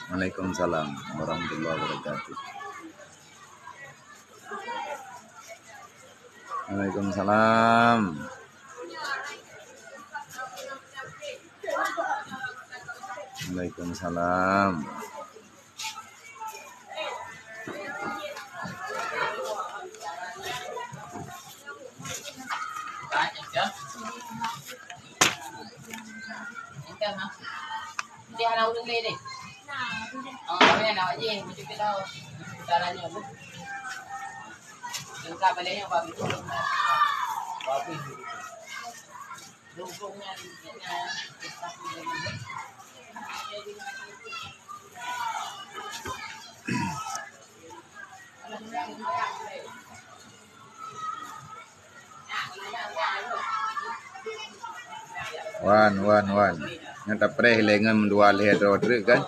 Waalaikumsalam warahmatullahi wabarakatuh. Waalaikumsalam. Waalaikumsalam. Dia nak ulang lagi. Oh, ya nak je, macam kita tahu. Caranya apa? Lengkap baliknya babi tu. Babi. Dukungnya Wan. Yang tak pernah lengan mendua lihat roda kan?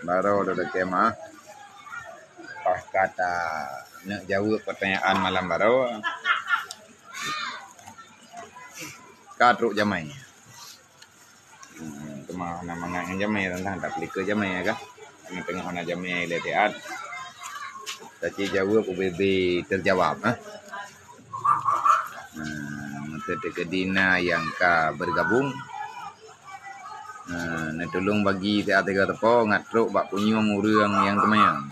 Baru ada kemah. Pas kata nak jawab pertanyaan malam baru. Kadruk jamai. Kemah nama ngang jamai tentang tak pelik ke jamai ya kah? Tengah mana jamai leteat. Tapi jawab UBB terjawab. Ketika Dina yang ka bergabung nak tolong bagi tiga tepo ngatruk bak punyung urang yang temayang.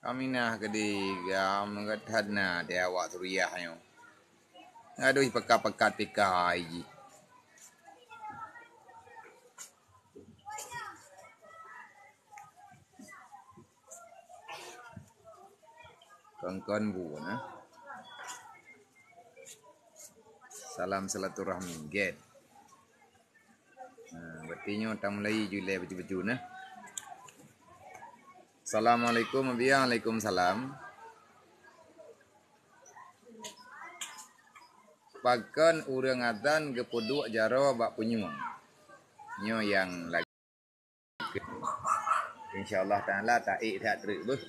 Kami nah kedi gam ngadhadna dia awak suriahnya. Aduh pekat-pekat pikai. Kongkon bu nah. Salam silaturahmi get. Berarti tam mulai julai baju-baju nah. Assalamualaikum Waalaikumsalam. Pakan urang adzan gepoduk jaro bak punyung. Nyo yang lagi. InsyaAllah ta'ala ta'i tak terik beh.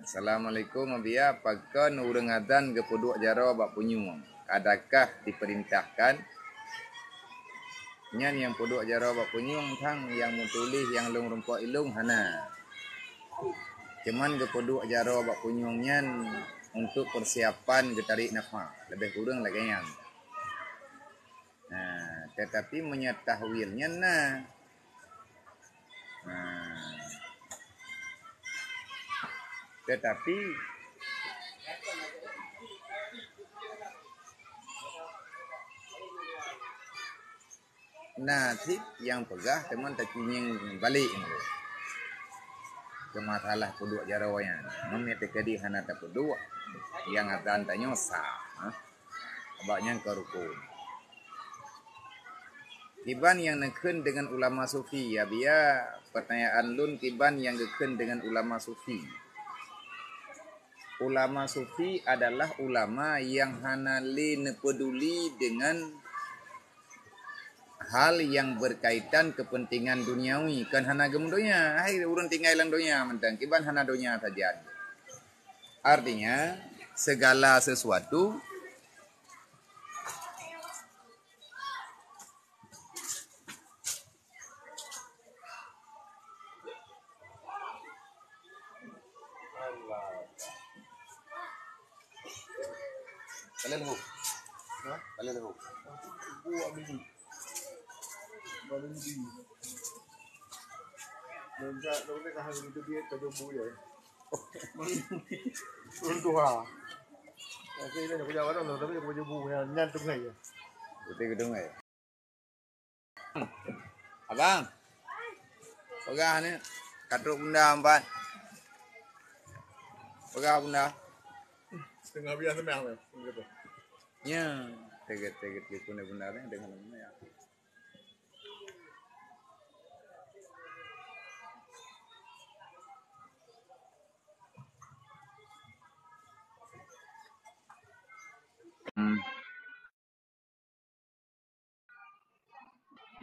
Assalamualaikum pakan urang adzan gepoduk jaro bak punyung. Adakah diperintahkan nyan yang podok jaro bak punyung thang yang mutulih yang long rumpok ilung hana. Cuman ke podok jaro bak punyung nyan untuk persiapan getarik nafah. Lebih kurang lagi yang. Tetapi menyatahwilnya tetapi nasib yang pegah teman tak ingin balik itu. Ke masalah podok jarawayan. Memetik di hana tak podok yang adzan tanya sah. Abaknya ke rukun. Kiban yang neken dengan ulama sufi ya biya pertanyaan lun kiban yang neken dengan ulama sufi. Ulama sufi adalah ulama yang hanali nepeduli dengan hal yang berkaitan kepentingan duniawi. Kan hana gem dunia. Hai urun tinggal lang dunia mentang kiban hana dunia saja. Artinya segala sesuatu Balik lahu. Balik lahu. Buat biji. Biji. Nanti dah hari itu dia terjumpa ya. Untuk apa? Okey, ini nak jawab orang tapi aku jumpa yang nyantuk aja. Betul gedung ya. Abang. Pegah ni. Katruk bunda 4. Pegah bunda. Setengah biasa memang gitu. Ya, teget-teget gitu benar-benarnya dengan ya.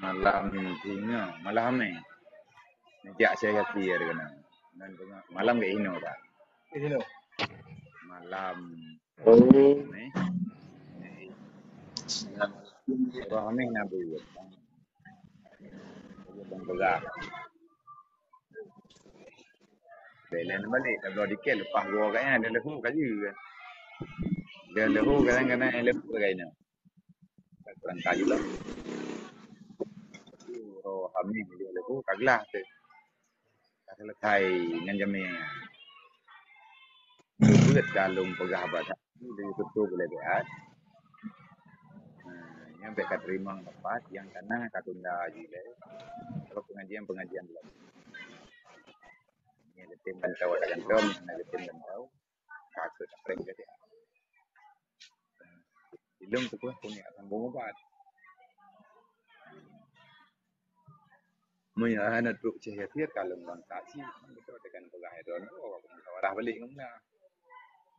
Malam intinya malam ni nejak saya hati ya dengan dan malam ke ino dah Ini loh. malam Oh. ni orang ni nak buat bang belah belen balik kalau dikit lepas gua katnya dia lehu kayu kan dia lehu kadang-kadang lehu kayaknya kurang kayu lah oh kami dia lehu kaglah tu selesai dengan jamnya buat kalung pegah badan dia betul boleh lihat yang mereka terima tempat yang karena katunda jile kalau pengajian dulu yang tim dan tahu ada yang tim dan tahu kakek apa yang jadi belum tu pun punya sambung obat Maya anak truk cahaya tiar kalau orang kasih betul dengan pegah itu oh warah balik ngomong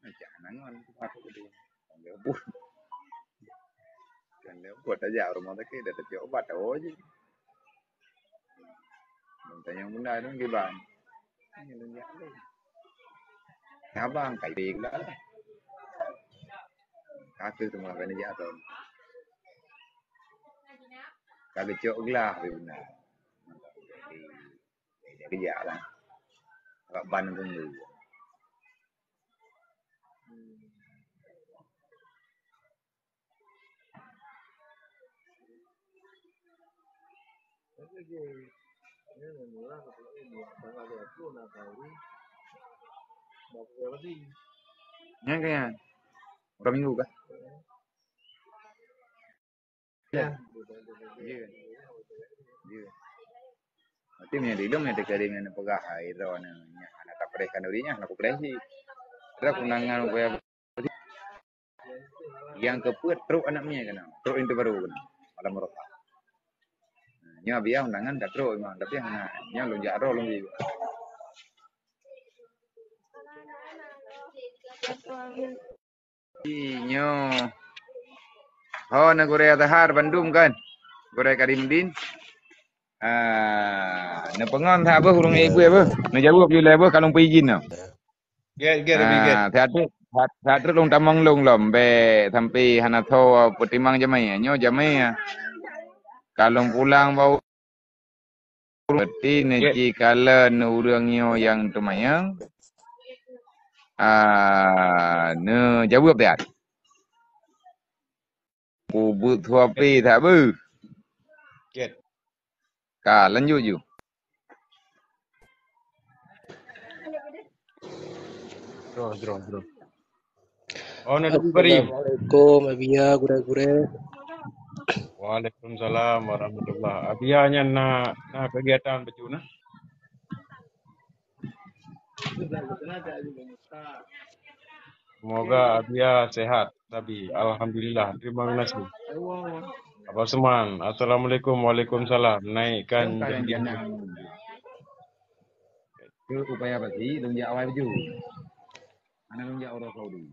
macam nangon apa tu dia buat kan dia buat aja rumah tak ada tapi obat oh je tanya benda tu gimana ini dunia ni abang kai dik lah kakek semua kena jatuh kakek cok gelah benar dia kerja lah kat ban tunggu Yang kaya berapa minggu kah? Ya. Ya. Ya. Tim yang dilum yang dekat dengan pegah itu nya anak tak perihkan dirinya nak operasi. Terus undangan upaya yang keput truk anaknya kena. Truk itu baru kena. Malam merokok. Nya biar undangan dak truk memang tapi anaknya lonjak roh lonjak. Inyo. Oh, na Korea Tahar Bandung kan. Korea Karimdin. Na pengon tha apa hurung ibu apa? Na jawab je lah apa kalau izin no. Get get. Teater long tamang long lom be sampai hanato putimang jamai nyo jamai kalau pulang bau berarti neji kala urangnya yang tumayang ne jawab dia ku but thuapi tak bu Get. ka lanjut ju Draw. Oh, nak beri. Assalamualaikum, Abia, gure-gure. Waalaikumsalam warahmatullah. Abianya na kegiatan becuna. Semoga Abia sehat. Tapi alhamdulillah. Terima kasih. Abah Seman. Assalamualaikum. Waalaikumsalam. Naikkan janji. Itu upaya apa sih? Lonjak awal baju. Mana lonjak orang Saudi.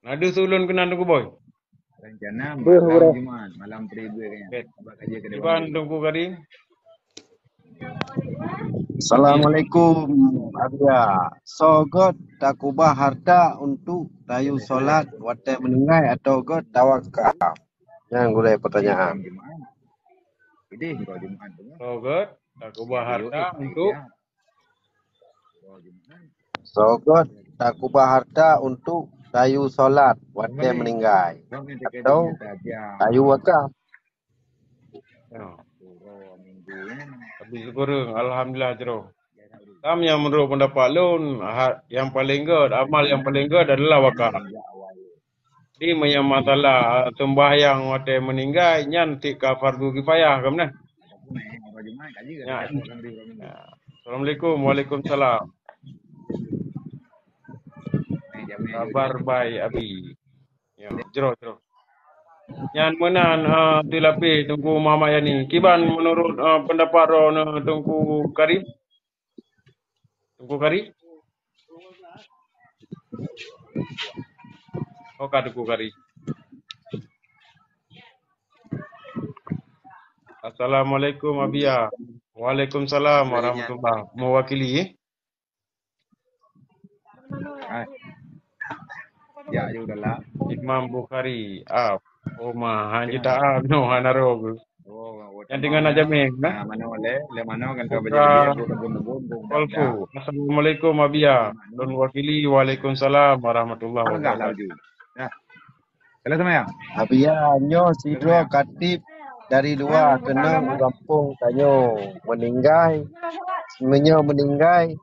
Nada sulun kena tunggu boy. Rencana malam Jumat, malam peribu kayaknya. Abang kerja ke depan. Iban tunggu kali. Assalamualaikum, Abia. Sogot takubah harta untuk tayu solat wate meninggai atau god tawakal. Yang gure pertanyaan. Jadi kalau Jumat tu. Sogot takubah harta untuk. Sogot takubah harta untuk tayu solat wate meninggai atau tayu wakaf. Tapi syukur alhamdulillah jero. Tam yang menurut pendapat lun yang paling good, amal yang paling good adalah wakaf. Di yang masalah sembahyang wate meninggal nyan tika fardu kifayah ke mana? Ya. Assalamualaikum, waalaikumsalam. Kabar baik Abi. Ya, jero. Yang menan tilapih Tungku Muhammad Yani. Kiban menurut pendapat ro Tungku Karim? Tungku Kari? Oka Tungku Kari. Assalamualaikum Abia. Waalaikumsalam warahmatullahi. Mewakili Ya juga lah. Imam Bukhari. Hanji ta'ab no hanarog. Yang dengan aja nah. Mana oleh, le mana kan kau Buka berjaya bukan Kolfu. Assalamualaikum Abia. Don wakili. Waalaikumsalam warahmatullahi enggak lah wabarakatuh. ju. Ya. Kalau sama ya. Abia nyo sidro katip dari luar kena kampung tanyo meninggai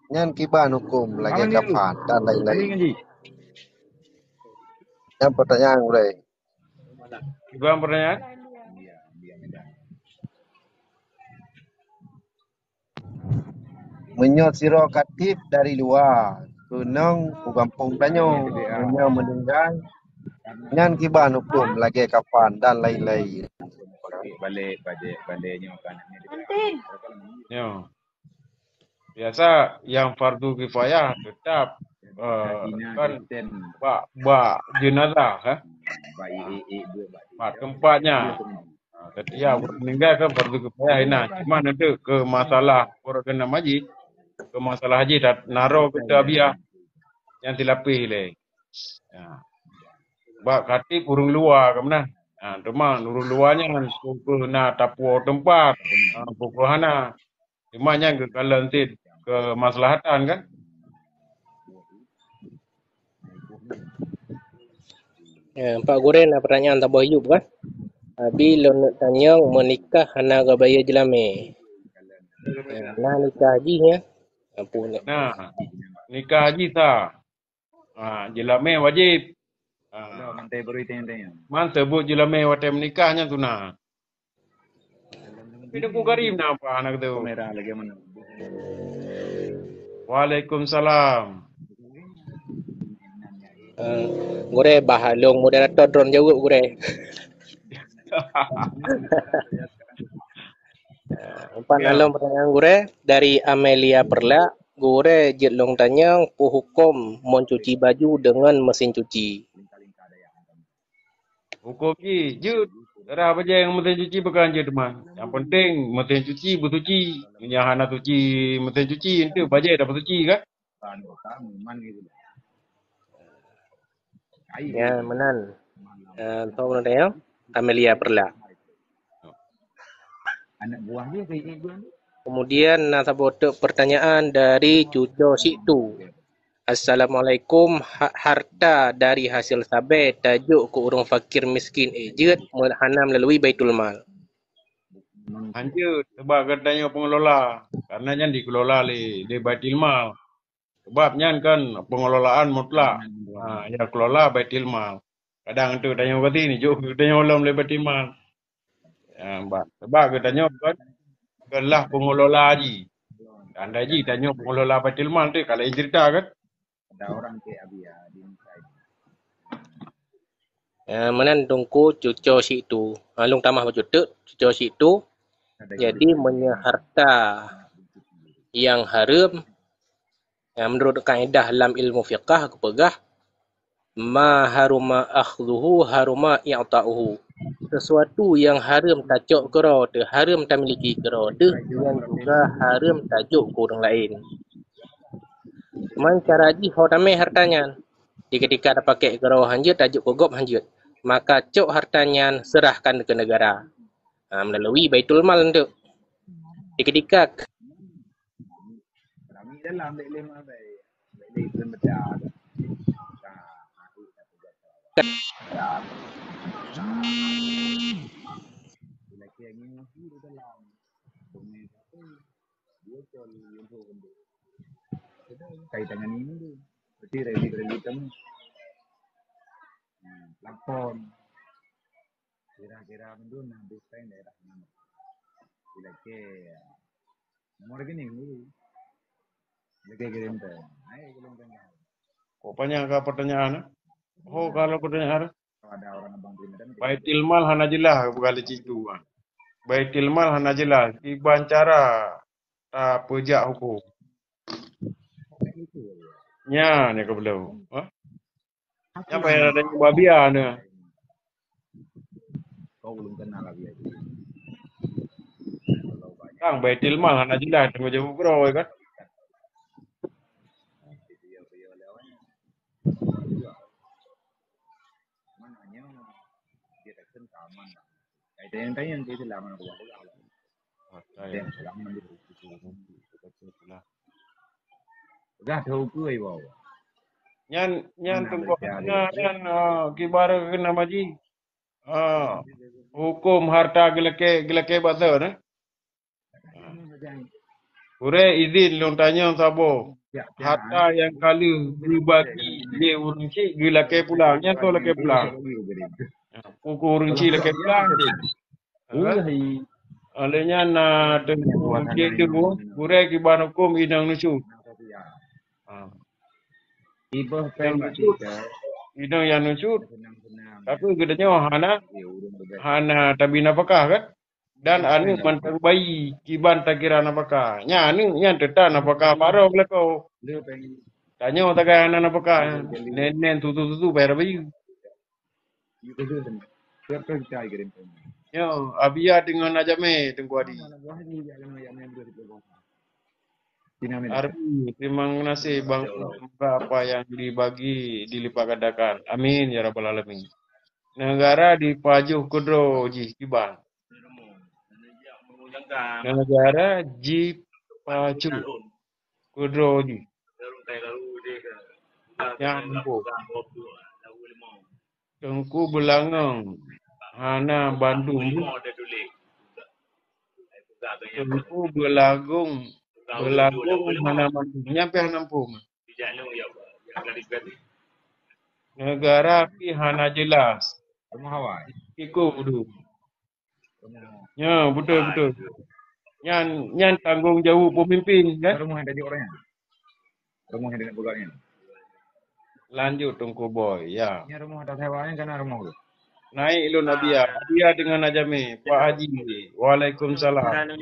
nyan kiban hukum lagi kafan dan lain-lain. Yang pertanyaan gue. Juga pertanyaan? Menyo siro katip dari luar kenang kampung tanyo meninggai nyan kiban hukum lagi kafan dan lain-lain. Baliknya kan. Ya. Biasa yang fardu kifayah tetap kan jenazah tempatnya. Setiap meninggal kan fardu kifayah ini. Cuma nanti ke masalah orang kena haji, ke masalah haji naro ke Abia yang dilapih le. Ya. Katip urung luar ke mana? Teman urung luarnya pukul na tapu tempat pukul hana. Cuma yang ke kalantin ke maslahatan kan? Pak Guren pertanyaan Tabah Ayub kan? Abi lo nak tanya menikah hana gabaya jelame. Nah nikah haji nya. Nah, nikah haji ta. Jelame wajib. Mantai baru itu. Man sebut jelame waktu menikahnya tu nah. Ini ku Karim na apa anak tu? Merah lagi mana? Waalaikumsalam. Gure bahalong moderator drone jawab gure. Empat alam pertanyaan gure dari Amelia Perla. Gure jetlong tanya hukum mencuci baju dengan mesin cuci. Hukum ji, jut. Ada apa je yang mesin cuci bukan je teman. Yang penting mesin cuci bercuci. Yang hana cuci mesin cuci itu baje dapat cuci kan? Ya, menan. Tahu mana ya? Amelia Perla. Anak buah dia kayak gitu. Kemudian nasabot pertanyaan dari Cuco Situ. Assalamualaikum, harta dari hasil sabai tajuk ke orang fakir miskin ejet hana melalui Baitul Mal. Lanjut, sebab katanya pengelola. Karena yang dikelola di Baitul Mal. Sebabnya kan pengelolaan mutlak. Ya kelola Baitul Mal. Kadang tu tanya berarti ni, jauh tanya ulang le Baitul Mal. Sebab katanya kan kelah pengelola haji. Anda haji tanya pengelola Baitul Mal tu kalau cerita kan. Ada orang kayak Abia di Menan tungku Cuco Situ. Long tamah bajutuk Cuco Situ. Jadi harta yang haram menurut kaedah dalam ilmu fiqah kepegah ma haruma akhdhuhu haruma i'ta'uhu. Sesuatu yang haram tajuk kera tu haram tak miliki kera tu yang juga haram tajuk ke orang lain. Man cara haji ho tamai hartanya. Ketika ada pakai kera hanjut tajuk kogop hanjut. Maka cok hartanya serahkan ke negara. Melalui Baitul Mal untuk. Ketika dalam kaitan ini tu. Berarti reli kamu. Lapor. Kira-kira mendu nanti saya daerah mana. Kira-kira nomor gini dulu. Kirim tu. Kok banyak ke pertanyaan? Oh kalau pertanyaan Baitil mal hana jelas berkali citu. Baitil mal hana jelas. Iban cara tak pejak hukum. Nya ni ke belau. Ha? Nya payah ada babia ni. Kang baitil mal hana jelas tengok jauh bro kan. Nyan tengok nyan kibar kena maji. Hukum harta gelake basah ni. Ure izin long tanya sabo. Harta yang kali dibagi dia urunci gelake pulang. Nyan tu lake pulang. Pukul urunci lake pulang. Alenya na tengku dia tu ure kibar hukum inang nusu. Inang yang nusu. Tapi gedenya hana tabina pakah kan? Dan anu mantang bayi kiban tak kira napakah. Nya anu nya tetan napakah paro belako. Tanya tagai anak napakah. Nen tutu bayar bayi. Yo abia dengan ajame tengku adi. Arbi terima kasih bang apa yang dibagi dilipat gandakan. Amin ya rabbal alamin. Negara dipajuh kudro ji kiban. Negara Jipaju Kudroji yang empu Tengku Belangong Hana Bandung Tengku Belagung Hana Bandung nyampe Hana Empung negara pi Hana jelas Iku dulu ya betul Nyan tanggung jawab pemimpin kan? Rumah yang tadi orangnya. Rumah yang dengan bulannya. Lanjut Tungku Boy, ya. Ini rumah tak sewanya kan rumah tu. Naik lu Nabia dengan Najami, Pak Haji. Waalaikumsalam.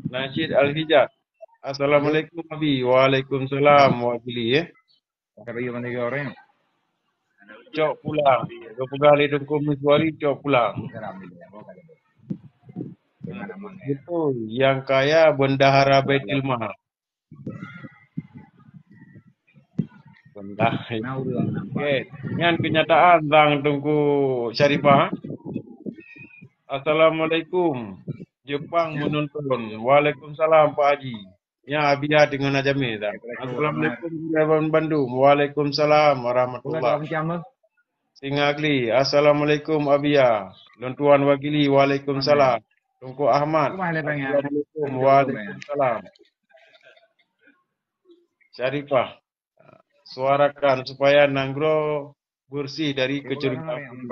Najid Al-Hijab. Assalamualaikum Nabi. Waalaikumsalam wakili ya. Tapi yang mana orangnya? Cok pulang. Kepegali Tungku Miswari cok pulang. Itu yang kaya bendahara Baitul Mal. Okey, nyan kenyataan tang Tungku Syarifah. Assalamualaikum. Jepang menonton. Waalaikumsalam Pak Haji. Ya Abia dengan Najami dah. Assalamualaikum Dewan Bandung. Waalaikumsalam warahmatullahi wabarakatuh. Singagli. Assalamualaikum Abia. Tuan Wakili. Waalaikumsalam. Tungku Ahmad. Assalamualaikum. Waalaikumsalam. Syarifah. Suarakan supaya Nanggro bersih dari kecurigaan.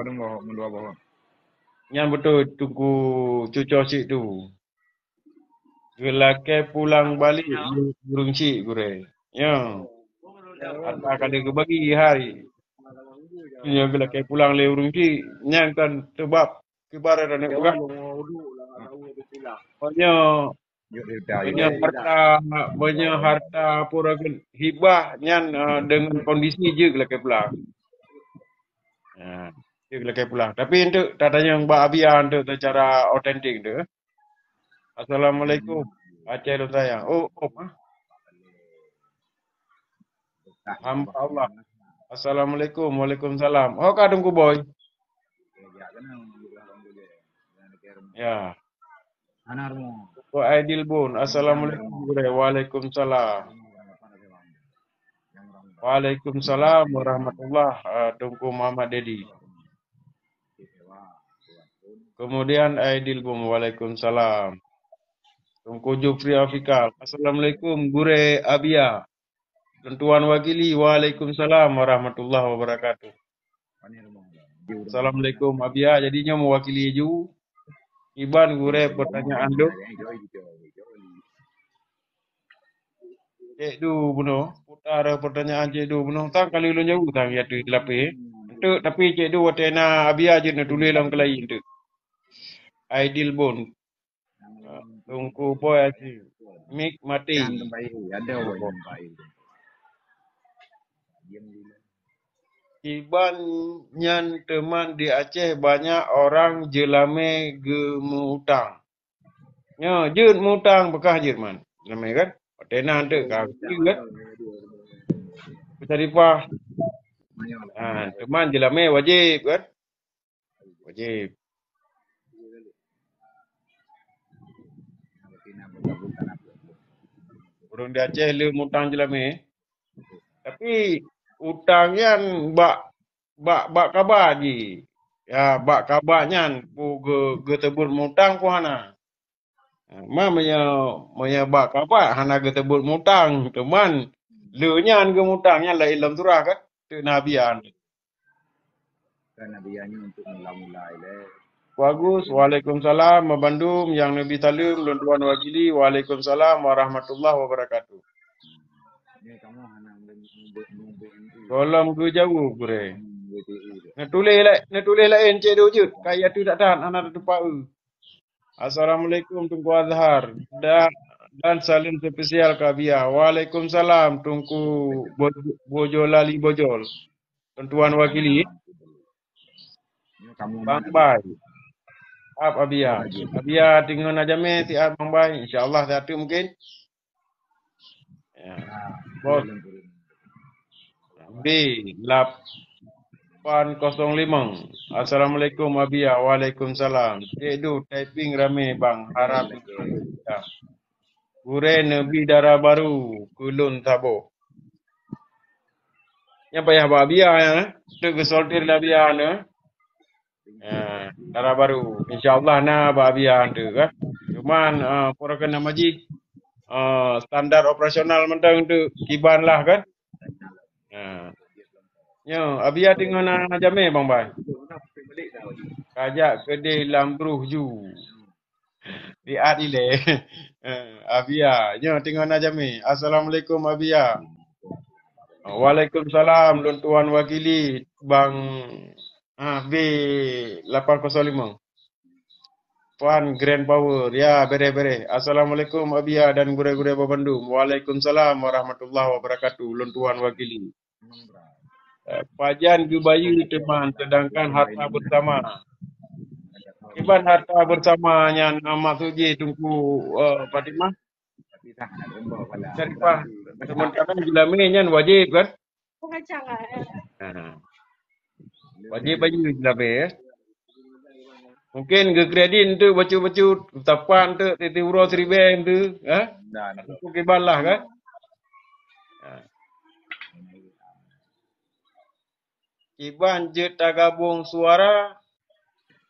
Yang betul Tungku Cuco Cik tu. Gelake pulang balik burung cik gure. Ya. Ada kali ke bagi hari. Ya gelake pulang le burung cik. Nyang kan sebab kibar dan bukan. Banyak harta pura hibah nyan dengan kondisi je gelake pulang. Dia gelake pulang. Tapi untuk tatanya yang Mbak Abia untuk secara autentik tu. Assalamualaikum. Aceh lu sayang. Hamba Allah. Assalamualaikum. Waalaikumsalam. Kau Tungku Boy. Ya. Ko Aidil Bun. Assalamualaikum. Waalaikumsalam. Waalaikumsalam warahmatullahi Tungku Muhammad Dedi. Kemudian Aidil Bun. Waalaikumsalam. Tungku Jufri Afikal. Assalamualaikum Gure Abia. Tuan Wakili. Waalaikumsalam warahmatullahi wabarakatuh. Assalamualaikum Abia. Jadinya mewakili ju. Iban Gure pertanyaan tu. Cik du bunuh. Putar pertanyaan Cik du bunuh. Tang kali lu jauh tang ya tu lape. tu tapi cik du watena abia je na tulis dalam kelain tu. Ideal bone. Tungku boy asyik. Mik mati. Kan terbaik. Ada orang yang baik. Diam dulu. Iban nyan teman di Aceh banyak orang jelame gemutang. Ya, jut mutang bekah je man. Namanya kan? Watena tu kaki kan. Petaripah. Teman jelame wajib kan? Wajib. Orang di Aceh le mutang jelame. Tapi utang yan bak kabar ji. Ya bak kabar nyan pu ge tebur mutang ku hana. Ma maya bak kabar hana ge tebur mutang teman. Le nyan ge mutang yan lai lam surah kan. Tu nabian. Kan nabiannya untuk mula-mulai le. Bagus. Waalaikumsalam Mabandum yang Nabi Talim dan Tuan Wakili. Waalaikumsalam warahmatullahi wabarakatuh. Ni kamu hana Kolam ke jauh bre. Nak tulis lain cik do je. Kaya tu tak tahan anak tempat. Assalamualaikum Tunku Azhar. Dan salim spesial ke Abia. Waalaikumsalam Tunku Bojolali Bojol. Tuan Wakili. Bang Bai. Ab Abia. Abia tinggal najame tiap Bang Bai. InsyaAllah satu mungkin. Ya. Bos. B805. Assalamualaikum Abia. Waalaikumsalam. Cik Du typing rame bang. Harap ya. Gure Nabi Darah Baru Kulun Tabo. Yang payah buat Abia ya. Tu kesoltir lah Abia na. Darah Baru. InsyaAllah na buat Abia tu kan. Cuman purakan nama ji standar operasional mentang tu kiban lah kan. Ya, Abia tengok nak jame bang bai. Kajak kedai Lambruh ju. Di Adile. Abia, ya tengok nak jame. Assalamualaikum Abia. Waalaikumsalam Tuan Wakili Bang B805. Puan Grand Power. Ya, bere-bere. Assalamualaikum Abia dan gure-gure Babandung. Waalaikumsalam warahmatullahi wabarakatuh. Tuan Wakili. Pajan Gebayu teman, sedangkan harta bersama. Iban harta bersamanya maksudnya Tunku Fatimah. Syarifah. Sementara jelame nyan wajib kan? Wajib baju jelame. Mungkin ke kredit tu bacu-bacu tapan tu titi uro seriben tu, Itu kibalah kan? Kiban je tak gabung suara.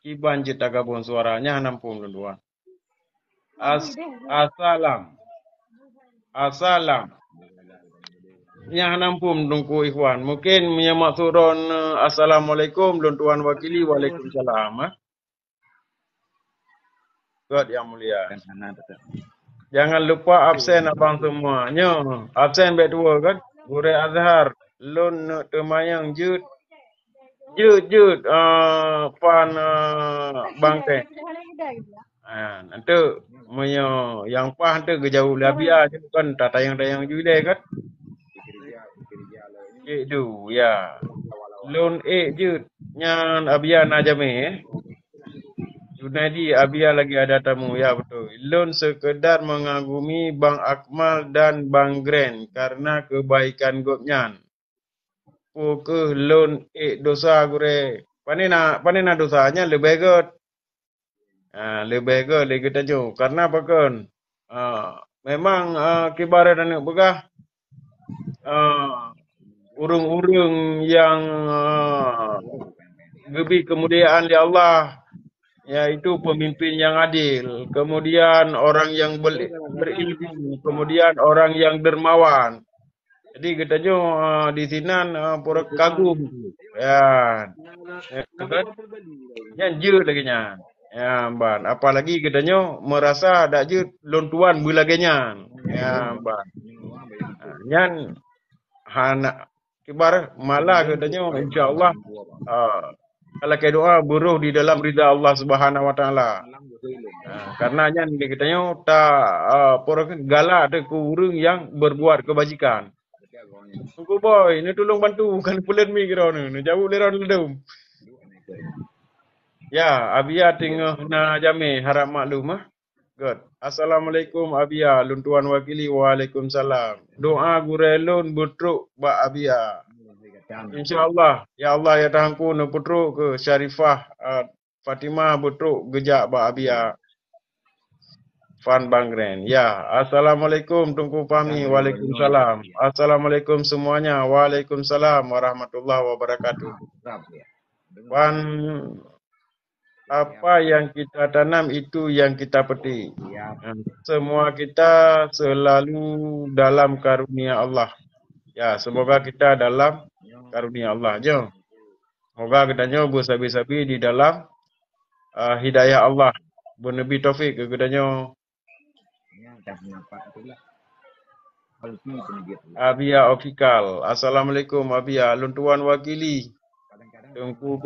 Kiban je tak gabung suaranya nampung tuan. Assalam. Yang nampung Tunku Ikhwan. Mungkin punya maksuron assalamualaikum Tuan Wakili. Waalaikumsalam. God yang mulia. Jangan lupa absen abang semuanya. Absen baik dua kan. Gure Azhar. Lun temayang jut. Pan bangkai. Nanti yang pah nanti kejauh lebih aja kan tayang-tayang juga kan. Itu ya. Lun jut nyan abian aja me. Junadi Abia lagi ada tamu ya betul. Lun sekedar mengagumi Bang Akmal dan Bang Grand karena kebaikan gopnyan. Ke lun dosa gure. Panina dosanya lebih good. Lebih good lagi tajuk. Karena apa kan? Memang kibaran anak begah. Urung-urung yang gebi kemuliaan di Allah. Yaitu pemimpin yang adil. Kemudian orang yang berilmu. Kemudian orang yang dermawan. Jadi katanya di sini pura kagum. Ya. Yang jut lagi nya. Ya, ban. Apalagi katanya merasa ada jut lontuan bulaganya. Ya, ban. Yang hana kibar malah katanya insyaallah kalau ke doa buruh di dalam ridha Allah Subhanahu wa taala. Karenanya dia katanya tak galak ada ke orang yang berbuat kebajikan. Tunggu boy, ni tolong bantu kan pulen mi kira ni jauh lera ledum. Ya, Abia tengah na jame harap maklum ah. Good. Assalamualaikum Abia, lun tuan wakili. Waalaikumsalam. Doa gurelun butruk ba Abia. InsyaAllah. Ya Allah ya tahangku no putruk ke Syarifah Fatimah butruk gejak ba Abia. Fan Bangren. Ya, Assalamualaikum Tunku Pami. Waalaikumsalam. Assalamualaikum semuanya. Waalaikumsalam warahmatullahi wabarakatuh. Fan, apa yang kita tanam itu yang kita petik. Semua kita selalu dalam karunia Allah. Ya, semoga kita dalam karunia Allah. Jom. Semoga kita bersabi-sabi di dalam hidayah Allah. Bernabi taufik kepadanya. Abia Official. Assalamualaikum Abia. Luntuan wakili. Tungku B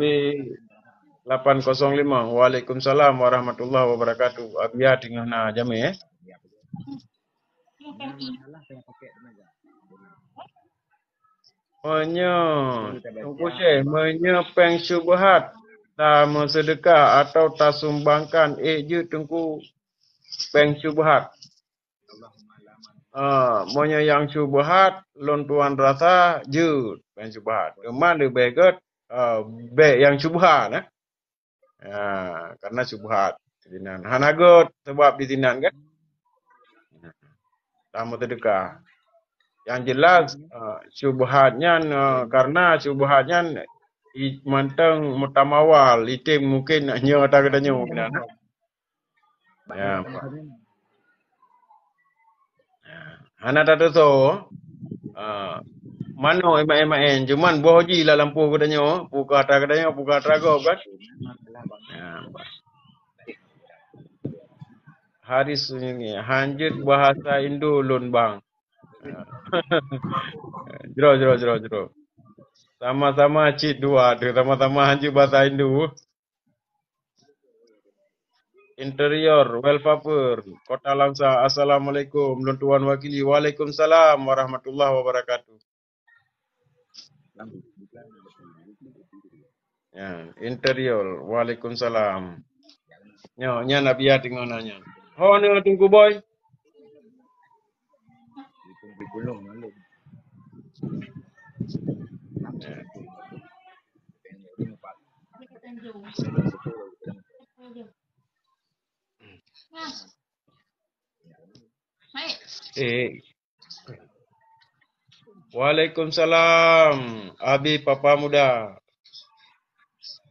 805. Waalaikumsalam warahmatullahi wabarakatuh. Abia tinggal na jame Tungku Syekh menyepeng syubhat tak sedekah atau tak sumbangkan je tungku peng syubhat. Monya yang syubhat lon tuan rasa je peng syubhat. Keman de beget be yang syubhat karena syubhat dinan. Hanagot sebab ditinan kan. Tak sedekah. Yang jelas syubhatnya karena syubhatnya manteng mutamawal itim mungkin nyo tak katanya mungkin ya. Hana tak tahu mano ema-emaen cuman boh ji lah lampu katanya buka trago kan. Haris ini hanjut bahasa Indo lun bang. Jero. Sama-sama cik dua tu, sama-sama hanjut bahasa Indo. Interior, Wellpaper, Kota Lamsa. Assalamualaikum, lun tuan wakili. Waalaikumsalam warahmatullahi wabarakatuh. Ya, interior, Waalaikumsalam. Nya Nabiya tengok nanya. Oh ni tunggu boy. Waalaikumsalam. Abi papa muda.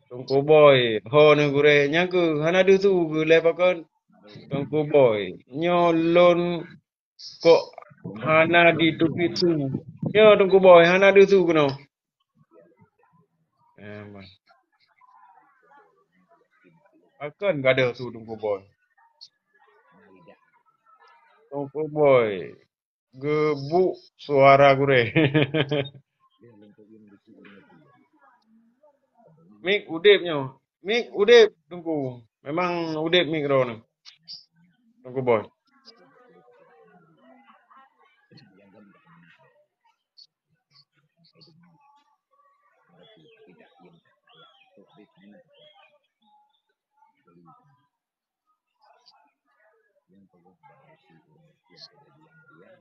Tungku boy. Ho ni gure nyangku hana du tu gule pakon. Tungku boy. Nyolon kok hana di tupi tu. Yo tungku boy hana du tu kuno. Akan gak ada tu tungku boy. Tungku boy. Gebuk suara gure. Mik udipnya. Mik udip tungku. Memang udip mik ron. Tungku boy.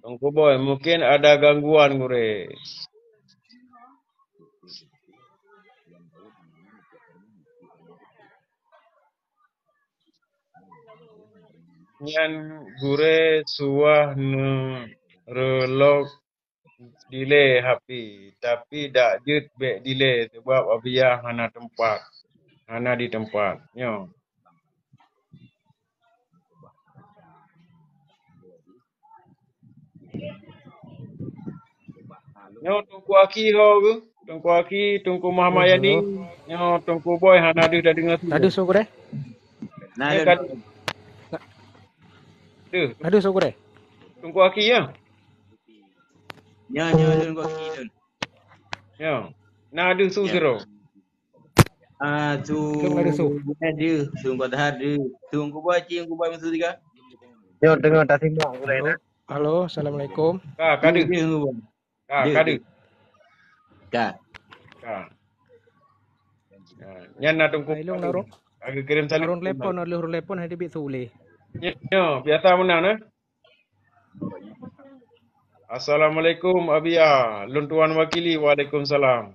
Tungku boy, mungkin ada gangguan gure. Nyan gure suah relok delay HP, tapi dak jut back delay sebab abia hana tempat. Hana di tempat. Nyo. Nyo tungku aki ho ke? Tungku aki, tungku Muhammad Yani. Nyo tungku boy hana dah dengar tu. Ada sokore? Nah, Ada sokore? Tungku aki ya. Nya tungku aki tu. Ya. Nah ada su Ya. jero. Tu Long ada su. ada, tu kau dah ada. Tu kau buat cing, kau buat masa tiga. Yo dengar tak simak boleh Halo. nak. Halo, Assalamualaikum. Kade. Dia kau buat. Kade. Ka. Ka. Nyan na tungku. Ilong narong Agak kirim salut. narong telepon oleh huruf telepon hadi bit sule. Ya, biasa menang nah. Assalamualaikum Abia, Lun Tuan Wakili, Waalaikumsalam.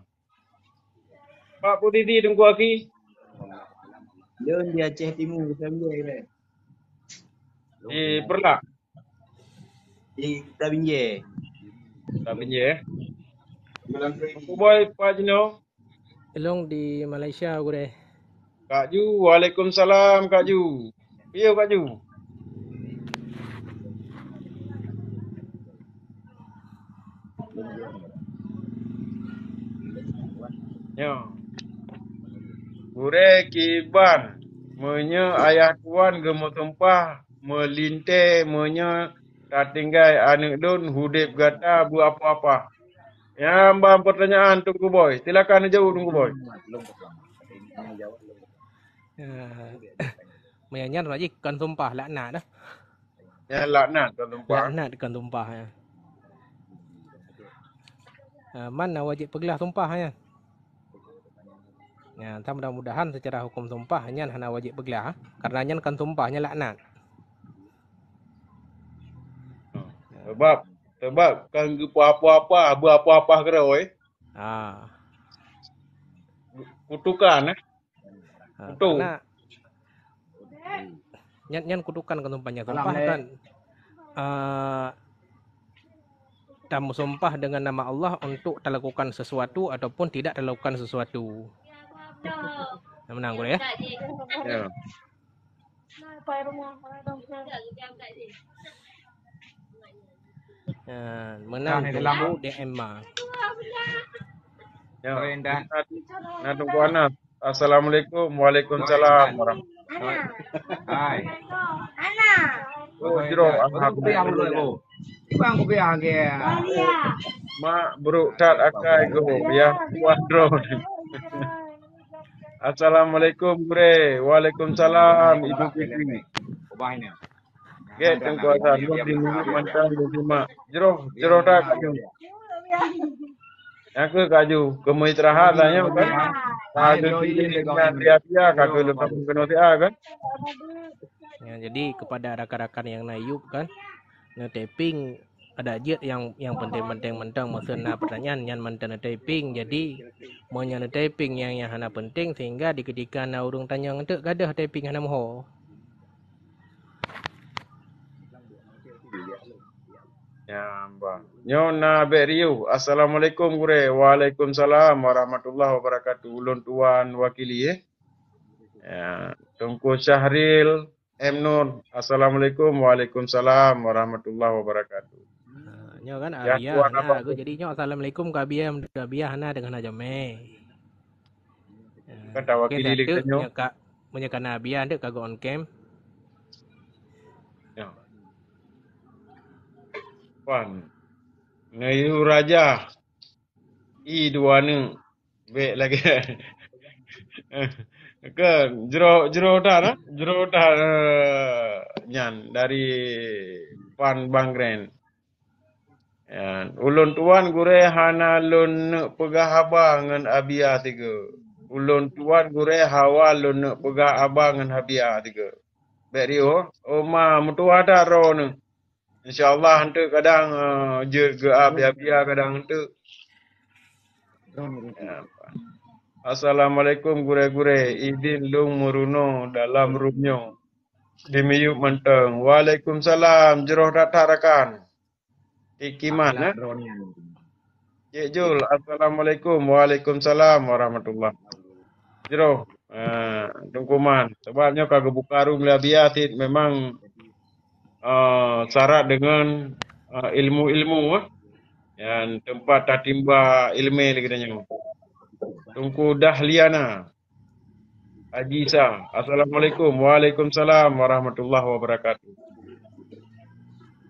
Pak Putiti tunggu aki. Dia di Aceh Timur, Tabinjai kira. Di Perlak. Di Tabinjai. Tak pinjai Tunggu boy Pak Jino. Ilong di Malaysia gure. Kak Ju, Waalaikumsalam Kak Ju. Iya Kak Ju. Ya. Gure kiban. Menye ayah tuan gemo tempah. Melinte menye tak tinggal anak don hudip gata bu apa-apa. Ya, mbak pertanyaan tunggu boy. Silakan jauh tunggu boy. Menyanyian lagi kan tumpah laknat dah. Ya laknat kalau tumpah. Laknat kan tumpah ya. Mana wajib pegelah tumpah ya. Ya, mudah-mudahan secara hukum tumpah hanya hana wajib pegelah karena nyan kan tumpahnya laknat. Sebab kan apa-apa kira oi. Kutukan kutu. Karena nyan kutukan kan tumpahnya tumpah kan. Tamu sumpah dengan nama Allah untuk terlakukan sesuatu ataupun tidak terlakukan sesuatu. Menang gue ya. Ya. Menang tunggu DM. Ya. Nah tunggu anak. Assalamualaikum, Waalaikumsalam warahmatullahi. Hai. Oh, jero alhamdulillah. Ibang ko biya ke. Ma bro tat akai go ya wadro. Assalamualaikum bre. Waalaikumsalam Ibu Fitri. Ubah ini. Get tunggu asa di minggu mantan di mak. Jero tak kaju. Aku kaju kemu istirahat lah ya kan. Kaju dengan dia kaju lepas kena kan. Ya, jadi kepada rakan-rakan yang nayup kan, taping ada jet yang penting-penting mentang masa na pertanyaan yang mentang taping, jadi monya taping yang hana penting sehingga di ketika na urung tanya ngentek gadah taping hana moho. Ya mbak. Nyona beriu. Assalamualaikum gure. Waalaikumsalam warahmatullahi wabarakatuh. Ulun tuan wakili ya. Tungku Syahril M Nur. Assalamualaikum. Waalaikumsalam warahmatullahi wabarakatuh. Nyo kan Abia hana aku jadi nyo assalamualaikum ka Abia hana dengan ajame. Kata wakili lek nyo. Menyekan Abia ndek kago on cam. Ya. Pan. Ngayu raja. I dua ni. Baik lagi. Ke jero dah nyan dari Pan Bangren. Ya, ulun tuan gure hana lun pegah abang ngan Abia tiga. Ulun tuan gure hawa lun pegah abang ngan Abia tiga. Berio, oma mutu ada ro ni. InsyaAllah hantu kadang je ke Abia kadang hantu. Ya, Assalamualaikum gure-gure. Idin lung muruno dalam rumnyo. Dimiyuk menteng. Waalaikumsalam. Jeroh datarakan. Ikiman eh? Cik Jul. Assalamualaikum. Waalaikumsalam warahmatullahi. Jeroh. Tungkuman. Sebabnya kagak buka room labiatit memang syarat dengan ilmu-ilmu yang tempat tatimba ilmu katanya. Tungku Dahliana Ajisa. Assalamualaikum. Waalaikumsalam warahmatullahi wabarakatuh.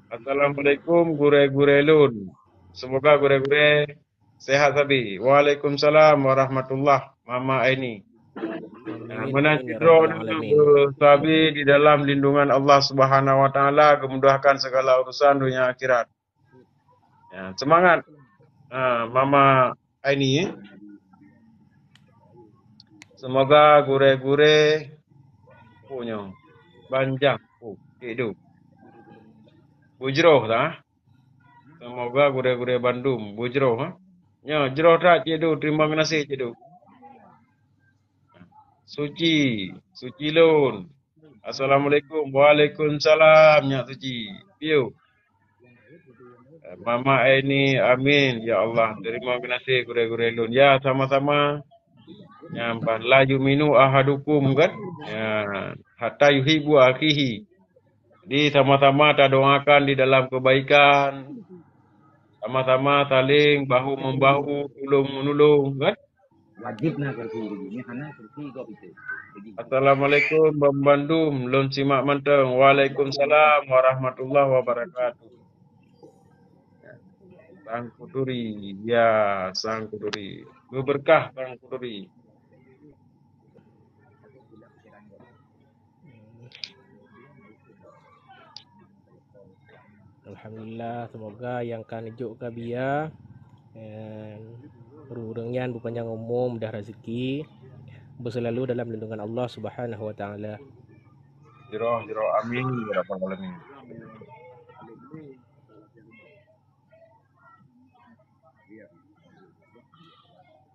Assalamualaikum gure-gure lun. Semoga gure-gure Sehat sabi. Waalaikumsalam warahmatullah. Mama Aini. Amin, Menang amin ya cidro rabbal alamin. sabi di dalam lindungan Allah Subhanahu wa taala, kemudahan segala urusan dunia akhirat. Ya, semangat Mama Aini. Semoga gure-gure punya banjang. Itu. Bujroh dah. Semoga gure-gure Bandung bujroh ha. Ya, jroh tak cedu, terima kasih cedu. Suci Lun. Assalamualaikum. Waalaikumsalam Nyak Suci. Piu. Mama Aini, amin. Ya Allah, terima kasih gure-gure Lun. Ya, sama-sama. Yang la yuminu ahadukum kan? Ya, hatta yuhibbu akhihi. Jadi sama-sama kita doakan di dalam kebaikan. Sama-sama saling bahu-membahu, tolong-menolong kan? Wajib nak kursi begini karena kursi kok itu. Assalamualaikum Bang Bandung, Lun Simak Manteng. Waalaikumsalam warahmatullahi wabarakatuh. Sang Kuduri, ya Sang Kuduri. Berberkah Sang Kuduri. Alhamdulillah, semoga yang kan ijuk ke biar berurangnya berpanjang umur, dah rezeki, berselalu dalam lindungan Allah Subhanahu wa taala. Jiro amin ya rabbal alamin.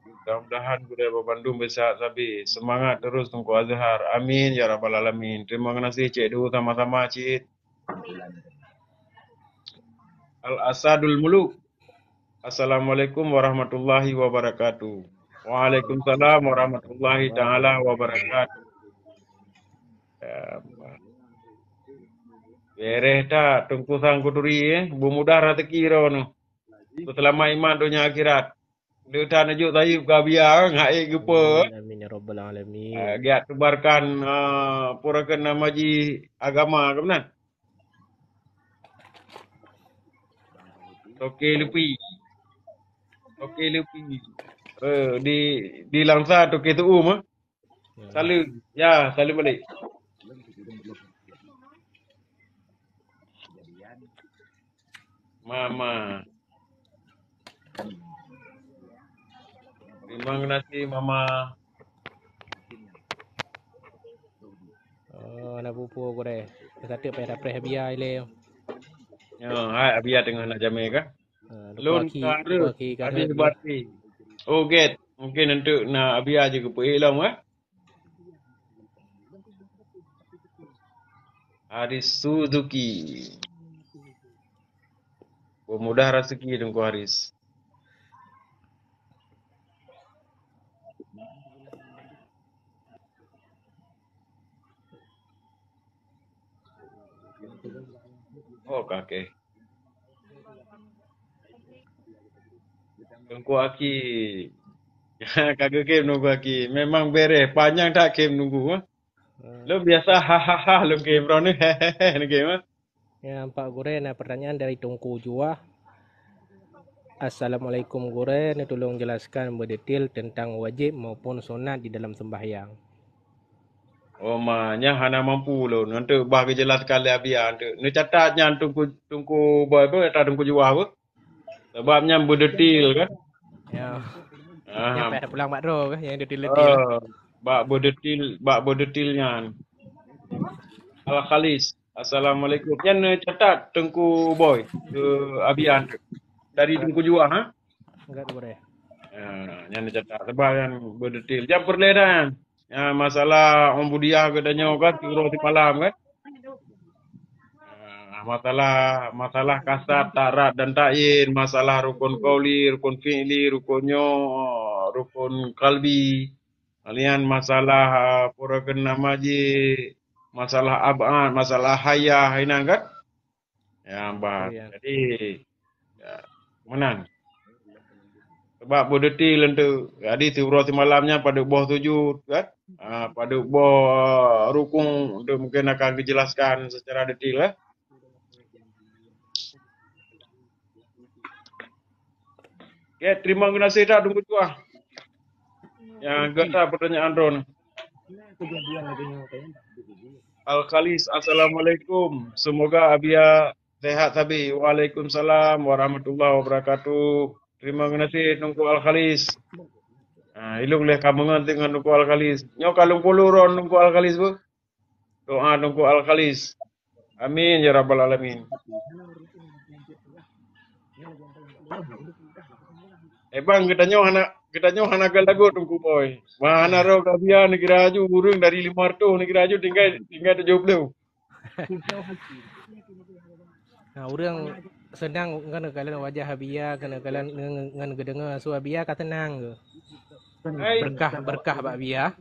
Mudah-mudahan budaya Bandung bisa sabi. Semangat terus Tunku Azhar. Amin ya rabbal alamin. Terima kasih Cik Du sama-sama Cik. Al-Asadul Muluk. Assalamualaikum warahmatullahi wabarakatuh. Waalaikumsalam warahmatullahi taala wabarakatuh. Bereh tak Tunku Sang Kuduri Bumudah rezeki rono. Selama iman dunia akhirat. Dia najuk tayu kabia ngai gepa. Amin ya rabbal alamin. Giat tebarkan purakan nama ji agama ke benar? Okey lupi. Di langsa tu ke tu mah. Salu balik. Mama. Terima kasih Mama. Nak pupu gore. Satu pada preh biar ile. Ya, hai abia tengah nak jamai ke? Lun kara. Ada bati. Oh, get. Mungkin untuk nak abia je ke pergi lah mah. Haris Suzuki. Mudah rezeki Tunku Haris. Oh, kakek. Tunggu Aki. Kagak game nunggu Aki. Memang beres. Panjang tak game nunggu. Lo biasa hahaha lo game rono hehehe game. Ya, Pak Gore, nah pertanyaan dari Tungku Jua. Assalamualaikum Gore, ini tolong jelaskan berdetail tentang wajib maupun sunat di dalam sembahyang. Oh mahnya hana mampu lo. Nanti bah jelas kali abia nanti. Ni catatnya tungku boy apa? Tungku Jua apa? Sebabnya berdetail kan? Ya. Yang pada pulang Mak Ro yang detail-detail. Bak berdetailnya. Al-Khalis. Assalamualaikum. Yang catat Tengku Boy ke Abian dari Tengku Jua ha? Enggak boleh. Yang catat sebab yang berdetail. Jam perledan. Masalah ombudiah kedanya kan tiro di malam kan. Masalah kasat, tarat dan ta'in, masalah rukun qauli, rukun fi'li, rukun kalbi. Kalian masalah purakan nama ji, masalah abad, masalah hayah ini kan? Ya, Mbak. Jadi menang. Sebab berdetil untuk jadi tiurati malamnya pada bawah 7 kan? Pada bawah rukun untuk mungkin akan dijelaskan secara detail Ya, terima kasih dah tunggu tu ah. Yang enggak dah pertanyaan Ron. Al-Khalis, Assalamualaikum. Semoga Abia sehat Abi. Waalaikumsalam warahmatullahi wabarakatuh. Terima kasih tunggu Al-Khalis. Ilung leh kamungan dengan tunggu Al-Khalis. Nyo kalung puluh Ron tunggu Al-Khalis bu. Doa tunggu Al-Khalis. Amin ya rabbal alamin. Bang, kita nyoh anak lagu tunggu boy. Mana ro kabia negara aju burung dari 500 negara aju tinggal 70. Nah, orang senang kan kalian wajah Habia kan kalian ngan gedengar su Habia kata tenang ke. Berkah Pak Habia.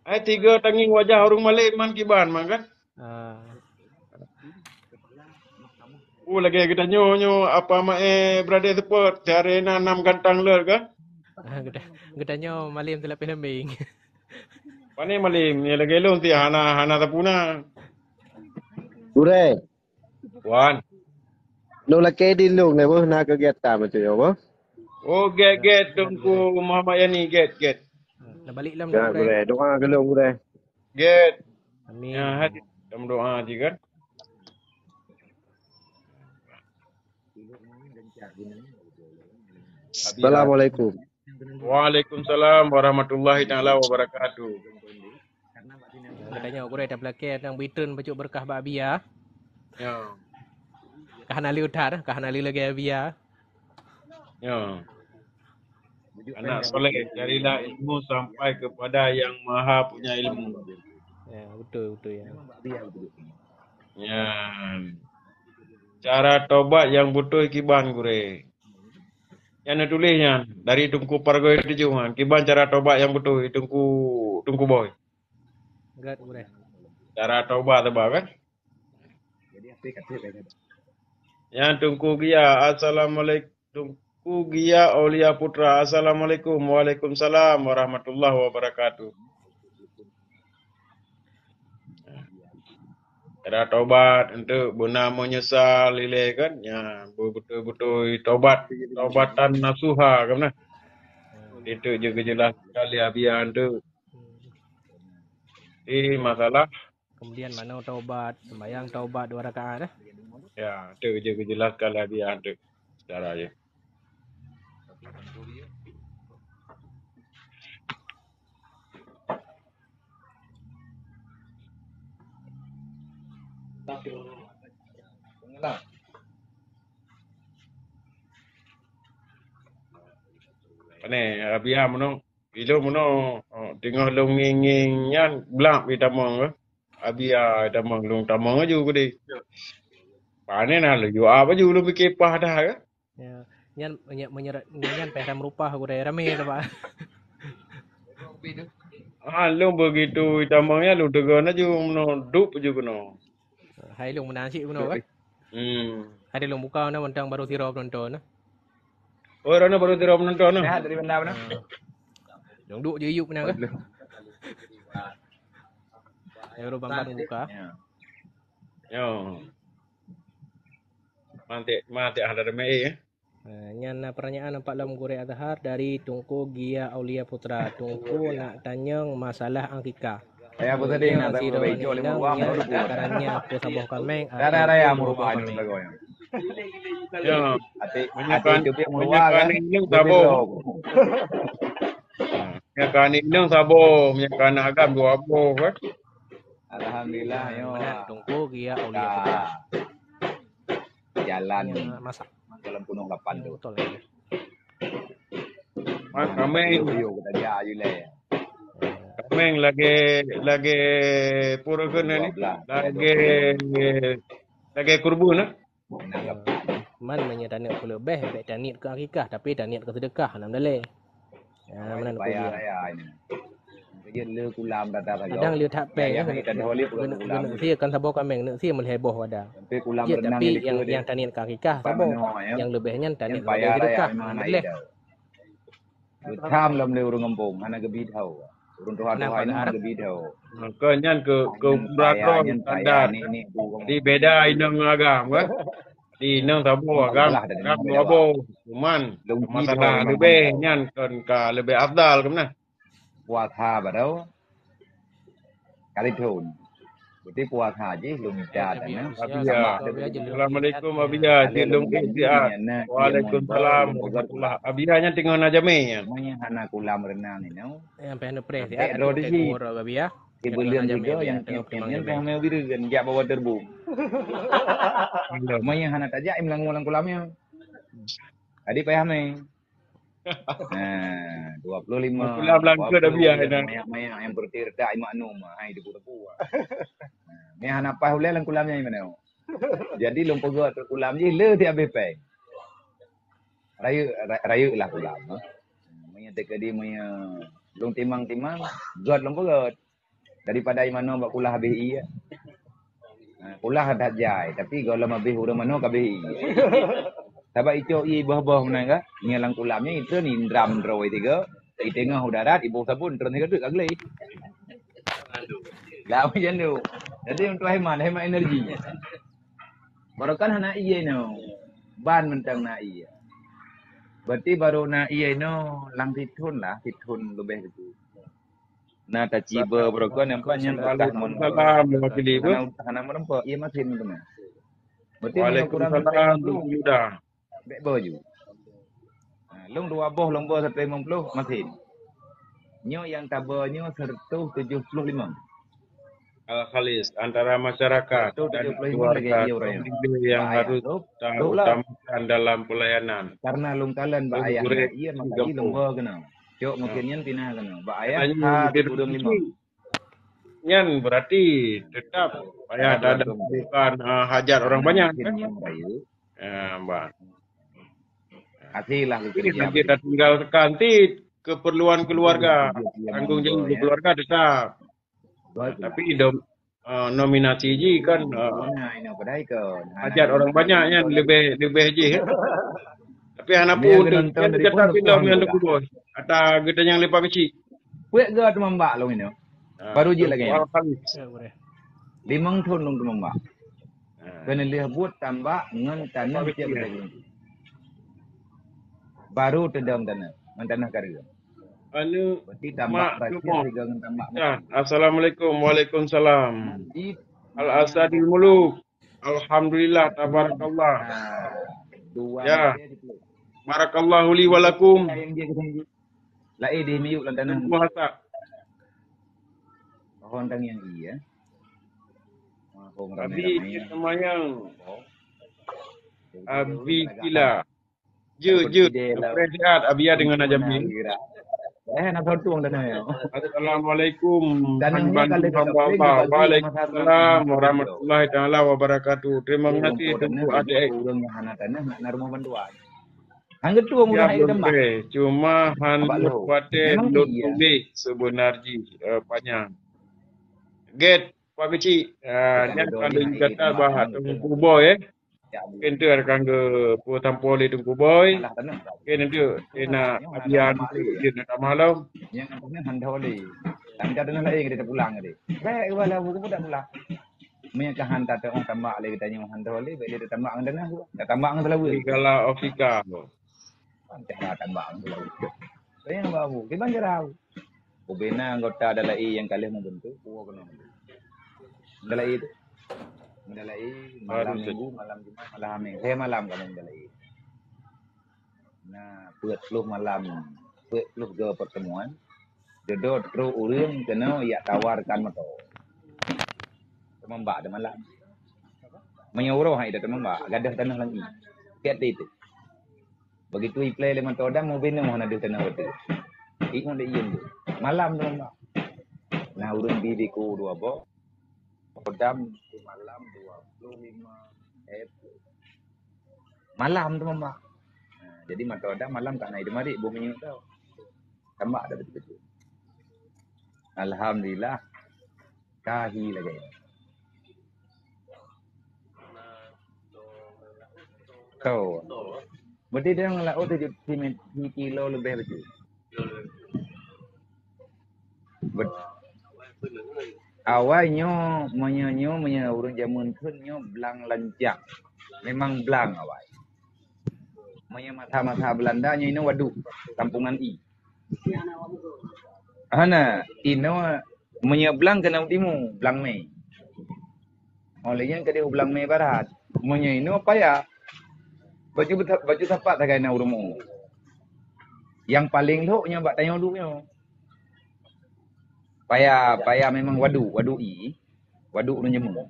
Ai tiga tanging wajah orang Malay man kiban man kan. Lagi kita nyo apa brother support cari 6 gantang ler kan? Kita nyo malim telah lembing. Pane malim ni lagi lu ti hana tapuna. Gure. Wan. Lu laki di lu ne boh nak kegiatan macam yo boh. Oh get tunggu Muhammad Yani get. Nak balik lam Ya gure, doa ke lu gure. Get. Amin. Ya hadi dalam doa je kan. Assalamualaikum. Waalaikumsalam warahmatullahi taala wabarakatuh. Katanya aku dah belakang tang return bacuk berkah Pak Abia. Ya. Kahana li utar, kahana li lagi Abia. Ya. Anak soleh carilah ilmu sampai kepada yang maha punya ilmu. Ya, betul ya. Ya. Cara tobat yang butuh kiban gure. Yang tulisnya dari tungku pargoi tujuan. Kiban cara tobat yang butuh tungku boy. Enggak gure. Cara tobat tebak kan? Yang tungku gia assalamualaikum. Tungku gia Aulia Putra assalamualaikum. Waalaikumsalam warahmatullahi wabarakatuh. Cara tobat untuk benar menyesal lile kan ya betul-betul tobatan nasuha kan nah. Itu juga jelas sekali abian tu. Masalah Kemudian mana taubat, sembahyang taubat 2 rakaat ya, itu juga jelas sekali abian tu. Cara aja. Pane abia mono ilo mono tengah longing nyan blak pi tamong ke abia tamong long tamong aju ke di pane na lu yo apa ju lu pikir pah dah ke ya. Nyan nyan pehram rupah aku dah rame tu Pak. Lu begitu tamongnya lu tegan aju mono dup ju kono. Hai lu menasik kono kan? Ada lu buka na mentang baru sirap nonton. Oh, Rana baru tidak menonton. Sehat dari benda mana? Dong duk je yuk menang ke? Ya baru bamban buka. Yo. Mati ada remeh ya. Nyan pertanyaan nampak dalam Gure Azhar dari Tungku Gia Aulia Putra. Tungku nak tanya masalah angkika. Ya apa tadi nak tahu baik oleh muruah menurut caranya aku sabuh kameng. Raya muruah ini bagoy. Ya. Ati dia muruah kan. Yang sabo. Ya kan ini sabo, yang kan agam dua abo kan. Alhamdulillah yo. Tungku Gia Aulia Putra. Jalan masak dalam gunung 8 tu. Betul ya. Kameng Yo kita dia ajule. Kameng lagi purakan ni. Lagi kurban nah. Man menyatakan aku lebih baik tanit ke akikah tapi tanit ke sedekah alhamdulillah. Ya mana aku dia. Ini. Kerja le kulam data saja. Kadang lihat tak pay ya. Kita holip kulam. Sia kan sabar kameng nak sia melheboh wadah. Tapi kulam Ya, berenang tapi itu yang tanit ke akikah sabar. Yang lebihnya tanit ke sedekah alhamdulillah. Tham lam le urang kampung ana gebi thau. Urang Tuhan Tuhan ana gebi thau. Kenyan ke beratron standar. Di beda indang agam kan. Di nang tabo Orang agam belah dari agam mana dua beda bo wak. cuman Lungki masalah dua memang lebih mandau. nyan kan ka lebih afdal kemana. Puasa badau kali tahun. Berarti puasa aja belum Ya ada tapi nah. habisnya Abia. Tambah kalau ada dia begitu. jadi Assalamualaikum ya Abia. Kali Jilung lum ganti Ihtiat. minyana ia Waalaikumsalam lum bogar warahmatullah. kulam. Abia nya tinggal najame nya. Semuanya hana kulam renang ni no. yang pengen press ya Pedro adik di tek sini. gumur gabi ya. Ibelian Aja juga me yang tengok timang yang jame. paham biru kan jak bawa terbung. Semuanya hana tajak imlang kulamnya. Adik payah me. Nah, 25, Makulah belangka dah biar yang ina. mayak yang bertirda maknum hai di budak-budak. Ni hana pah ulai lang kulamnya mana. Jadi lom pegak ke kulam je le ti habis pai. Rayu lah kulam. Manya teka di manya lom timang-timang god lom pegak. Daripada imano bak kulah habis iya. Kulah dah jai tapi kalau habis urang mano kabeh iya. Sabab itu i bah-bah menang ka. Ngelang kulamnya itu ni drum draw tiga. Di tengah udarat ibu sabun terus ke kaglei. Lah macam tu. Jadi untuk hemat energi. Baru kan hana iya no. Ban mentang na iya. Berarti baru na iya no lang titun lah, titun lebih gitu. Nah ta ciba baru kan nampak yang patah mon. Waalaikumsalam mewakili bu. Hana merempak iya masin tu nah. Berarti kurang Waalaikumsalam 150 sudah. bek baju. Long 2 boh long boh 150 masin. Nyo yang tabanya 175. Al Khalis antara masyarakat dan 175 lagi keluarga iya orang. yang harus kita utamakan dalam pelayanan. Karena lungkalan ba ayah Gure iya maka Singapura. i lomba kena. Cok mungkinnya pinah kena. Ba ayah Katanya ha hampir 75. Nyan berarti tetap payah ada bukan hajat orang banyak kan? Mbak. Hatilah Ini nanti kita tinggal tekanti keperluan keluarga, tanggung jawab keluarga tetap. Tapi nominasi ji kan hajat orang banyak yang lebih aja. Tapi anak pun kita pindah yang lebih boy. Atau kita yang lebih kecil. Kuek gak tu mbak lo ini. Baru je lagi. Ya boleh. 5 tahun nung tu mbak. Kena lihat buat tambah ngan tanah tiap lagi. Baru tedam tanah, tanah karya. Anu berarti tambah rakyat dengan tambah. Assalamualaikum, waalaikumsalam. Al Asadil Muluk. Alhamdulillah, tabarakallah. Ya. Barakallahu li walakum. Lai di miuk lan tanah. Puasa. Pohon tang yang iya. Abi semayang. Abi kila. Je. Presiden Abia dengan Najami. Nak tahu tuang tanah ya. Assalamualaikum. Waalaikumsalam warahmatullahi taala wabarakatuh. Terima kasih tunggu adik. Urang yang hana tanah nak rumah bantuan. Hang tuang urang air tambah. Cuma hanut wate lotubi sebenarnya panjang. Get Pak Kecil. Nya kandung kata bahat tunggu boy Kente akan ke Tampoli tunggu boy. Kente ena abian dia nak malam. Yang antara handoli. Tanda tanah lain kita pulang tadi. Baik wala buku dah pulang. Punya hantar tu orang tambah lagi tanya handoli, baik dia tambah ang tanah. Dah tambah ang selalu. Segala Afrika. Tidak tambah ang selalu. Saya yang bawa. Kita jarau. Ubena anggota adalah yang kalian membentuk. Adalah itu. Mendalai malam minggu, malam Jumat, malam Minggu. Saya malam kamu mendalai. Nah, peluh malam, peluh ke pertemuan. Jodoh terus urang kena ia tawarkan motor. Temambak ada malam. Menyuruh hai dah temambak, gadah tanah lagi. Kiat itu. Begitu iplay le motor dah mau bina mau ada tanah itu. Ikon dia iem. Malam temambak. Nah, urang bibiku dua bok. Kodam malam 25 April. Malam tu mama. Jadi mata ada malam kat naik demari bumi tau. Tambah ada betul-betul. Alhamdulillah. Kahi lagi. Kau. Berarti dia ngelaut 7 kilo lebih betul. Awalnya urang zaman kunnya belang lancak. memang belang awai. Maya mata Belanda nya ini wadu kampungan I. Hana ino maya belang kena utimu belang me. Olehnya ke dia belang me barat. Maya ino apa ya? Baju tapak tak kena urumu. Yang paling loknya bak tanya dulunya. Paya memang wadu I. Wadu menyemu.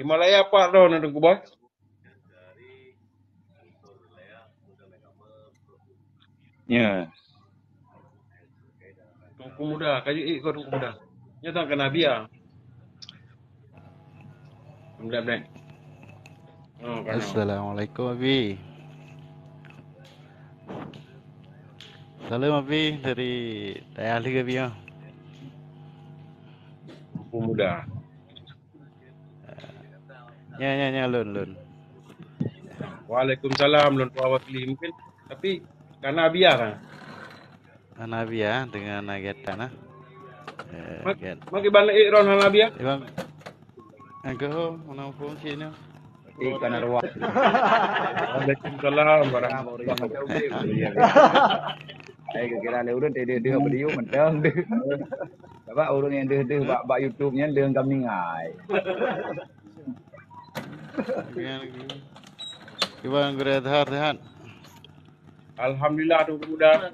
Di Malaya apa dah nak tunggu bos? Ya. Tungku muda, kayu kau tungku muda. Nya tak kena biar. Benar. Oh, kan. Assalamualaikum Abi. Salam Abi dari Dayah Liga Abi. Tungku muda. Ya lun. Waalaikumsalam lun tua wasli mungkin tapi karena biar kan. Ana Abi ya dengan agetan ah. Maki balik ron hana biar. Ibang angko mana fungsi ni? Ikan arwah. Waalaikumsalam warahmatullahi wabarakatuh. Saya kira le urut dia beliau mentang dia. Apa urut yang dia bak YouTube-nya dia kami ngai. Ibang Gredhar sehat. Alhamdulillah tunggu muda.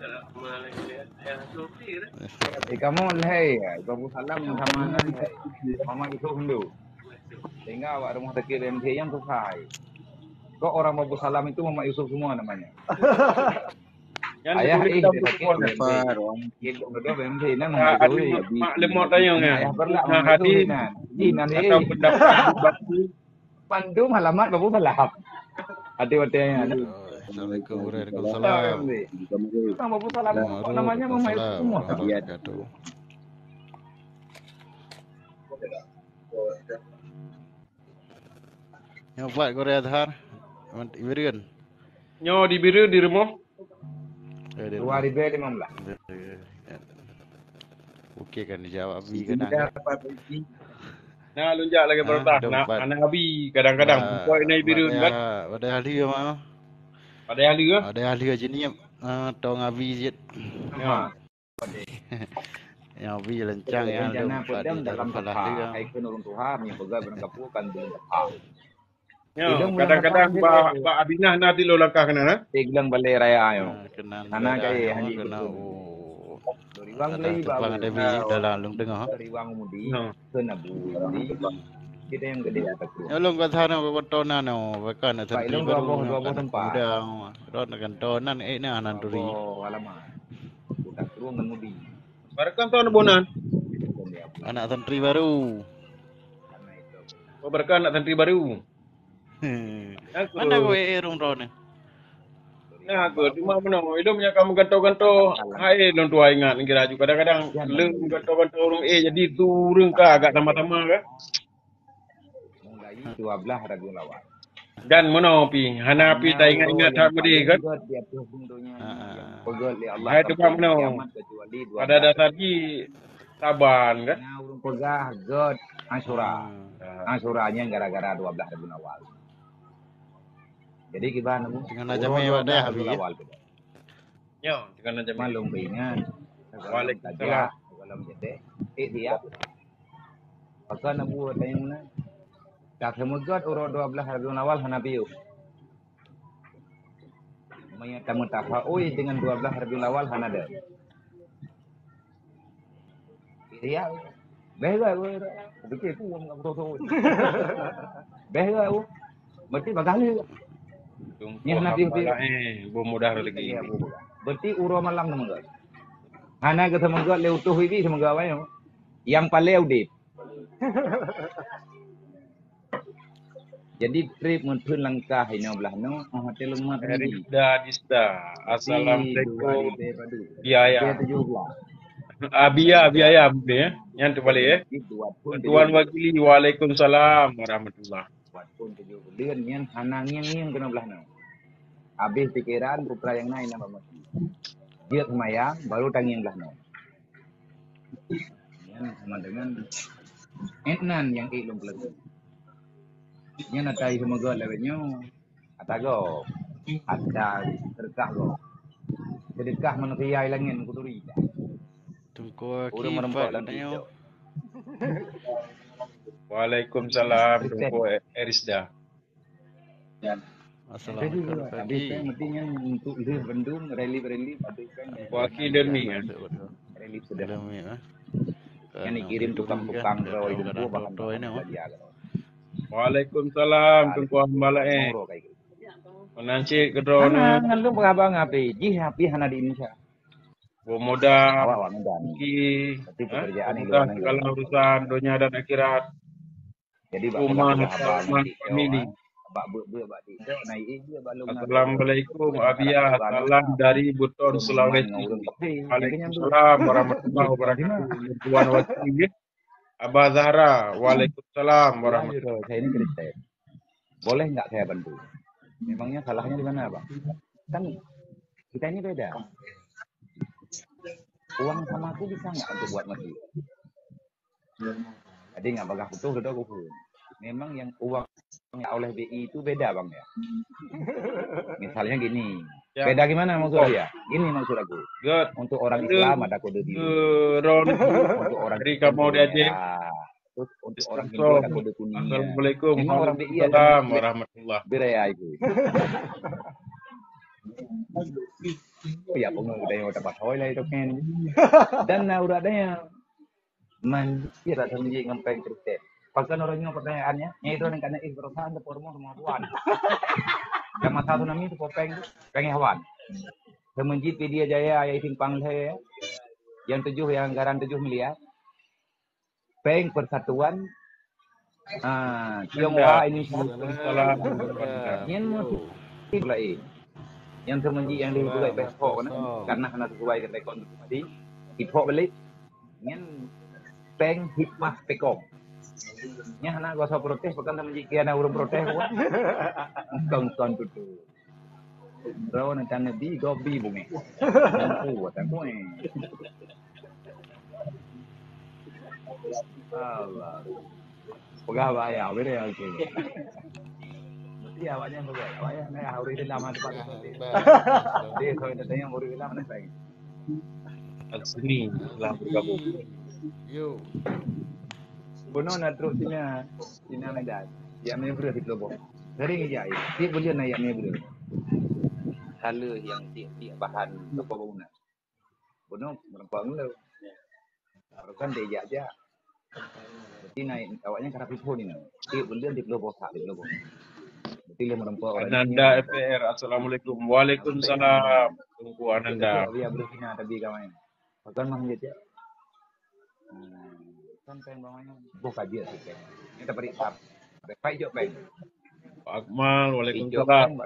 Kamu hey, babu salam sama mama itu dulu. Sehingga awak rumah sakit MK yang selesai. Kok orang babu salam itu Mama Yusuf semua namanya? Ayah ini maklemot tayang ya. Hati atau pendapat pandum halamat babu salam. Hati-hatinya. Assalamualaikum warahmatullahi wabarakatuh. Kang babu salam namanya Mama Yusuf semua. Yang buat Korea Dhar, Iberian. Nyo di biru di rumah. 2015. Okey kan dijawab Abi kadang. Nah lunjak lagi bertah. Nak anak Abi kadang-kadang buat naik biru kan. Pada ahli ke mana? Ada ahli ke? Ada ahli ke jenis tong Abi zit. Ya. Yang Abi lencang ya. Dalam kepala. Ikut orang Tuhan yang pegang berangkapukan belum tepat. Ya, kadang-kadang Pak Abinah nanti lo langkah kena nah. Tiglang balai raya ayo. Karena kaya hanya kena Riwang lagi bang ada bi dalam lung tengah. Riwang mudi. Kena budi. Kita yang gede atas tu. Ya lung kata nak kotonan no, bahkan ada Ilung dua tempat. Udah, rot nak kotonan ni anan duri. Oh, alamat. Udah terus mudi. Barakan tahun bonan. Anak santri baru. Oh, barakan anak santri baru. Mana kowe irung rone? Nah, aku cuma menang. Itu punya kamu ganto-ganto. Hai, don tua ingat kira juga kadang-kadang leng ganto-ganto orang jadi turun ke agak sama-sama ke. Mulai 12 Rabiul Awal. Dan mana pi? Hana pi tak ingat-ingat tak beri kan? Hai tu pun mana? Pada dasar ki Saban kan? Urung pegah God Asyura. Asyuranya gara-gara 12 Rabiul Awal. Jadi kita dengan najame wadah habis. Ya, dengan najame. Malum ingat. Waalaikumsalam. Kalau jadi dia. Maka nabu tanya mana? Tak semugat urut 12 Rabiul Awal Hanabiu. Maya tamu tafaui dengan 12 Rabiul Awal Hanada. Dia bega gue. Pikir aku enggak tahu. Bega aku. Berarti bagali. Ni Nabi mudah lagi. Berarti uro malam nama. Hana ke semoga le utuh ini semoga apa yang paling udip. Jadi trip mutun langkah ini belah no hotel lemah tinggi. Erisda Disda. Di dua di Assalamualaikum. padu. Biaya. B17. Biaya ya. Yang tu balik ya. Jadi dua pun Tuan 17. Wakili, Waalaikumsalam warahmatullahi. Buat pun 17. Yang hanang yang kena belah no. Habis pikiran putra yang lain nama mati. Dia semayang baru tangi yang belah no. Yang sama dengan Etnan yang ilmu pelagi. Yang natai semoga lewatnya. Atago. Ada terkah go. Sedekah manusia ilangin kuturi. Tunggu Udah merempat dan tanya. Waalaikumsalam Tungku Erisda. Assalamualaikum. Habis kan mestinya untuk itu bendung relief habis kan Wakil demi kan. relief sudah. Demi ya. Yang dikirim tukang-tukang rawa hidup gua bahkan ini. dia. Waalaikumsalam Tungku Hambala Menanci kedrona. Mana lu berabang api? Happy hana di Indonesia. Bomoda Awak muda. ki. Tapi pekerjaan di Mudah luar negeri. segala urusan dunia dan akhirat. Jadi Rumah family. Bak bak di. Naik dia balung. Assalamualaikum Abiyah. Salam dari Buton Sulawesi. Waalaikumsalam warahmatullahi wabarakatuh. Tuan Wakil. Abah Zahra. Waalaikumsalam warahmatullahi wabarakatuh. Saya ini Kristen. Boleh nggak saya bantu? Memangnya salahnya di mana, Bang? Kan kita ini beda. Uang sama aku bisa nggak untuk buat masjid? Jadi nggak bagah butuh sudah aku. Memang yang uang yang oleh BI itu beda, Bang ya. Misalnya gini. Ya. Beda gimana maksud dia? Gini maksud aku. Good. Untuk orang Islam ada kode biru. Ron. Untuk orang Dari kamu dia aja. Terus untuk orang Hindu ada kode kuning. Assalamualaikum Memang orang BI warahmatullahi. Beraya itu. Oh ya, pengen udah yang dapat hoy lah itu kan. Dan udah ada yang mandi rasa menjadi ngempeng Kristen. Bahkan orangnya pertanyaannya, itu yang karena perusahaan ada formo semua tuan. Yang satu namanya itu popeng pengen hewan. Semenjit dia jaya ayah simpang saya. Yang 7 yang anggaran 7 miliar. Peng persatuan. Tionghoa ini Salam. yang semenjak yang dibulai besok karena sesuai dengan konstitusi hip-hop balik yang peng hikmah pekong nya anak gua protes bukan semenjak kiana urung protes gua kon tutu raw na tan di gobi bunge kuat aku Allah pegawai bayar bere oke. Iya, awaknya enggak. Awaknya nek hari ini lama cepat. Dia kalau datanya hari ini lama nek baik. Sini lah bergabung. Yo. Bono na terus Cina medan. Ya me bro di Lobo. Sering aja. Dia boleh na ya me bro. Halu yang dia bahan toko bangunan. Bono merempang lu. Kan dia aja. Jadi naik awaknya karena pipo ni. Dia boleh di Lobo sak di Lobo. Ananda FPR. Assalamualaikum. Waalaikumsalam. Tunggu Ananda. Dia bersina tapi kawan. Bahkan mah dia. Kan peng bawahnya. Buka dia sih. Kita beri tap. Baik jok peng. Pak Akmal. Waalaikumsalam.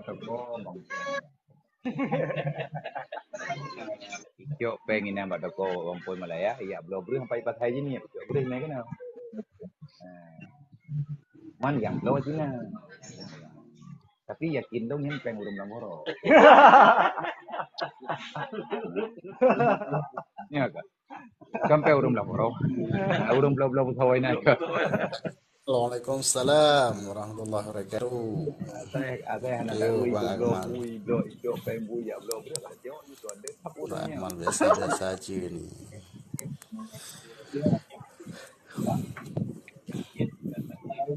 Jok peng ini mbak toko Rompoi Malaya. Iya belum beri sampai pas hari ini. Jok beri naik kenal. Man yang lo Cina. Tapi yakin dong yang peng urung lamoro. Ya kan? Sampai urung lamoro. Urung blau-blau sawai naik. Waalaikumsalam warahmatullahi wabarakatuh. Ada anak tahu itu peng buya blau Rahman biasa aja nih.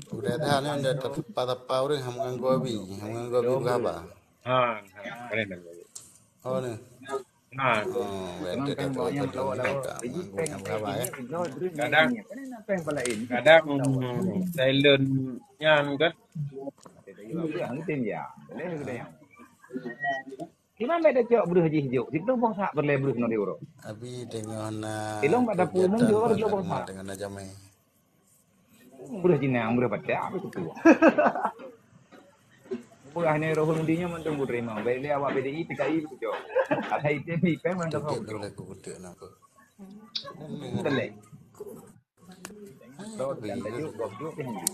Udah dah ni udah tepat orang hamngan gobi berapa? Keren dah. Oh ni. Wede dah tu berapa ya? Kadang silent nyan kan. Gimana beda cok beruh hijau? Itu bosak berlebrus no diuro. Abi dengan Ilong pada pulung diuro dia bosak. dengan najame. Beruh Cina, beruh pada apa itu? Pegahnya roh hundinya mentang terima. Baik dia awak PDI PKI itu jo. Ada itu PIP mentang Tukik kau. dulu aku kutuk nampak. Belai. Hei, Roh dan biar. tajuk goblok yang ini.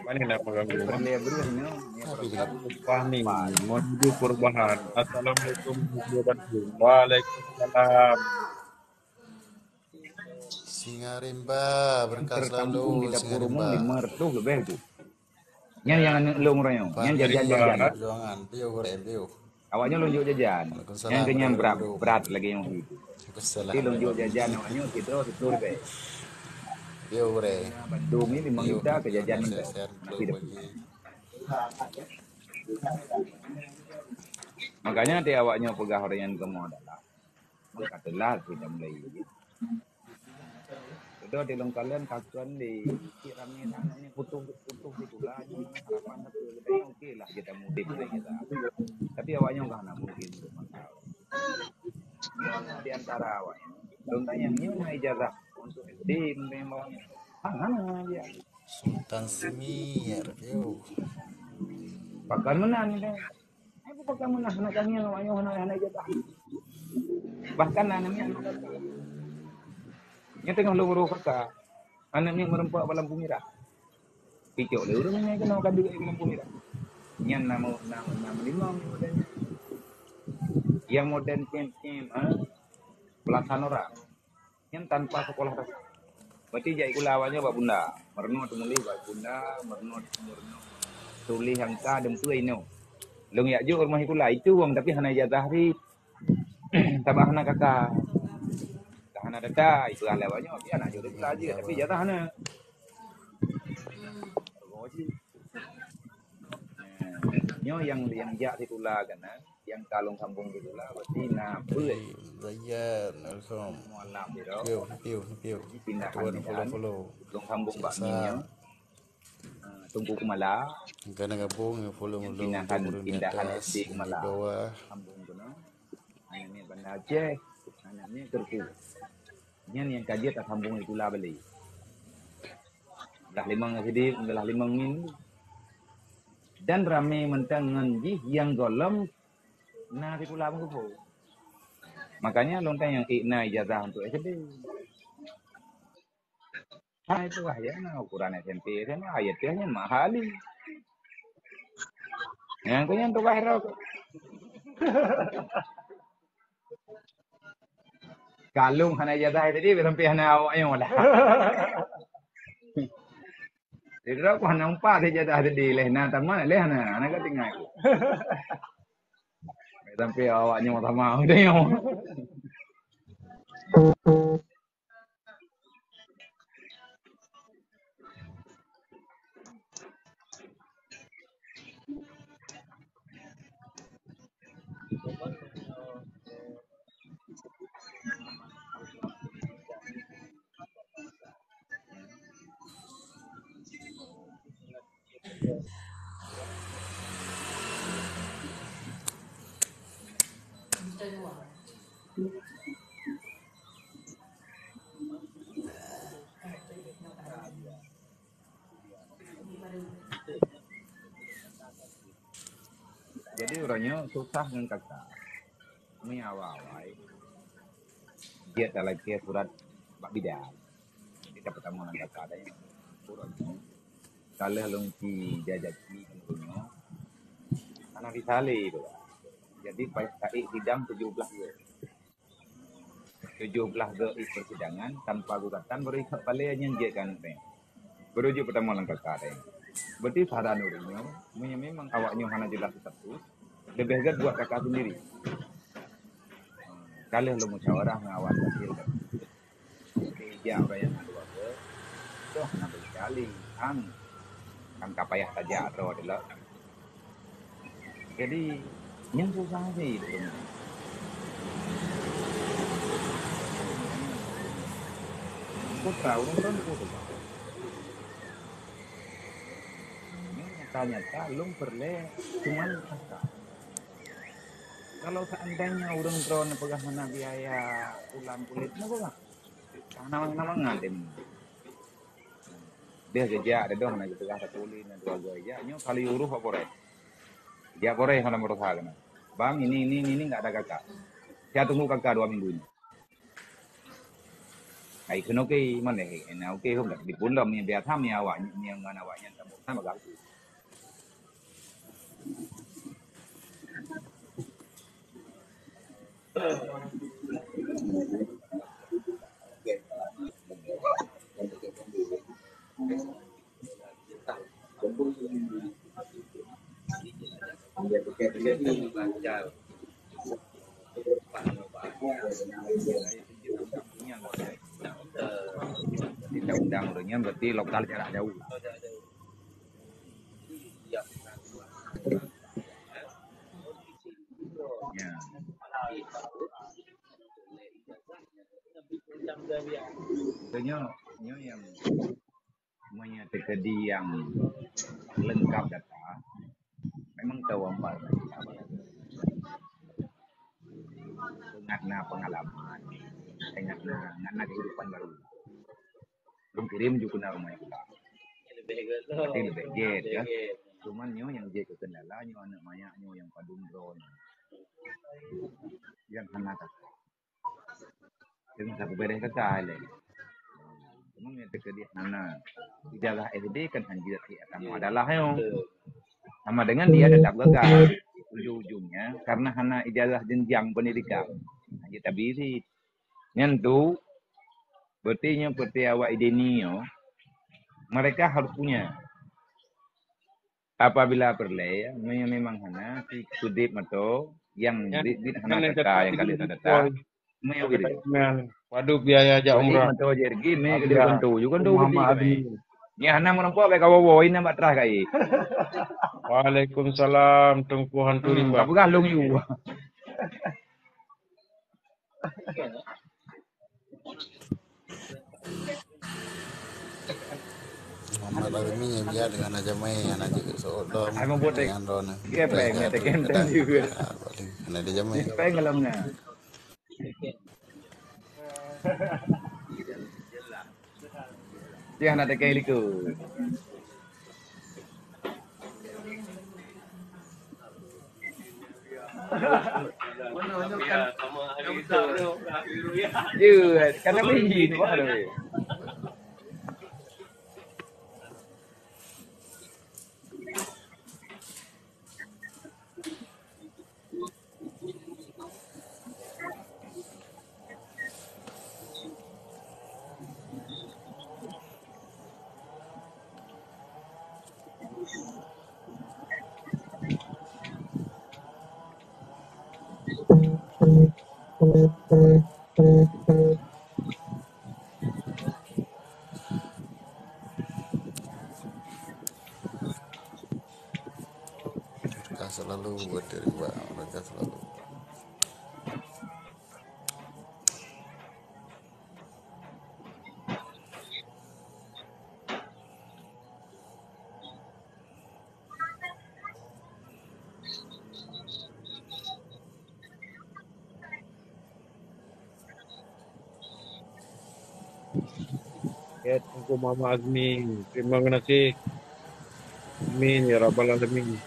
Mana nak mengganggu? Perleh berusnya. Tapi bila Fahmi menuju perubahan. Assalamualaikum warahmatullahi wabarakatuh. Waalaikumsalam. Singa rimba berkah Terkampung di selalu dapur singa umum rimba. di mertuh lebih tu. Yang long royong. Yang jajan-jajan. Perjuangan, piu goreng piu. Awaknya lonjok jajan. Yang kenyang berat lagi yang itu. Tapi lonjok jajan awaknya kita setur be. Piu goreng. Bandung ini 5 juta ke jajan mentok. Masih dapat. Makanya di awaknya pegah harian ke adalah mengkatalah sudah mulai. Sudah di longkalian kakuan di ramai tanahnya putus itulah harapan tapi lebih oke lah kita mudik kita. Tapi awaknya enggak nak mungkin untuk masalah. Di antara awaknya. Contohnya yang ini ijazah untuk SD memang dia. Sultan Semir, piu. Pakan mana ni deh? Aku pakan mana anaknya awaknya anak ijazah. Bahkan anaknya nya tengah luru kakak. Anaknya merempak lampu merah. Picok le urangnya kena kan juga lampu merah. Nya nama limang modelnya. Yang modern cem pelaksana orang. Yang tanpa sekolah dasar. Berarti jai kula awalnya Pak Bunda. Merno temuli Pak Bunda, merno tulis angka dem tuai no. Long ya jo rumah kula itu wong tapi hana jatah hari tabah hana kakak. Hana dada itu alawanya tapi anak jo aja tapi jatah hana. Nyo yang jak titulah kana yang kalung sambung titulah berarti na boleh Zayan, welcome. mualam dia Piu. pindahan Follow. long sambung bakminya tunggu kemala Kena gabung follow mulu pindahan SD di kemala bawah. sambung kena anaknya Banda Aceh anaknya Kerku ini yang kaji tak sambung itulah beli dah limang sedih dah limang min dan ramai mentang nganji yang golem nah di pulau Bangku. Makanya lontang yang ikna ijazah untuk SD. Nah itu lah ya, ukuran SMP SMA ayatnya mahali. Yang punya untuk viral. Kalung hana ijazah tadi sampai hana awaknya malah. Jadi aku hana umpat ijazah tadi leh na taman leh hana anak tinggal. Sampai awaknya mau mau deh yang. Jadi orangnya susah dengan kakak. Ini awal-awal. Dia tak lagi surat Pak Bidan. Kita pertama dengan kakak ada yang suratnya. Kalau longki jajaki tentunya. Karena disali itu. Jadi PSKI sidang 17 ke. 17 ke persidangan tanpa gugatan baru ikut balik nyenjekkan itu. Berujuk pertama dengan kakak ada yang. Berarti saran orangnya, memang awaknya hanya jelas status, lebih baik buat kakak sendiri. Kalau lo musyawarah ngawal hasil kan, kerja orang yang dua ke, itu hanya berkali, kan kapayah saja atau adalah. Jadi yang susah sih itu. Putra orang putra. Nyata long perle cuman kakak. Kalau seandainya urang drone pegah mana biaya ulang kulit, kenapa enggak? Nama ngantem. dia jejak ada dong na gitu kah tulin na dua gaya nyo kali uruh apa boleh dia boleh kalau menurut saya kan bang ini nggak ada kakak saya tunggu kakak 2 minggu ini aiคือโอเคมันเนี่ยนะโอเคผมแบบญี่ปุ่นเรามีแบบทำเนี่ยว่าเนี่ยงานว่าเนี่ยทำมากับ undang-undang urangnya berarti lokal jarak jauh. Ya. Tentunya yang menyatakan yang lengkap data memang tahu apa karena pengalaman karena kehidupan baru belum kirim juga na rumah kita tapi lebih jet ya cuman yang jet ke kendala anak banyak yang padung drone yang kena kata dengan satu bedeng kata lagi cuman yang terjadi nana ijazah SD kan anjir kamu adalah yang sama dengan dia tetap gagal ujung-ujungnya karena hanya ijazah jenjang pendidikan hanya tabisi nyentuh berarti seperti awak idenio mereka harus punya apabila perle memang hanya si kudip atau yang di hana data yang kali data mau gitu waduh biaya aja umrah atau jergi me gede kontu juga kontu gede ya hana menempuh bae kawo ini mbak terah kai Waalaikumsalam Tungku Hantu Rimba apa galung yu Muhammad Azmi biar dengan aja main aja seodom emang buat dengan Rona gepeng ya tekenten juga nah dia main gepeng ngelamnya dia anak tekeli ku Iya, karena begini baru. mereka selalu berterima mereka selalu ya Tungku Mama Azmi terima kasih amin ya rabbal alamin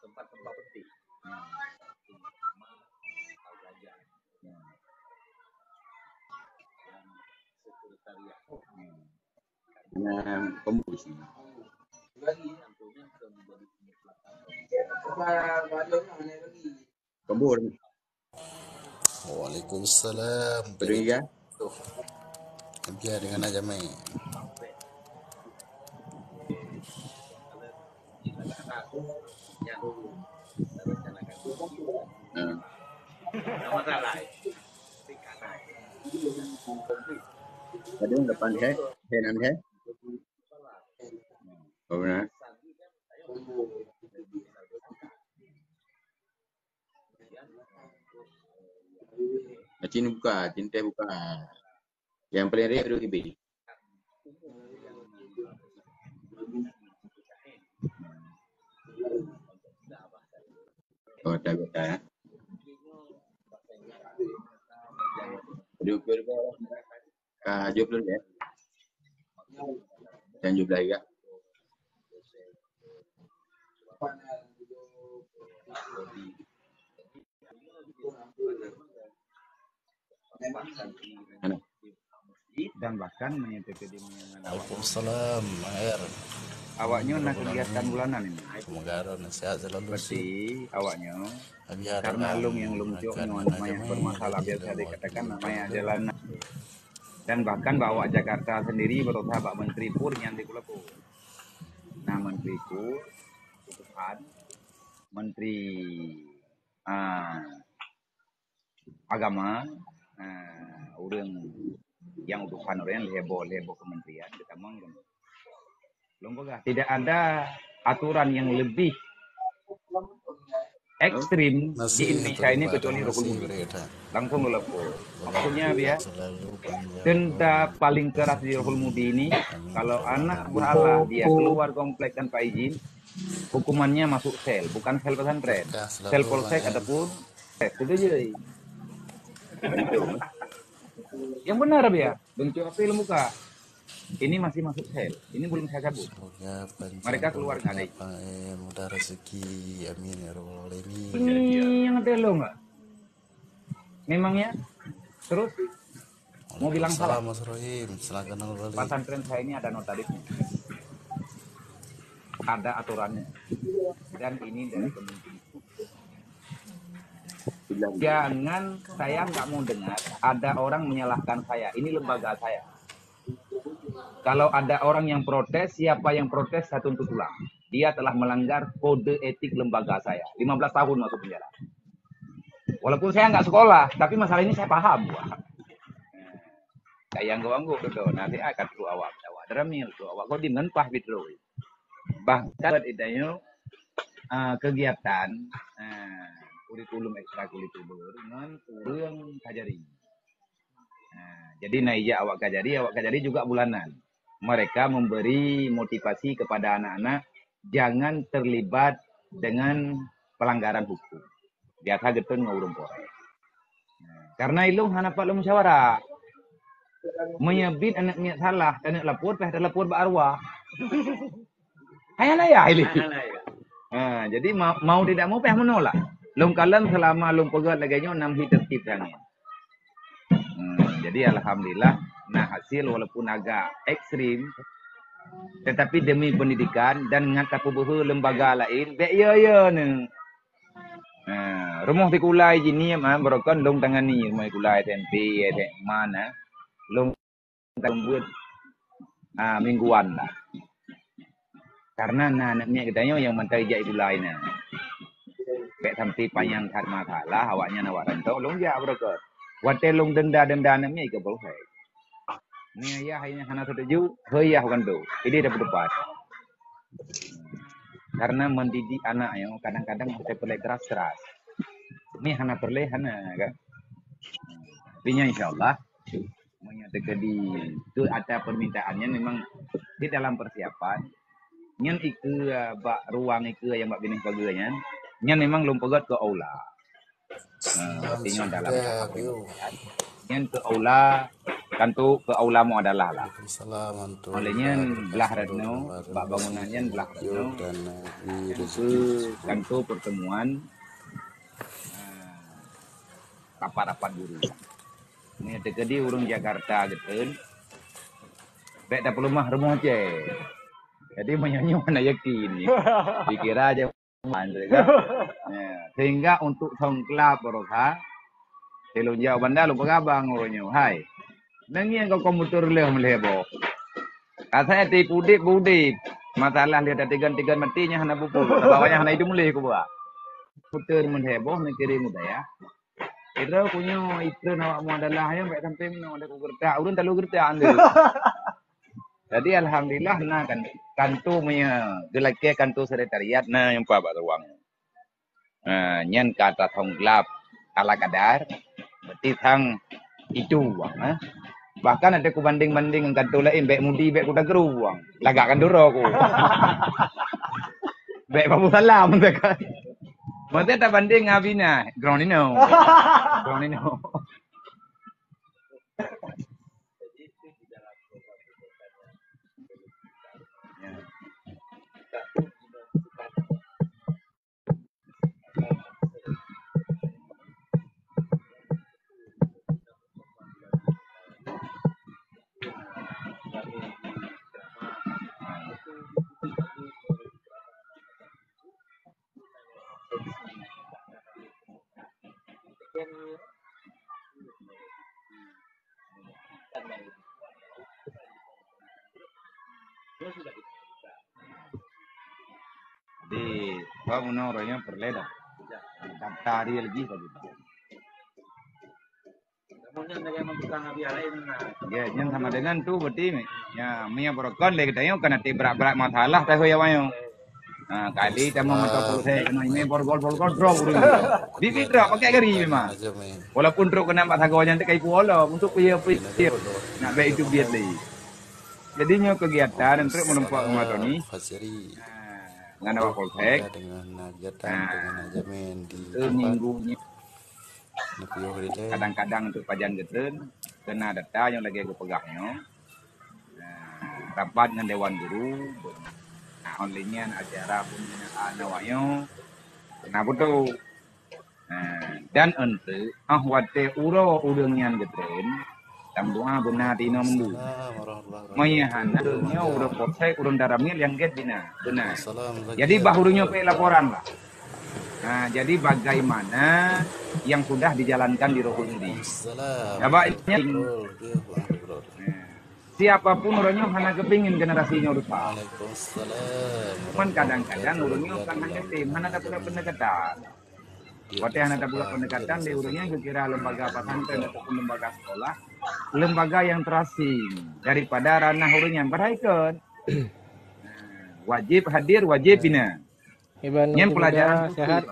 Tempat-tempat penting. Sekretariat. Pembus. Pembur. Waalaikumsalam Beriga. biar dengan aja main Nah, tadi depan he nan he. Oh benar. Cin buka, cinta buka. Yang paling real itu ibi. Oh tak betul ya. Jupir ka jupir ya. Dan jupir ya. Dan bahkan menyebutkan Waalaikumsalam, Air. awaknya nak kegiatan bulanan ini. Semoga sehat selalu. Berarti awaknya Biar karena lung yang lungcuk namanya bermasalah biasa dikatakan namanya jalan. Dan bahkan bawa Jakarta sendiri berusaha Pak Menteri Pur yang dikulaku. Nah Menteriku utusan Menteri Agama orang yang utusan orang heboh kementerian kita menggen. Tidak ada aturan yang lebih ekstrim di Indonesia ini kecuali Rohul Mudi. Langsung lelepur. Maksudnya biar denda paling keras di Rohul Mudi ini kalau anak berhala dia keluar komplek tanpa izin, hukumannya masuk sel, bukan sel pesantren, sel polsek ataupun itu aja. Yang benar biar bentuk apa muka. Ini masih masuk sel. Ini belum saya cabut. Mereka keluar nggak ada. Mudah rezeki, amin ya robbal alamin. Ini yang ada lo nggak? Memangnya terus mau bilang salah? Silakan kembali. Pesantren saya ini ada notarisnya, ada aturannya, dan ini dari pemimpin. Jangan saya nggak mau dengar ada orang menyalahkan saya. Ini lembaga saya. Kalau ada orang yang protes, siapa yang protes saya tuntut ulang. Dia telah melanggar kode etik lembaga saya. 15 tahun masuk penjara. Walaupun saya nggak sekolah, tapi masalah ini saya paham. Kayak ganggu gitu. Nanti akan tu awak dramil tu awak kau dimenpah bitro. Bahkan idanya kegiatan kurikulum ekstrakurikuler dengan urang kajari. Jadi naija awak kajari juga bulanan. Mereka memberi motivasi kepada anak-anak jangan terlibat dengan pelanggaran hukum. Biasa getun ngurung korek. Karena ilung hanapak lu musyawarah. Menyebut anaknya salah, anak lapor, lapor berarwah. Hayana ya ini. Jadi mau tidak mau menolak. Lung kalam selama lung pegat laganya 6 hit tertib sangat. Jadi alhamdulillah, nah hasil walaupun agak ekstrim, tetapi demi pendidikan dan ngata pubuh lembaga lain, ya nih. Rumah di kulai jini mah berokon lung tangan ni rumah kulai tempe mana, lung tangan buat mingguan lah. Karena anaknya katanya yang mentai jai kulai nah, kayak sampai panjang kat masalah awaknya nawaran tu, lung ja berokon. Watel long denda namanya ke boleh. Ni ayah hanya hana setuju, ayah kando. Ini dapat depan. Karena mendidik anak yang kadang-kadang kita perlu keras. Ini hana perlu hana kan. Tapi insyaallah menyatakan itu ada permintaannya memang di dalam persiapan. Nyen iku bak ruang iku yang bak binih baganya. Nyen memang lumpegat ke aula. Artinya dalam yang ke aula kantu ke aula mu adalah lah. Olehnya belah radno, bak bangunannya belah radno dan kantu pertemuan rapat guru. Ini terjadi urung Jakarta gitu. Baik tak perlu mah rumah je. Jadi menyanyi mana yakin. Dikira aja. Sehingga untuk songkla berosa telung jauh banda lu pegabang orangnya hai nangi yang kau komuter leh melebo katanya tipu budip masalah lihat tigan matinya hana pupuk bawahnya hana itu mulai ku buat puter menheboh kirim budaya. Ira punya iklan awak mu adalah yang baik sampai minum ada kerja. Urun terlalu kerja anda. Jadi alhamdulillah nah kantu punya gelake kantu sekretariat nah yang pak ruang. Nyen kata tongglap ala kadar berarti tang itu uang. Bahkan ada ku banding-banding dengan kantu lain baik mudi baik kuda geruang. Lagakan dulu aku. Baik papu salam kan. Mesti tak banding ngabina. Ground ini. Ground ini. Jadi, kau menorongnya perleda. Daftar dia lagi tadi. Ya, yang sama dengan tu berarti ya, punya berokon lagi tanya kena berat-berat masalah tahu ya mayo. Nah, kali temu mata saya kena ini borgol drop urung. Bibi drop pakai gari memang. Walaupun drop kena mak sagonya nanti kai kuala untuk piye. Nak baik itu biar lagi. Jadinya kegiatan untuk menempuh mata ni. Dengan awak polsek. Dengan najatan dengan ajamen di minggunya. Kadang-kadang untuk pajan getun kena data yang lagi aku pegangnya. Rapat dengan Dewan Guru. Online-nya acara pembinaan awaknya. Kenapa tu? Dan untuk ahwate uro udengnya getun. Tam doa benar dina minggu. Mayahan adanya udah polsek urun daramil yang get dina benar. Jadi bahurunya pe laporan lah. Nah, jadi bagaimana yang sudah dijalankan di Rohul ini? Abaknya siapapun orangnya hanya kepingin generasinya rusak. Cuman kadang-kadang orangnya kan hanya tim, hanya ada pula pendekatan. Waktu yang ada pula pendekatan, di orangnya kira lembaga pesantren ataupun lembaga sekolah, lembaga yang terasing daripada ranah orangnya berikut. Wajib hadir, wajib bina. Yang pelajaran sehat.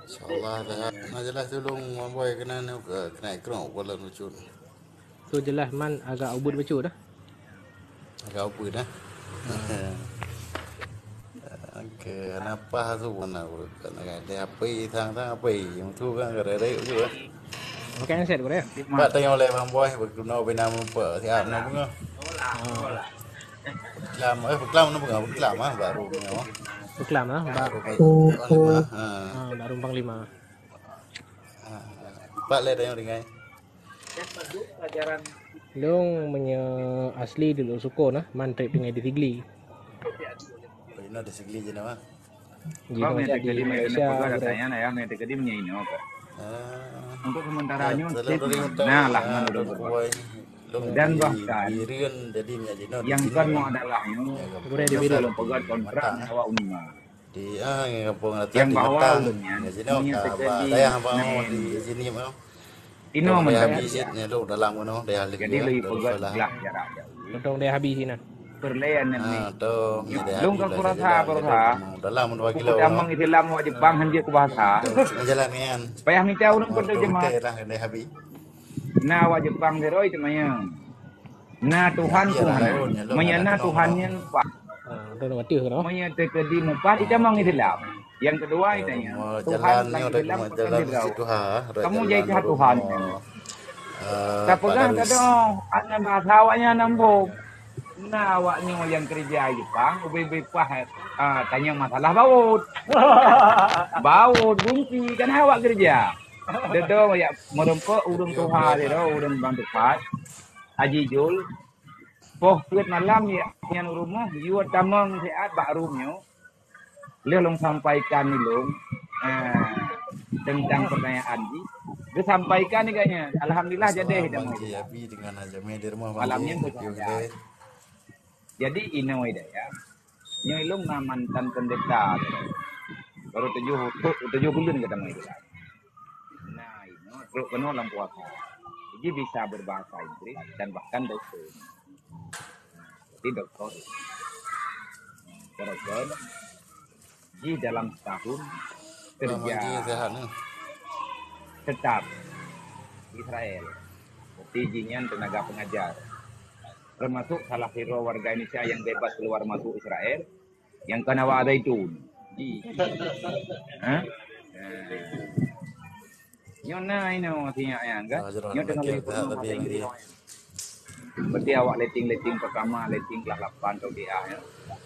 Insyaallah dah. Nah jelas tolong mamboy kena kena ikram wala nucun. Tu jelas man agak ubud becu dah. Agak ubud dah. Okey, kenapa tu mana ada apa thang apa yang tu kan ada juga. Makan set boleh. Pak tanya oleh mamboy berguna bina apa siap nak bunga. Beklam nak bunga beklam baru punya. Beklam lah, baru Panglima. Pak le tanya dengan. Long punya asli dulu suko nah, mantrip dengan di Sigli. Ini ada Sigli je nama. Kau minta kedi Malaysia katanya nah ya, minta kedi menyaino kok. Untuk sementaranya nah lah menurut dan bahkan yang kan mau adalah yang kalau pegat kontrak awak umma di yang kampung yang bawa ulunnya saya mau di sini mau ino habisnya tu dalam mana dah halik jadi lebih pegat lah jarak untung dia habis sini perlean ni tu lung ka kurasa dalam 2 kilo amang Islam wa Jepang hanji ku bahasa jalan nian payah minta urang terjemah dah habis. Nah wajib Jepang dero itu maya. Nah Tuhan maya nah Tuhannya Pak. Maya tekedi mupat itu mang Islam. Yang kedua itu Tuhan dalam kamu jadi Tuhan. Tak pegang kado anak bahasa awaknya nampu. Nah awaknya yang kerja Jepang ubay pah tanya masalah baut. Baut bunci kan awak kerja. Dedo ya merempe urung Tuhan dedo urung Bang Tepat Haji Jul poh kuit malam ya yang rumah jiwa tamang sehat bak rumyo le long sampaikan ni long tentang pertanyaan ni dia sampaikan ni kayaknya alhamdulillah jadi dah dengan ajame di rumah malamnya jadi ino ida ya nyoi long mantan pendeta baru 7 bulan kita mau itu. Nah, ini terus penuh lampu puasa. Jadi bisa berbahasa Inggris dan bahkan dokter. Jadi dokter. Dokter. Jadi dalam setahun kerja tetap di Israel. Jadi jinnya tenaga pengajar. Termasuk salah satu warga Indonesia yang bebas keluar masuk Israel yang kena ada itu. Hah? Nyona ini maksudnya ya enggak? Nyo dengan lebih berarti awak letting pertama letting kelas 8 atau DA ya.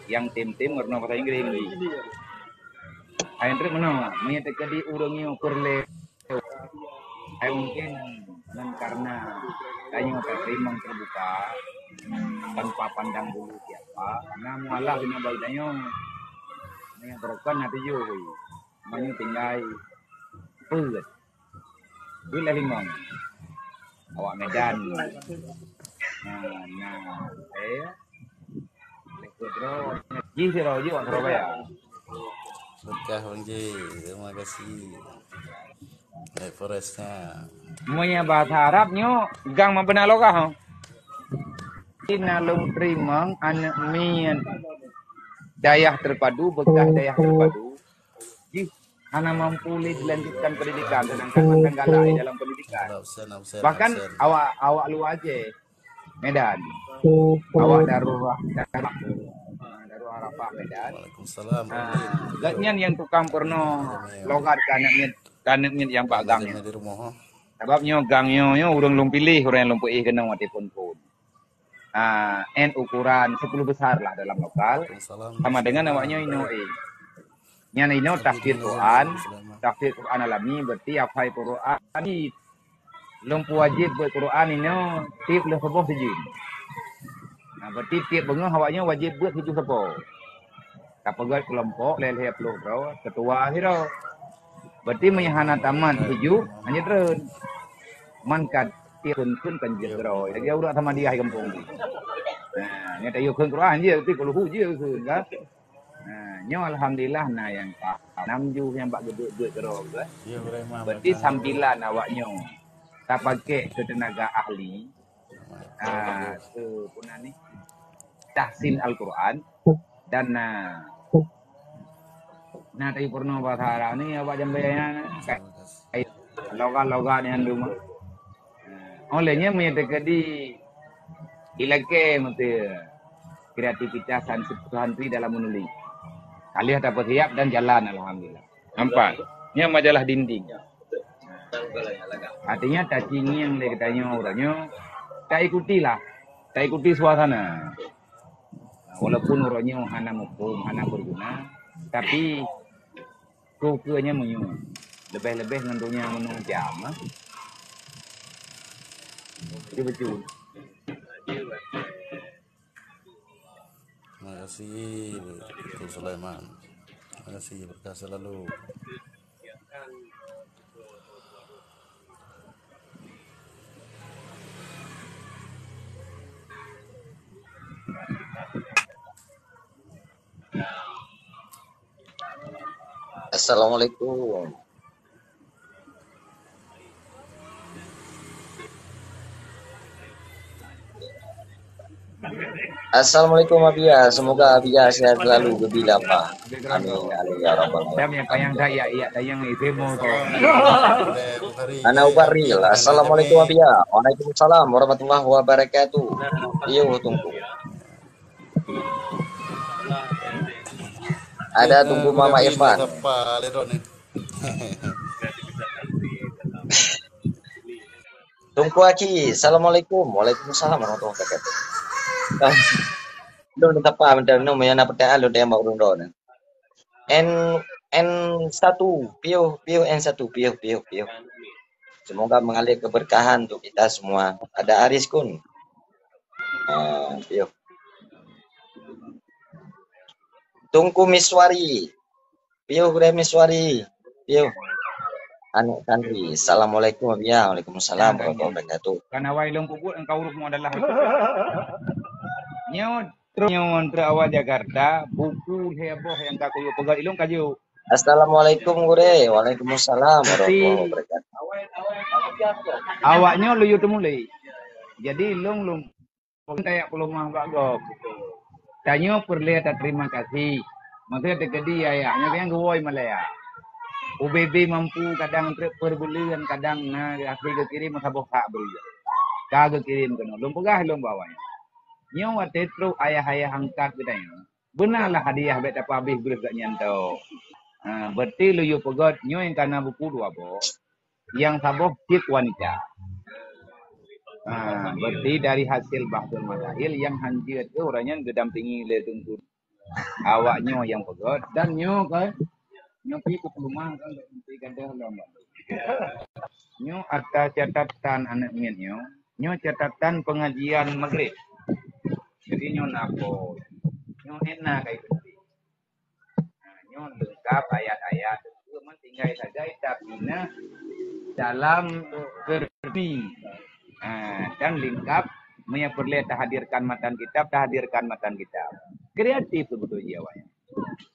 Yang tim karena bahasa Inggris ini. Ayo mana? Menyata di urangnya perle. Ayo mungkin dan karena kayaknya terima terbuka tanpa pandang bulu siapa. Nah mualah dengan bagainya yang berkan nanti juga. Mana tinggal pelet. Bila limong. Awak Medan. Nah, Ji Siro Ji Surabaya. Berkah Bang Ji, terima kasih. Naik forestnya. Semuanya bahasa Arabnya gang benar lokah. Nalung trimang anak mian dayah terpadu bekas dayah terpadu. Ji anak mampu dilanjutkan pendidikan sedangkan mantan galak dalam pendidikan. Bahkan awak lu aja Medan. Awak darurat Arafah Medan. Waalaikumsalam. Gatnya yang tukang porno logat kanek yang Pak Gang. Sebabnya gangnya urang lum pilih orang yang lumpuh kena mati pun. N ukuran 10 besar lah dalam lokal. Sama dengan awaknya ini. Nyana ini tafsir Quran alami berarti apa Quran lumpuh wajib buat Quran ini tiap le sebuah sejin. Nah, berarti tiap bengah awaknya wajib buat 7 sebuah. Kapagad kelompok leleh peluk bro ketua hiro. Berarti menyahana taman 7 hanya terus. Mankat tiapun kan jero. Lagi urat sama dia kampung. Nah, nya tayo keun Quran je tapi kalau huje keun kan. Nah, nyo alhamdulillah nah yang Pak 6 ju yang Pak geduk duit kero kan. Berarti sambilan awaknya tak pakai tenaga ahli. Ke punah ni tahsin Al-Quran dan nah tadi purno bahasa Arab ni awak jambayana loga ni andu mah. Olehnya menyatakan di ilake mesti kreativitas dan subhanti dalam menulis. Kali dapat siap dan jalan alhamdulillah. Nampak? Ini majalah dinding. Artinya tacingi yang katanya orangnya tak ikuti suasana. Walaupun orangnya hana hukum, hana berguna, tapi kukenya menyu. Lebih-lebih nentunya menung jam. Itu betul. Terima kasih Dr. Sulaiman. Terima kasih berkah selalu. Assalamualaikum. Assalamualaikum Abia, semoga Abia sehat selalu gembira Pak. Amin amin ya rabbal alamin. Yang saya yang demo to. Ana Ubaril. Assalamualaikum Abia. Waalaikumsalam warahmatullahi wabarakatuh. Iyo tunggu. Ada tunggu Mama Irfan. Tunggu Aki. Assalamualaikum. Waalaikumsalam warahmatullahi wabarakatuh. Doon tapa no may na pertanyaan lo tayo maurong doon. N1 Pio N1 Pio. Semoga mengalir keberkahan untuk kita semua. Ada Aris Kun. Pio. Tungku Miswari. Pio Miswari. Pio. Anik Sandri. Assalamualaikum ya. Waalaikumsalam warahmatullahi wabarakatuh. Karena wailong puput engkau urupmu adalah nyo terawal Jakarta buku heboh yang tak kuyo pegal ilung kajo Assalamualaikum Gure. Waalaikumsalam warahmatullahi Berarti wabarakatuh. awaknya lu yutu mulai. Jadi lung kayak pelumah bagok. Tanyo perlu terima kasih. Maksudnya tegadi ayahnya yang gue malaya. UBB mampu kadang perbulan kadang na akhir ke kiri masabok tak beli. Kagak kirim kena. Lum pegah lum bawanya. Nyo watetro ayah-ayah angkat kita nyo. Benarlah hadiah bet apa habis boleh gak nyantau. Berarti lu yuk pegot nyo yang karena buku dua bo. Yang sabok cik wanita. Berarti dari hasil bahsul masail yang hancur itu orangnya gedampingi le tunggu. Awaknya yang pegot dan nyo kan. Nyo pi ke rumah kan pi gadah lomba. Nyo ada catatan anak nyo. Nyo catatan pengajian maghrib. Jadi nyo napo. Nyo enak kayak gitu. Nyo lengkap ayat-ayat. Cuma tinggal saja tapi dalam kerti. Dan lengkap. Maya perlu hadirkan matan kitab. Kreatif sebetulnya awalnya.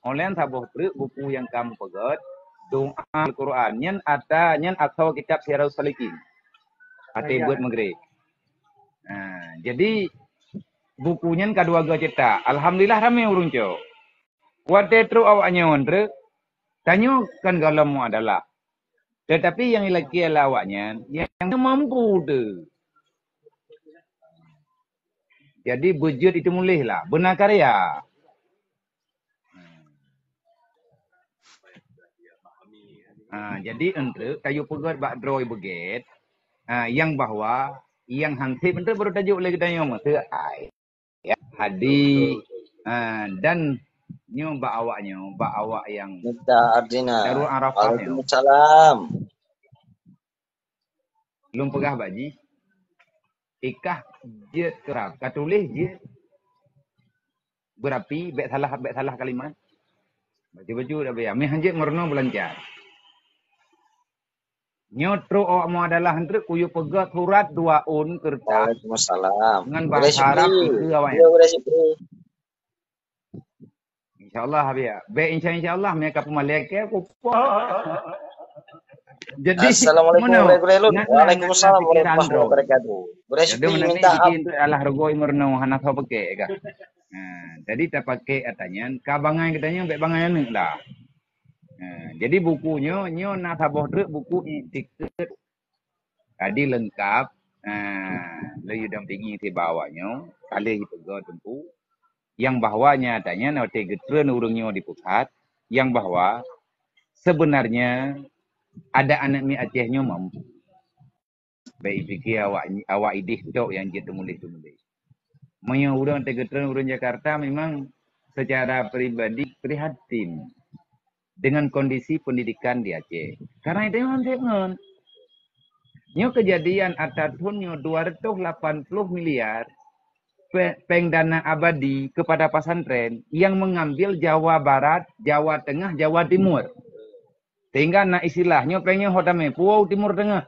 Oleh sabuh buku yang kamu pegot. Doa Al-Quran. Nyen atau kitab Sirajus Salikin. Hati buat maghrib. Jadi bukunya kedua gua cetak. Alhamdulillah ramai urung co. Wate tru awaknya ondre. Tanyo kan galamu adalah. Tetapi yang lagi awaknya yang mampu tu. Jadi budget itu mulih lah. Benar karya. Jadi entre kayu pegat bak droy beget. Yang bahwa yang hansip entre baru tajuk lagi tanya masa ai. Ya, hadi dan nyo ba awak yang Minta Arjina. Darul Arafah nyo. Waalaikumsalam. Belum pegah baji. Ikah je kerap. Katulis je. Berapi bet salah kalimat. Baju dah bayar. Mi hanjit merno belancar. Nyotro awak mu adalah hentre kuyu pegat surat 2 un kertas. Waalaikumsalam. Dengan bahasa Arab itu awaknya. InsyaAllah habis. Baik insyaAllah mereka pemalaikat kupa. Jadi Assalamualaikum warahmatullahi wabarakatuh. Waalaikumsalam warahmatullahi wabarakatuh. Jadi minta bikin tu alah rogoi merno hanak apa pakai ka. Jadi tak pakai katanya kabangan katanya baik bangan ni lah. Jadi bukunya nyo nak saboh druk buku etiket. Tadi lengkap. Layu dampingi si bawahnya kali pegang tempu. Yang bahwanya adanya nanti getren urungnya di pusat. Yang bahwa sebenarnya ada anak mi Acehnya mampu. Baik fikir awak idih tok yang kita tulis. Maya urang tegetren urang Jakarta memang secara pribadi prihatin dengan kondisi pendidikan di Aceh. Karena itu yang saya nyo kejadian atatun 280 miliar pengdana abadi kepada pesantren yang mengambil Jawa Barat, Jawa Tengah, Jawa Timur. Sehingga nak istilahnya pengen hodame puau Timur Tengah.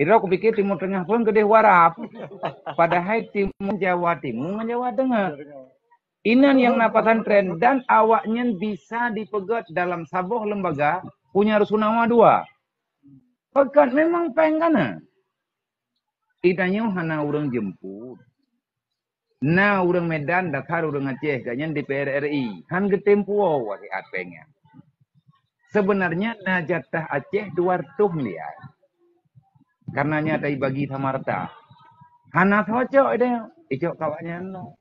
Itu aku pikir Timur Tengah pun gede warap. Padahal Timur Jawa Timur Jawa Tengah. Inan yang napasan tren dan awaknya bisa dipegat dalam sabuh lembaga punya rusunawa 2. Pegat memang pengen. Idanya hana urang jemput. Na urang Medan Dakar urang Aceh kayaknya DPR RI. Han getempu wasi atpengnya. Sebenarnya na jatah Aceh 200 miliar. Karenanya ada bagi samarta. Hana cocok dia. Icok kawaknya no.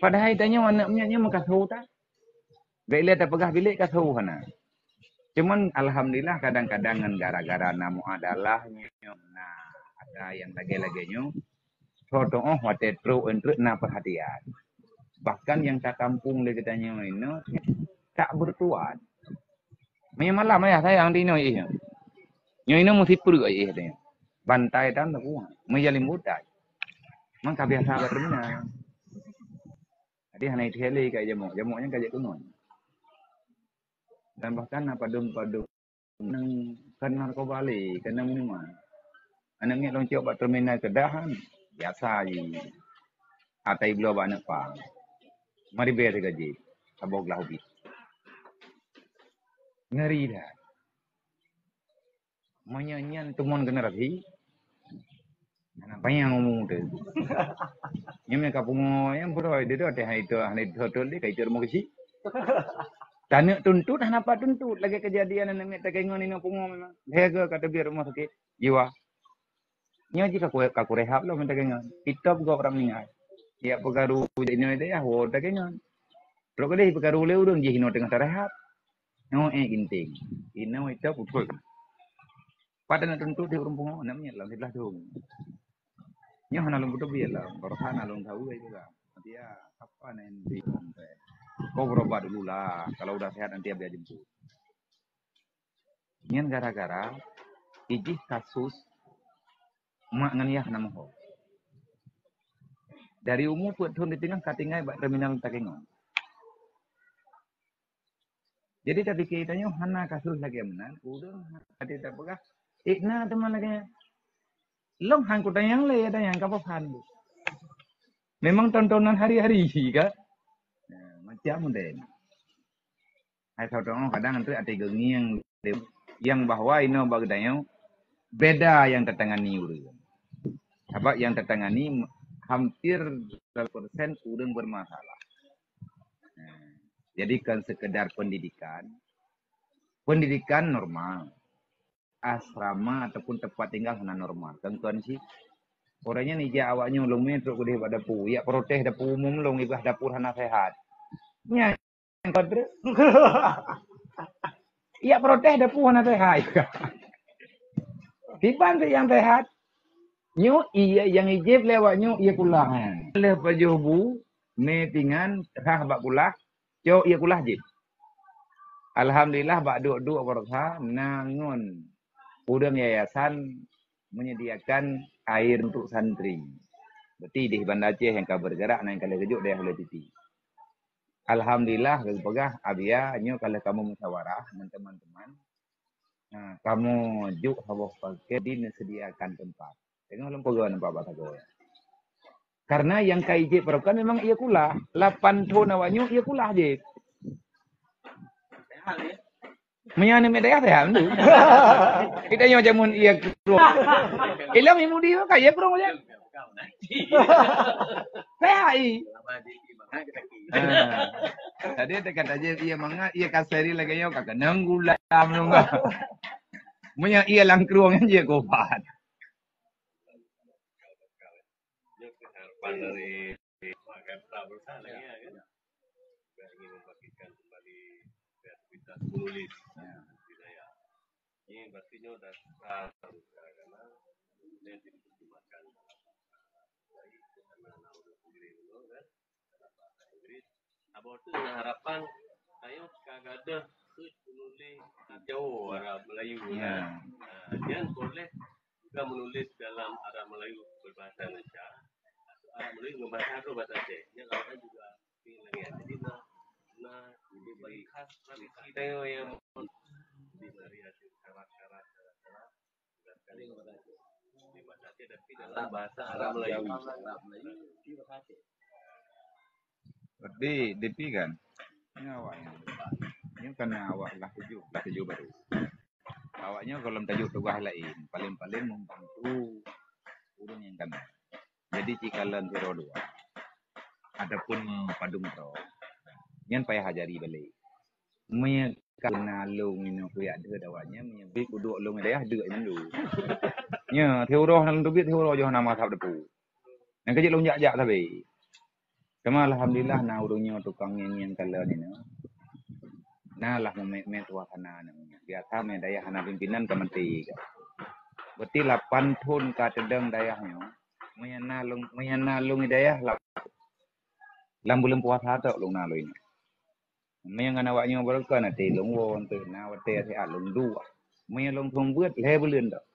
Padahal itanya anaknya makasuh tak. Bila tak pegah bilik kasuh hana. Cuman alhamdulillah kadang-kadang gara-gara namu adalah ada yang lagi-laginya. Sotoh watetro untuk na perhatian. Bahkan yang tak kampung lagi tanya ini tak bertuan. Malam ya sayang di ini. Ini mesti perlu dia. Bantai dan tak kuat. Menjadi mudah. Maka biasa berminat. Jadi hanya itu heli kayak jamuknya kayak kuno. Dan bahkan padum kan narkoba li, kena minuman. Anaknya loncok buat terminal kedahan biasa je. Atai belum banyak pang. Mari biar gaji. Sabok lah hobi. Ngeri dah. Menyanyian temuan generasi. Apa yang ngomong tu? Yang mereka pungo yang beroi dia tu ada itu dia kayak mau kisi. Tanya tuntut, kenapa tuntut? Lagi kejadian yang mereka kengon ini pungo memang. Lega kata biar rumah sakit jiwa. Nya jika aku rehab lo minta kengon. Kitap gua orang ni. Ya pegaru ini dia ho tak kengon. Terus dia pegaru le urang je hino tengah rehab. No inting. Ino itu putul. Pada nak tuntut dia urang pungo namanya lah sebelah dong. Nya hana long betul biar lah. Baru hana long tahu juga. Dia apa nanti kau berobat dulu lah. Kalau udah sehat nanti biar jemput. Nyen gara-gara ijih kasus mak nganiah nama ho. Dari umur buat tahun di tengah katingai bak terminal takengon. Jadi tapi kitanya hana kasus lagi menan. Udah hati tak pegah. Ikna teman lagi. Long hang ku tayang le ada yang kapapan. Memang tontonan hari-hari kan. Macam den. Hai saudara kadang itu ada gengi yang bahwa ini bagdanya beda yang tertangani urang. Sebab yang tertangani hampir 100% urang bermasalah. Jadi kan sekedar pendidikan normal. Asrama ataupun tempat tinggal hana normal. Tentuan sih orangnya nija awaknya ulung metro kude pada pu. Ya protes dapur umum long ibah dapur hana sehat. Nya kodre. Ya protes dapur hana sehat. Tiban yang sehat. Nyu iya yang ijib lewatnya iya kulahan. Le pajubu metingan rah bak kulah. Jo iya kulah jib. Alhamdulillah bak duk-duk berusaha nangun. Udang yayasan menyediakan air untuk santri. Berarti di Banda Aceh yang kau bergerak yang kali kejuk dia boleh titi. Alhamdulillah pegah abia nyo kalau kamu musyawarah dengan teman-teman. Nah, kamu juk habis pakai disediakan tempat. Tengok lom pegawai nampak bahasa kau. Karena yang KIJ perlukan memang ia kulah. 8 tahun awaknya ia kulah je. Menyani medaya sehat tu. Kita yang macam ia keluar. Ilang imu dia kaya kurang aja. Sehat i. Tadi dia kata aja ia manga ia kasari lagi yo kagak nanggulam nunggu. Menyang ia langkruang aja kopat. Dari Jakarta bersama ya kan. Ingin membagikan kembali kreativitas menulis budaya. Ini pastinya sudah karena ini diterjemahkan baik karena udah sendiri dulu kan. Inggris. Abang tu dengan harapan ayo kagak ada menulis jauh Arab Melayu kan. Dia boleh juga menulis dalam Arab Melayu berbahasa Indonesia. Arab Melayu ngebahasa aku bahasa Aceh. Dia kalau juga pilih ya. Jadi jadi bagi khas tradisi tayo yang di dari hasil syarat-syarat dan kali di bahasa Aceh tapi dalam bahasa Arab Melayu. Di bahasa Aceh. Berarti DP kan? Ini awaknya. Ini karena awak lah tujuh baru. Awaknya kalau tajuk tugas lain, paling-paling membantu urun yang kami. Jadi cikalan tiro dua. Adapun padung pro, yang payah hajari balik. Karena long ini kuya ada dawanya, menyebut kudu long daya ada dulu. Nya teoroh nang tubit teoroh johana mathab depu. Yang kecil long jak-jak tapi. Cuma alhamdulillah na urungnya tukang yang kalau ni no. Nah lah memet wahana namanya. Biasa me daya hana pimpinan kementerian. Berarti 8 tahun ka tedang dayahnya. Meyanalung dayah lah. Lam bulan puasa tak long nalo ini. Meyan awaknya berkan ati long won tu na wate ati alung dua. Meyan long thong buat le bulan dak.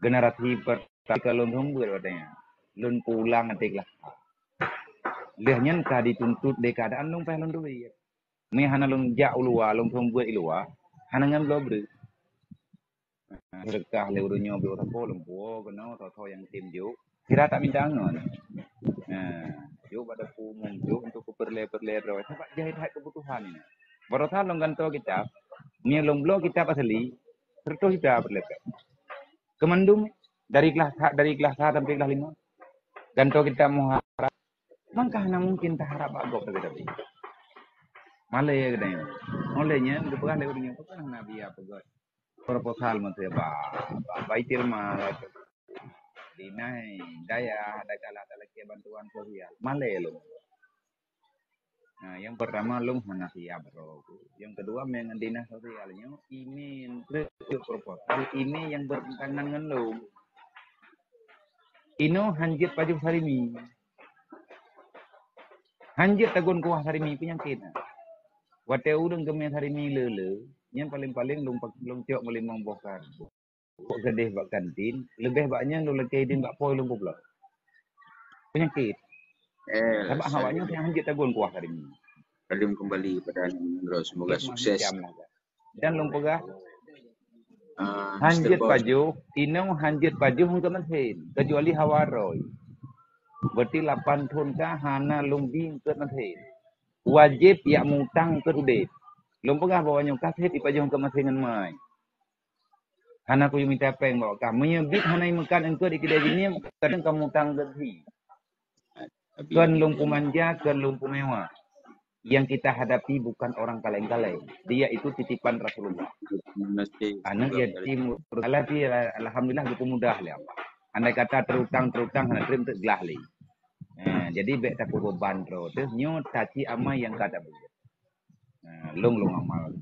Generasi pertama long thong buat watanya. Lun pulang ati lah. Lehnya ka dituntut de keadaan long pelon duit. Me hana long ja ulua long thong buat ilua. Hana ngam lobre. Berkah le urunyo be ora polong po kena to yang tim juk. Kira tak minta ngon. Juk pada pumum juk untuk perle rawat sebab jahit hak kebutuhan ini. Baru long ganto kita Ni lomblo kita asli terus kita berlepas. Kemandum dari kelas 1 sampai kelas 5. Ganto kita mau harap. Mangkah na mungkin tak harap agak tapi. Malay kedai. Olehnya depan lewatnya apa nabi apa god. Proposal mesti baitil mal. Dinai daya ada kala lagi bantuan sosial. Malay lo. Nah, yang pertama lu mana siap bro. Yang kedua dengan dinas sosialnya ini proposal ini yang bertentangan dengan lu. Ino hanjit paju sarimi. Hanjit tagun kuah sarimi penyakit. Wate udang gemen sarimi lele. Yang paling lu cok melimang bokar. Kok gede bak kantin, lebih banyak lu lekei din bak poi lu pula. Penyakit. Sebab hawanya yang hanjit tagun kuah sarimi. Salim kembali pada Anda. Semoga sukses. Dan lumpugah hanjit paju, inong hanjit paju hungka manhin, kecuali hawaroy. Berarti 8 tahun kah hana lumbi ke manhin. Wajib ya mutang ke udet. Lumpugah bawanya kasih ipaju hungka manhin mai. Hana ku minta peng bawa kah. Menyebut hana makan engkau di kedai ini kadang kamu mutang ke hi. Kan lumpu manja, kan lumpu mewah. Yang kita hadapi bukan orang kaleng-kaleng. Dia itu titipan Rasulullah. Anak yatim, alhamdulillah itu mudah lah. Andai kata terutang, hanya terima tergelah li. Jadi bek tak beban terus. Terus nyo taci ama yang kata begitu. Long amal.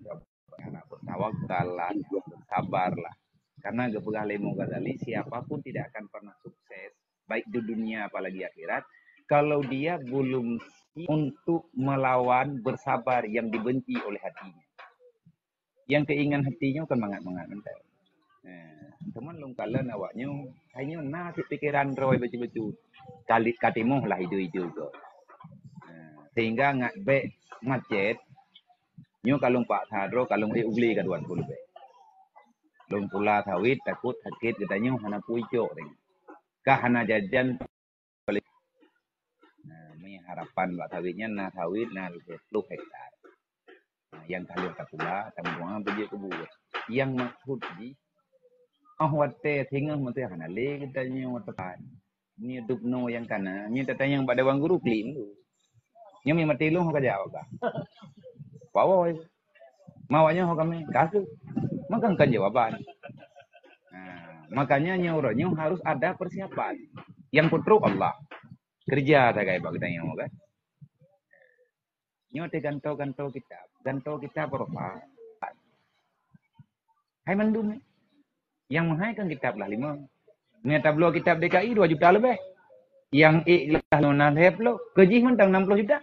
Anak bertawakal lah, sabar lah. Karena gepegah lemo Ghazali, siapapun tidak akan pernah sukses, baik di dunia apalagi akhirat, kalau dia belum untuk melawan bersabar yang dibenci oleh hatinya. Yang keinginan hatinya kan mangat-mangat mental. Teman long kala awaknya hanya nasi pikiran roy betul-betul. Kali katimu lah hijau-hijau ke. Sehingga ngak be macet. Nyo kalung pak thadro kalung ugli kaduan puluh be. Long pula sawit takut sakit katanya hana puico deng. Kah hana jajan harapan buat sawitnya na sawit na 10 hektar. Yang kalian pula tanggungan pergi ke buat. Yang maksud di wate tinggal mesti hana le katanya watapan. Ni dukno yang kana, ni tatanya yang pada wang guru clean tu. Nya mi mati lu ka jawab ka. Bawa mawanya kami kasu. Makan kan jawaban. Makanya nyuruhnya harus ada persiapan. Yang putruk Allah. Kerja tak kayak kita yang kan. Nyote ganto kitab berapa? Hai mandum. Yang menghaikan kitab lah 5. Ni tablo kitab DKI 2 juta lebih. Yang ikhlas nona heplo keji mentang 60 juta.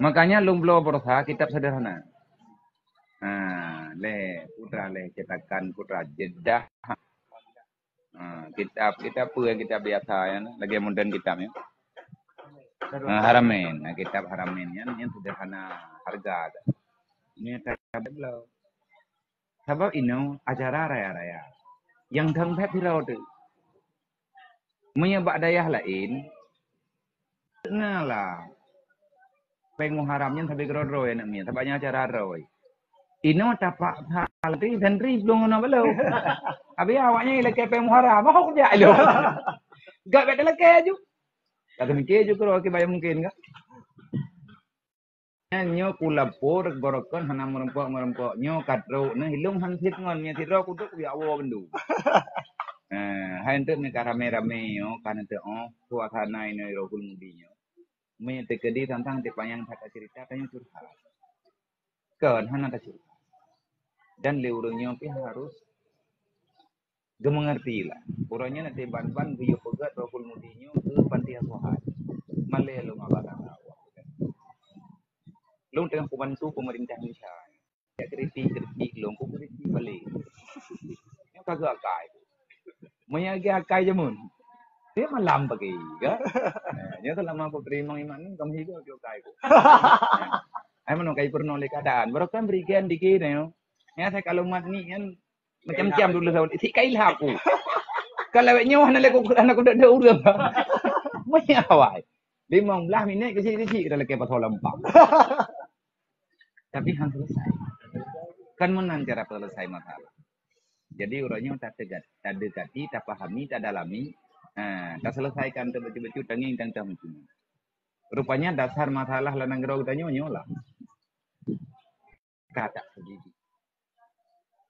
Makanya lumblo berusaha kitab sederhana. Putra cetakan putra Jeddah. Kitab yang kita biasa ya, lagi modern kitabnya. Haramin, kitab Haramin yang sederhana harga. Ini kitab belum. Sebab ini acara raya-raya yang tempat pirau tu. Menyebab daya lain, ngalah. Pengu haramnya sampai kerodro ya namanya, sebabnya acara roy. Ino tapak halti dan belum ngono belum. Abi awaknya ilake pe muharam, mau kerja lo. Gak beda leke aju. Kata mikir juga kalau kita mungkin enggak. Nyo kulapur gorokon hana merempok nyo katro nah hilung hansit ngon nya tiro kuduk ya awo bendu. Hai ente ne rame-rame yo kan ente suasana ini rohul mudinya. Me tekedi tentang tepayang kata cerita tanya curhat. Kan hana ta cerita. Dan leurungnya pi harus gemengerti lah. Urangnya nanti ban-ban biyo pegat rohul mudinya ke panti asuhan. Male lo abang awak. Lo tengah membantu pemerintah Indonesia. Ya kritik lo kritik balik. Yang kagak akai. Menyagi akai jemun. Dia malam pakai kan. Dia selama aku terima iman kamu hidup dia akai ko. Ai mana kai pernah le keadaan. Baru kan berikan dikit yo. Ya saya kalau mat ni kan macam-macam dulu saya si kai lah aku. Kalau nyawa nak aku anak aku dah urang. Maya awai. 15 minit ke sini kita lagi pasal lempak. Tapi hang selesai. Kan menang cara selesai masalah. Jadi urangnya tak dekati, tak pahami, tak dalami, tak selesaikan betul-betul tenging tang mungkin. Rupanya dasar masalah lanang gerau tanya nyolah. Kata sendiri.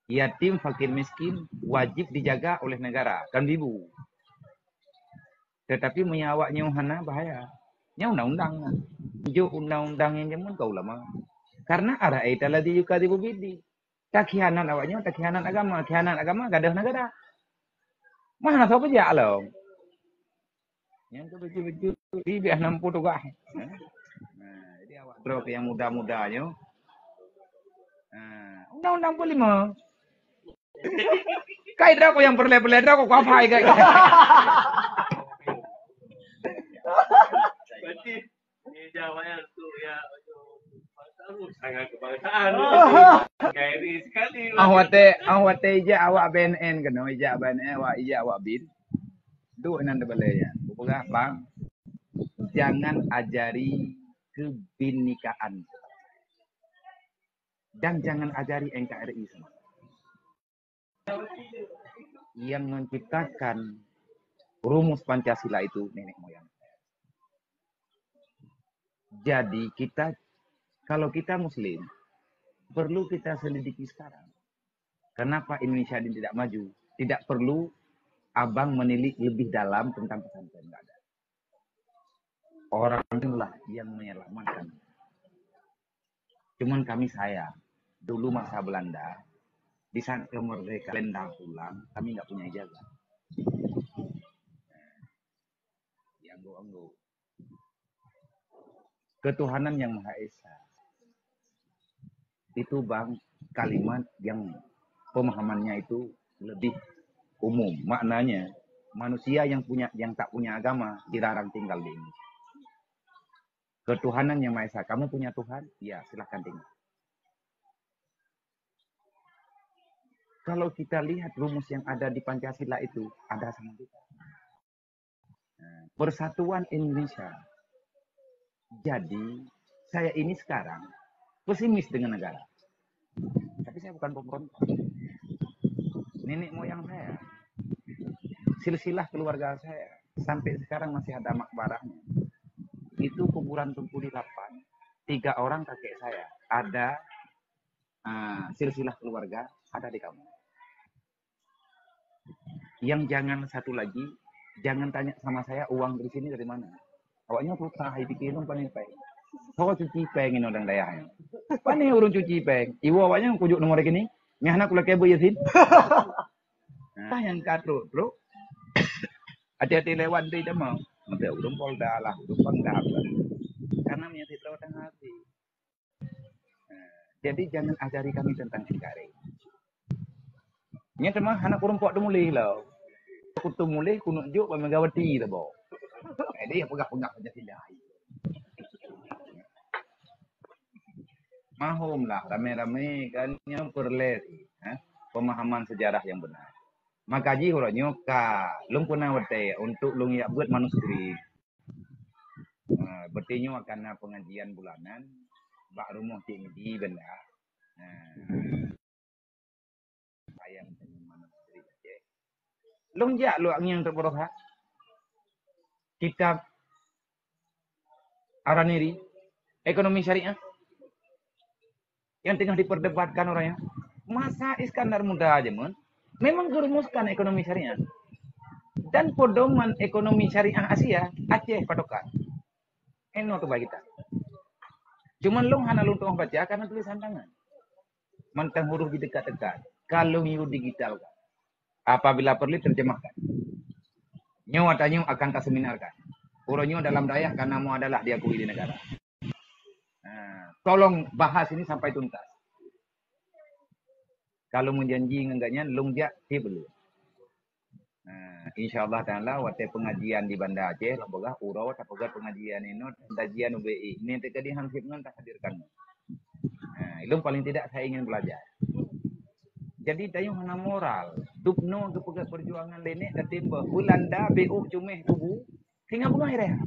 Yatim, fakir, miskin wajib dijaga oleh negara dan ibu. Tetapi menyawaknya hana bahaya. Nya undang-undang. Jo undang-undang yang jamun kau lama. Karena arah itu lah diuka di bubidi. Tak khianat awaknya, tak khianat agama. Khianat agama gadah negara. Mana siapa je alam. Yang betul-betul di 60 tukah. Jadi awak drop yang muda-mudanya. Undang-undang 45. Kai drako yang perle-perle drako kau apa kai. Berarti ini jawabannya tuh ya sangat kebangsaan. Kairi sekali. Awate ija awak BNN kena ija BNN awak ija awak bin. Tu nan balenya. Bukan bang. Jangan ajari kebinikaan. Dan jangan ajari NKRI semua. Yang menciptakan rumus Pancasila itu nenek moyang. Jadi kalau kita Muslim, perlu kita selidiki sekarang. Kenapa Indonesia ini tidak maju? Tidak perlu abang menilik lebih dalam tentang pesantren. Tidak ada. Orang itulah yang menyelamatkan. Cuman kami sayang. Dulu masa Belanda, di saat kemerdekaan pulang, kami nggak punya ijazah. Anggo-anggo. Ketuhanan yang Maha Esa. Itu bang kalimat yang pemahamannya itu lebih umum. Maknanya manusia yang tak punya agama dilarang tinggal di ini. Ketuhanan yang Maha Esa. Kamu punya Tuhan? Ya, silahkan tinggal. Kalau kita lihat rumus yang ada di Pancasila itu ada sama kita. Persatuan Indonesia. Jadi saya ini sekarang pesimis dengan negara. Tapi saya bukan pemberontak. Nenek moyang saya, silsilah keluarga saya sampai sekarang masih ada makbarahnya. Itu kuburan Tungku di 8. 3 orang kakek saya ada silsilah keluarga ada di kamu. Yang jangan satu lagi, jangan tanya sama saya uang dari sini dari mana. Awaknya tuh sahai pikirin paling baik. Kau cuci peng ini orang dayahnya. Panih urun cuci peng. Ibu awaknya kujuk nomor gini. Nyahna kula kebo yasin. Tah yang katro, bro. Hati-hati lewat di demam. Nanti urun polda lah, urun pangdam. Karena menyakiti lewat hati. Jadi jangan ajari kami tentang NKRI. Nya cuma anak kurang pok mulih lah. Kutu mulih kunuk juk pemegawati lah bawa. Jadi pegak-pegak Pancasila. Mahum lah rame-rame kan yang perlet pemahaman sejarah yang benar. Makaji huranyo ka lung puna wate untuk lung ya buat manuskrip. Bertinyo akan pengajian bulanan bak rumah tinggi benda. Sayang manuskrip aja. Lung jak lu yang terberoha. Kitab Araniri ekonomi syariah yang tengah diperdebatkan orangnya. Masa Iskandar Muda aja memang merumuskan ekonomi syariah dan pedoman ekonomi syariah Asia Aceh patokan. Eno tuh bagi kita. Cuman lu hana lu baca karena tulisan tangan. Mantang huruf di dekat-dekat. Kalau you digital apabila perlu terjemahkan. Nyawa tanyu akan kaseminarkan. Uronyo dalam dayak karena mu adalah diakui di negara. Tolong bahas ini sampai tuntas. Kalau mau janji enggaknya lungjak dia belum. Insyaallah taala wate pengajian di Banda Aceh lembaga urau tapoga pengajian ini kajian UBI. Ini tadi hansip ngan tak hadirkan. Itu paling tidak saya ingin belajar. Jadi tayo hana moral. Dupno ke perjuangan lenek dan timba. Belanda BU cumeh tubuh. Tinggal bunga ire.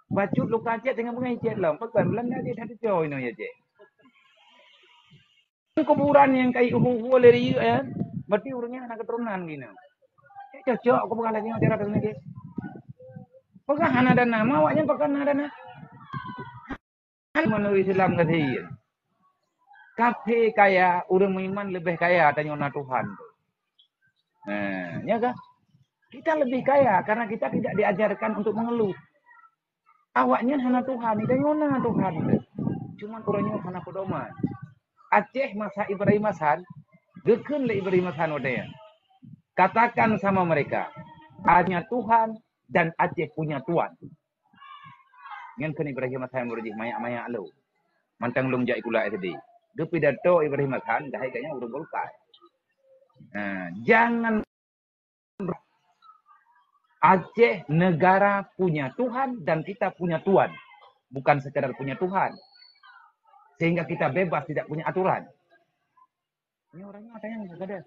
Bacut luka aja tinggal bunga ije lam. Pekan Belanda dia tadi coy no ya je. kuburan yang kayak uhu leri ya. Berarti urangnya anak keturunan gini. Cocok aku pegang lagi cara pegang lagi. Pegang anak dan nama, awaknya pegang anak dan nama. Menurut Islam kata kafe kaya, orang beriman lebih kaya tanya Tuhan. Nah, ya kan? Kita lebih kaya karena kita tidak diajarkan untuk mengeluh. Awaknya hana Tuhan, tanya Tuhan. Cuma orangnya hana pedoman. Aceh masa Ibrahim Hasan, geken le Ibrahim Hasan odaya. Katakan sama mereka, hanya Tuhan dan Aceh punya tuan. Ngan kan Ibrahim Hasan berjih mayak-mayak lo. Mantang lung jai kula tadi. Dia pidato Ibrahim Hasan dah kayaknya urung Golkar. Nah, jangan Aceh negara punya Tuhan dan kita punya tuan. Bukan sekadar punya Tuhan. Sehingga kita bebas tidak punya aturan. Ini orangnya ada yang sekadar.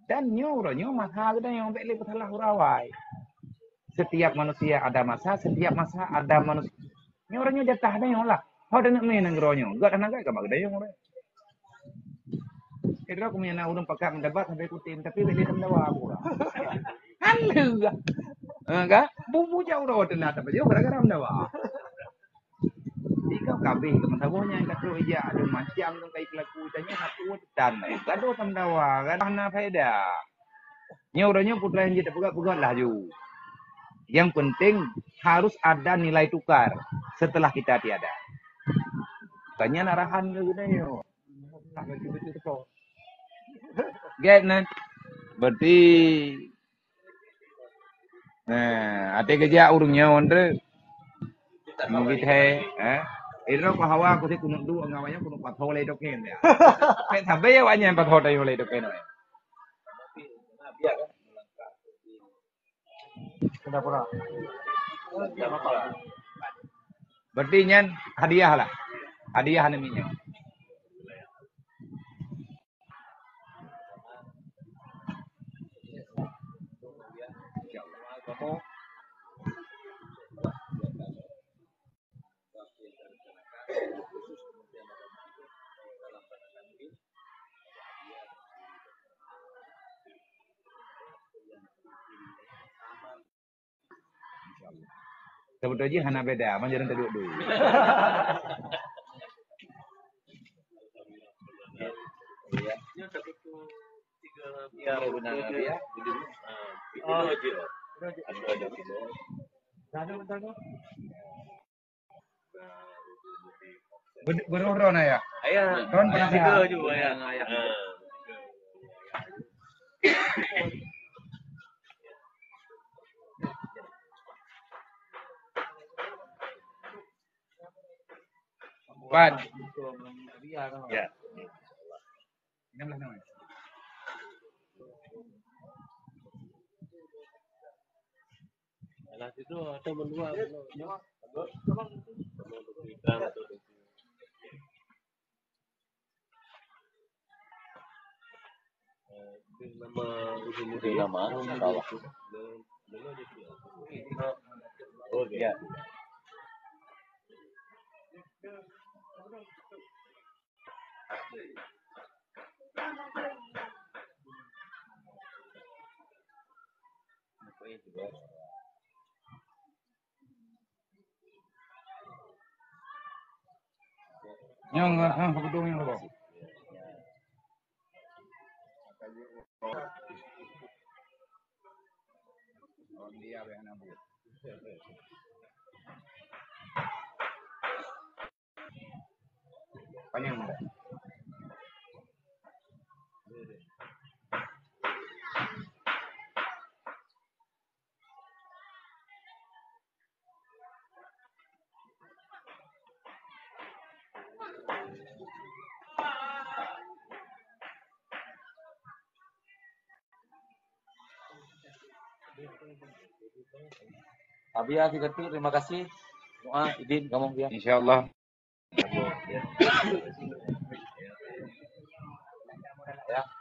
Dan orangnya masa ada yang beli salah hurawai. Setiap manusia ada masa, setiap masa ada manusia. Ini orangnya jatah ada yang lah. How ada nak main ngeronyo? Gak ada naga kabag ada yang orang. Kira aku punya nak urang pakai mendapat sampai kutin, tapi beli mendawa aku. Halu gak? Enggak? Bumbu jauh dah ada nak tapi dia gara-gara mendawa. Jika kabeh teman-temannya yang kata iya ada macam tu kayak kelaku tanya satu dan gaduh mendawa, kan mana faedah. Ni orangnya putra yang jadi pegat-pegat lah ju. Yang penting harus ada nilai tukar setelah kita tiada. Tanya arahan ke gini yo. Get nan. Berarti nah, ada kerja urungnya ondre. Mungkin Iro ko hawa ko si kunut du ngawanya kunut patho le doken ya. Pe thabe ya wanya patho tayo le doken. Kenapa? Berarti nyan hadiah lah. Hadiah namanya. Sebetulnya hana beda, manjaran terduk dulu. Beron ya? Ayah. Ron pernah tiga juga ya. Pan. Ya. 16 namanya. Alas itu ada menua. Nama sawah. Oh ya. Yang kedua yang apa? Dia benar bu. Panjang enggak? Abia Fikri, terima kasih. Doa izin ngomong dia. Insyaallah. Ya.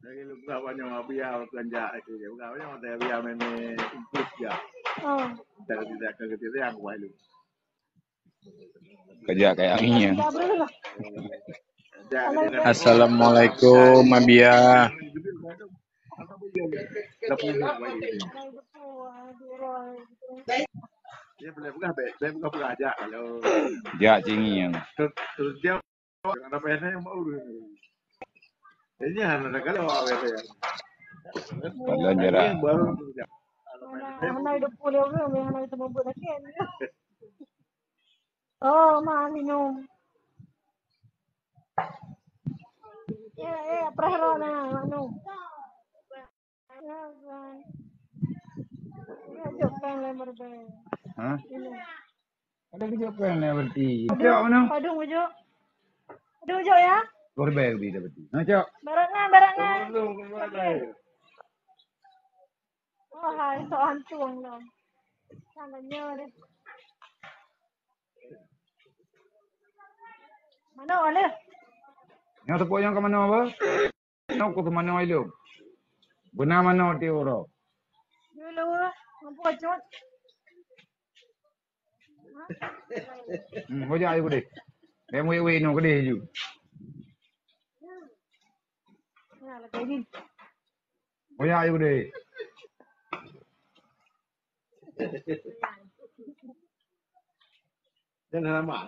Lagi lu berapa nyawa biar belanja itu ya, berapa nyawa saya biar mene impus ya. Tidak ke yang wah lu. Kerja kayak ini ya. Assalamualaikum Mabia. Dia boleh buka aja kalau. Ya tinggi yang. Terus dia ada PN yang mau dulu. Ini hanya kalau awet ya. Kalau jarak. Mana hidup pulau ke, mana itu membuat lagi. Oh, mah minum. Prahro na minum. Ya, jauh lembar be. Hah? Ada kerja apa yang berarti? Aduh, ujo ya. Korban lebih dapat. Nah, cok. Barakna. Oh, hai, so antung dong. Sangatnya deh. Mana ole? Yang tepuk yang ke mana apa? Nak ke mana itu? Benar mana ti orang? Dulu, mampu cut. Kau jadi aku deh. Dia mau iwi no kedai ju. Nah, lagi ni. Kau jadi aku deh. Dan nama.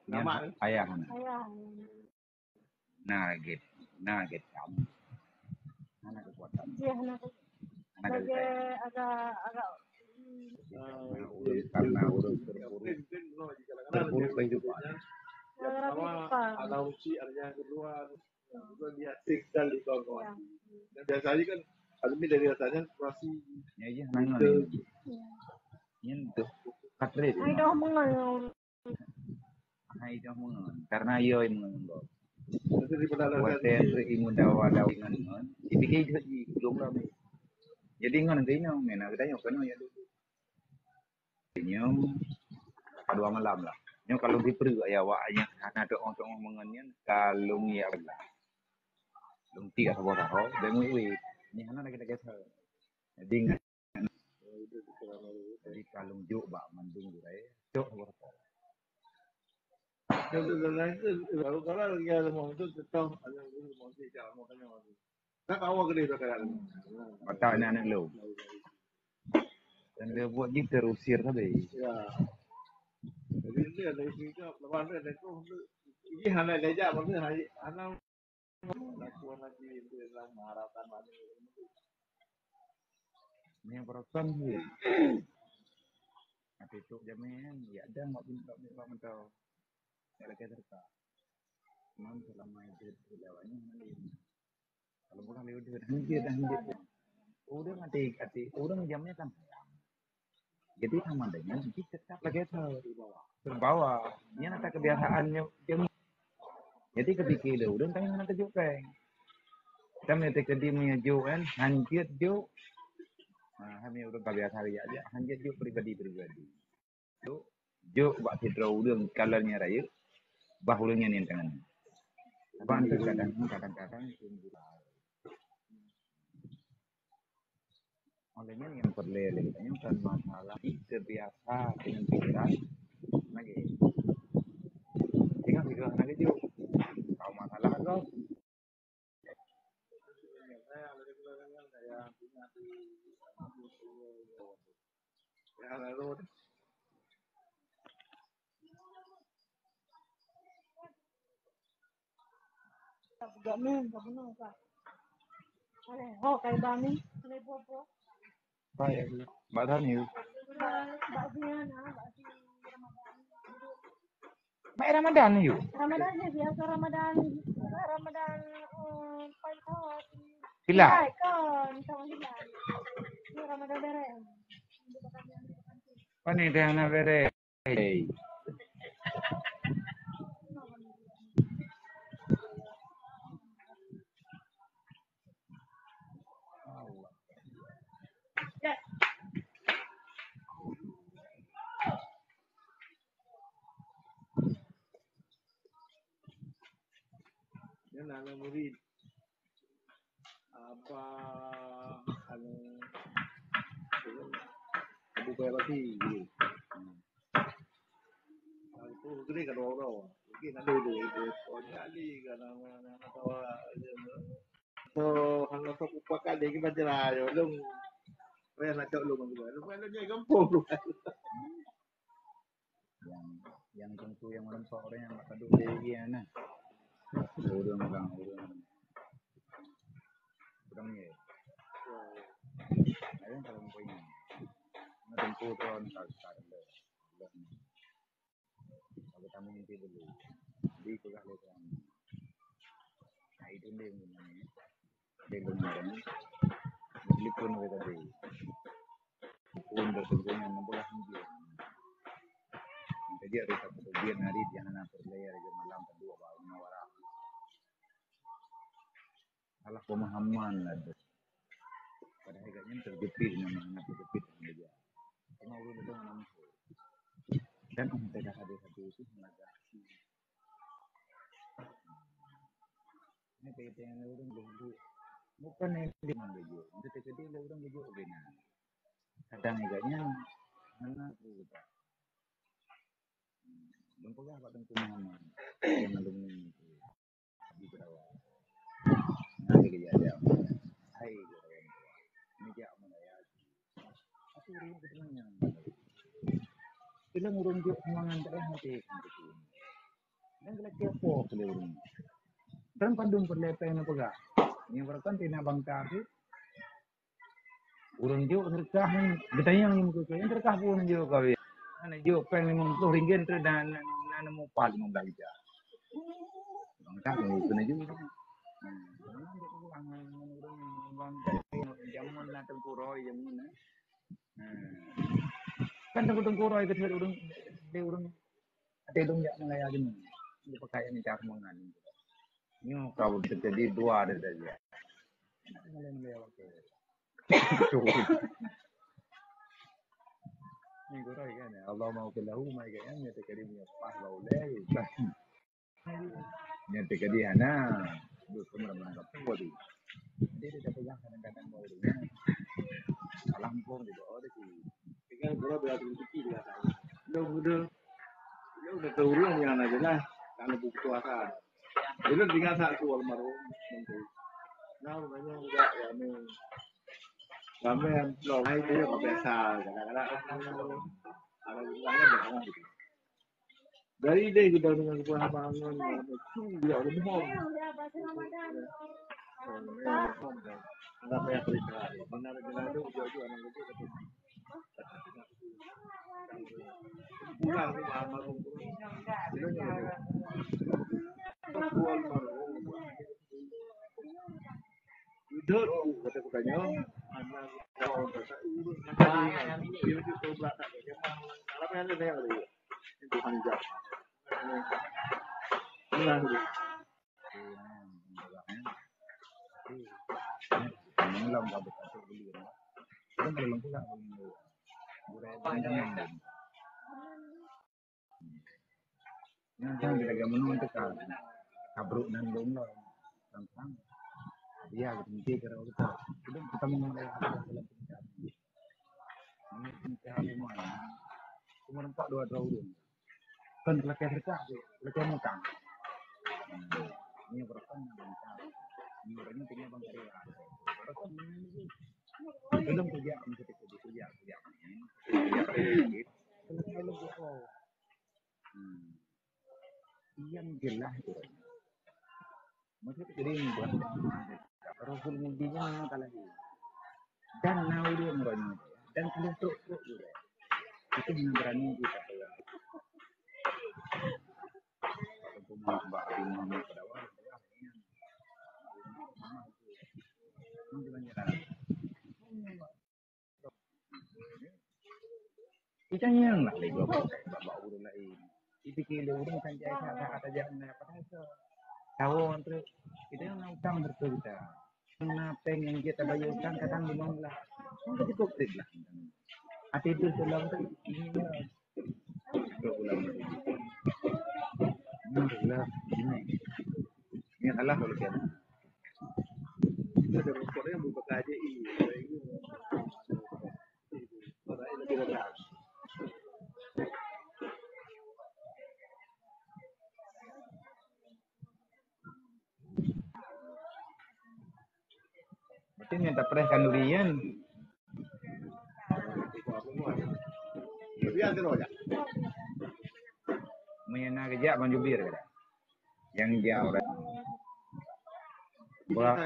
Nama ayah. Ayah. Nugget kamu. Mana kekuatan? Dia nak. Lagi agak. Karena urus terpuruk kehidupan. Anausi artinya kedua juga dia tik dan di kawan-kawan. Dan biasanya kan alumni dari atasnya masih. Ya iya nangol. Ini tuh katret. Ay dah mengal. Karena iyo mengal. Itu di pedalaman. Waten imun dawa dengan dipikir jadi belum ramai. Jadi ngan kayaknya mena kita nyokan ya dulu. Nyom kedua malam lah. Nyom kalau diperi ya waknya karena ada orang ngomongannya kalau ya lah. Belum tiga sabar demo ini. Ini hana kita kata. Jadi ngan. Jadi kalau juk bak mandung durai. Juk sabar. Kalau lagi ada mau itu tetap ada mau sih jangan mau tanya mau. Tak awak gede tak ada. Mata anak lo. Dan dia buat je terusir tadi. Ya. Jadi ini ada juga lepas ada itu ini hanya leja maksudnya hanya lakukan lagi itu dalam harapan lagi. Ini yang perasaan sih. Nanti tu jamin ya ada mak mentau. Ada kereta. Memang selama itu lewatnya kalau bukan lewat hanjir. Udah mati udah jamnya kan. Jadi sama dengan kita tetap lagi terbawa. Ini nanti kebiasaannya jam. Jadi ketika itu udah tanya nanti juga. Kita mesti kedimnya jo kan, hanjir jo. Nah, kami udah kebiasaan aja, hanjir jo pribadi. Jo buat kita udah kalanya raya, bahulnya nih tangan. Apa antar kadang-kadang olehnya yang perlele yang kan masalah terbiasa dengan pikiran lagi tinggal pikiran lagi juga kalau masalah kan kau Oh, kayak bami, kayak popo. baik badan itu Baksia Ramadan. Mak Ramadan yuk. Ramadannya biasa Ramadan Paitawat. Hilal. Kan sama hilal. Ini Ramadan beren. Pani dah nak bere. Dia nak murid apa anu buku roti gitu. Aku gede kan orang. Mungkin ada itu. Oh jadi kan nama tahu. So kalau kau pakai dia kita jelas. Lu saya nak cakap lu kan. Lu kan dia kampung lu. Yang tentu yang orang sore yang tak duduk lagi ana. Urang ni. Ada kalau mau ini. Nak tempuh tahun kalau kami nanti dulu. Di kuliah lepas. Nah itu dia ni. Dia lumayan. Beli pun kita beli. Pun bertentunya 16 dia. Jadi ada satu bagian hari di mana berlayar di malam kedua baru nawara. Salah pemahaman ada. Pada akhirnya terjepit nama terjepit saja. Cuma urut itu nama. Dan tidak ada satu itu sengaja. Ini PT yang urut dulu. Bukan yang di mana dulu. Itu PT yang urut dulu benar. Kadang agaknya mana tu. Lengkaplah apa tentang pemahaman. Yang mendung di bawah. Nanti dia ada. Hai. Ini dia menaya. Aku urut ketenanya. Kita ngurung juga semangat terhati. Dan kita kepo kelihatan. Dan pandung perlepai na pagka. Ini berkan tina bangka tu. Urung juga terkah ni. Betanya yang muka yang terkah pun juga kau. Ana juga pengen RM50 tu dan nana mau pal mau belanja. Bangka ni kena juga. Jaman na tengkuroi jaman na. Kan tengkuroi ke urung dia urung ada dong jak melaya gini. Dia pakai ni cak mangan. Ini kalau terjadi dua ada saja. Melaya waktu. Ini kurang kan ya. Allah mau kelahu mai kayaknya terjadi punya pas baulai. Nya terjadi ana. Dulu kemarin apa tu? Dia pegang kadang-kadang baulai. Lampung juga ada sih. Tinggal gua berada di sini lah. Udah udah keurang yang aja lah. Kalau buku akan. Jadi tinggal satu almarhum nanti. Nah, makanya enggak ya ni. Kami yang lolai dia biasa. Kadang-kadang ada bilangnya jangan gitu. Dari dia kita dengan pemahaman itu dia ada mohon. Apa yang terjadi? Benar-benar itu jauh anak itu ketemu. Pulang ke almarhum. Hidup kata katanya anak kalau bahasa urus dia itu belaka dia apa yang ada dia itu hanjak pulang dia belum dapat satu beli kan belum pula yang kita gamen untuk kabruk dan dong tentang dia berhenti kalau kita mengenai dalam pencarian ini pencarian semua cuma nampak dua tahun kan pelatihan serta pelatihan mutang ini berapa mencari ini orangnya tinggal bang cari belum kerja mesti kerja selesai lebih yang jelas itu maksud jadi ini bukan Rasul Mudinya kalah dan naudi orang dan terus juga itu berani kita Kita yang lah lagi bawa urun lain. Itu kilo urun kan jaya saat aja apa itu. Tahun terus kita yang utang betul kita. Peng yang kita bayar utang kadang memang lah. Mungkin cukup lah. Hati itu sulam tu ini ulang. Ini ini salah kalau kita. Ada orang yang buka aja ini. Berarti minta pres kan durian. Mena kerja manjubir kada. Yang dia orang. Wah.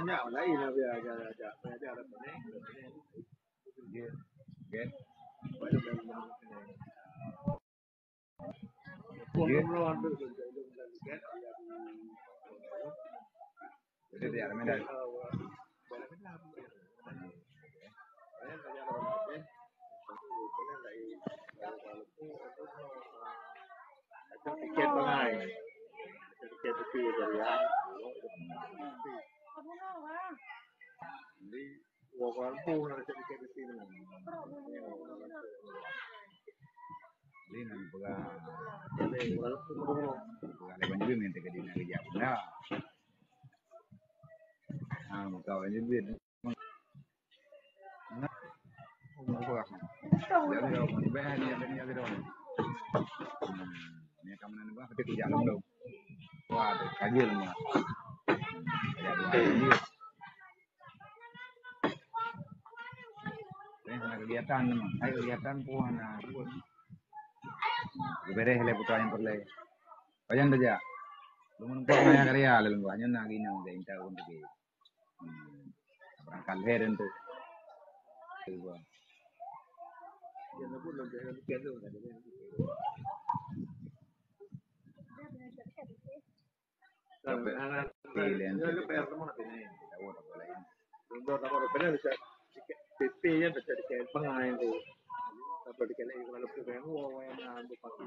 Linan pula. Kalau banjir minta ke dina kerja benda. Kau aja duit. Nah, pula. Jadi dong, bayar dia dong. Ni kamu nanti bah kita kerja dong. Wah, kaji lah. Jadi kegiatan memang. Saya kegiatan pun anak. Beres le putra yang perle. Kayan saja. Lumun ko na karya lalu hanya nagi nang gain ta untuk ke. Berangkat heren tu. Coba. Ya nak pun lebih ada kado ada. Sampai anak pilihan tu PR mana ni? Tahu tak boleh. Untuk nama PR bisa PP nya bisa dikain pengain tu. Tapi dikain kalau PP yang yang bupati.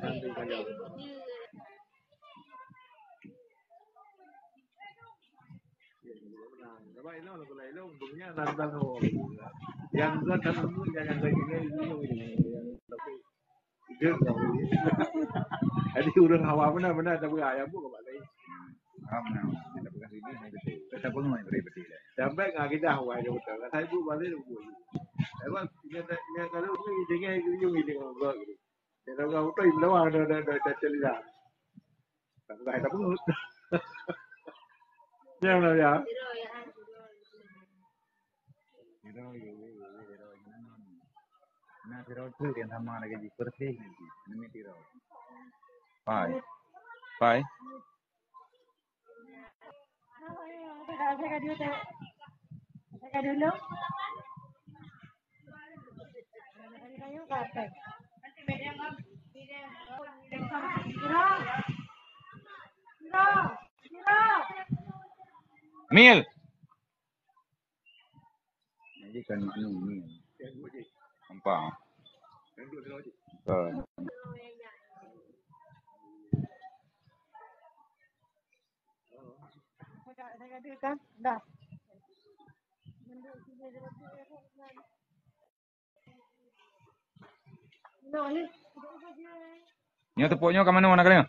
Yang jangan jadi urang hawa benar ada berayam bu kebak lain. Kita bekas ini kita pun main betul. Sampai ngah kita hawa je betul. Saya bu balik bu. Sebab dia kalau ni dengan ini ngok. Dia kalau tu ibu lawan ada cerita. Tak ada pun. Ya mana ya? Nah, tiro tu yang sama lagi di pergi nanti. Ini tiro. Bye. Bye. Saya dulu. Kayu katek. Nanti beda ngam. Mil. Jadi kan mil. Nampak. Saya ada kan? Dah. Ni tepuknya ke mana kalian?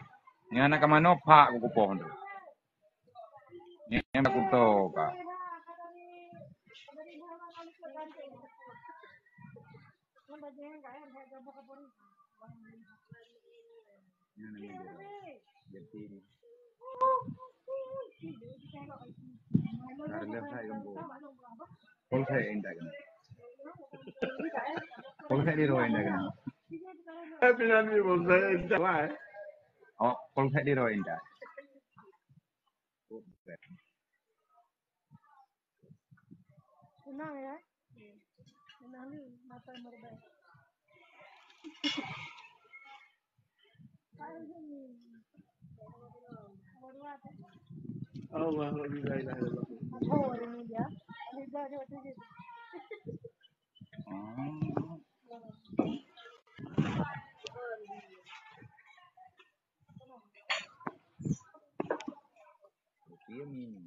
Ni anak ke mana pak ku kupon tu. Ni aku tahu kak. Polsek indah kan? Polsek di Roy indah kan? Tapi nanti polsek indah. Oh, polsek di Roy indah. Senang ya? Senang ni mata merbah. Allah, la ilaha illallah. Oh, ini dia. Ini dia tu je. Dia minum.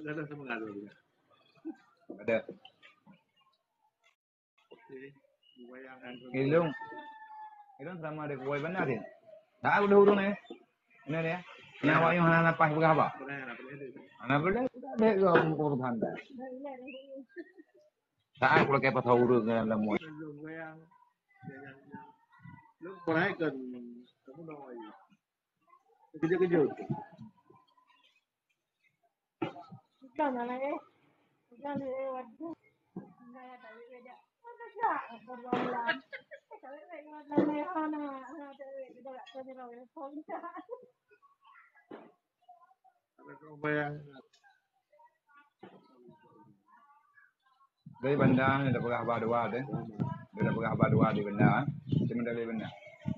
Ada sama ngadu dia. Ada. Bayangkan Ilung sama ada kuai benar dia. Dah udah urung ni. Ini dia. Kenapa yang hana napas berapa? Anak benda sudah ada ke umur tanda. Tak aku lagi pas urung dengan lemu. Lu pernah kan kamu nói kejut-kejut. Jangan lagi. Jangan waduh. Enggak ada beda. Ada tak berbulan. Kalau lagi anak ada kita tak tahu dia orang pun. Ada kau bayang. Dari benda ni dah pernah abah dua deh. Dia dah pernah abah dua di benda. Cuma dari benda.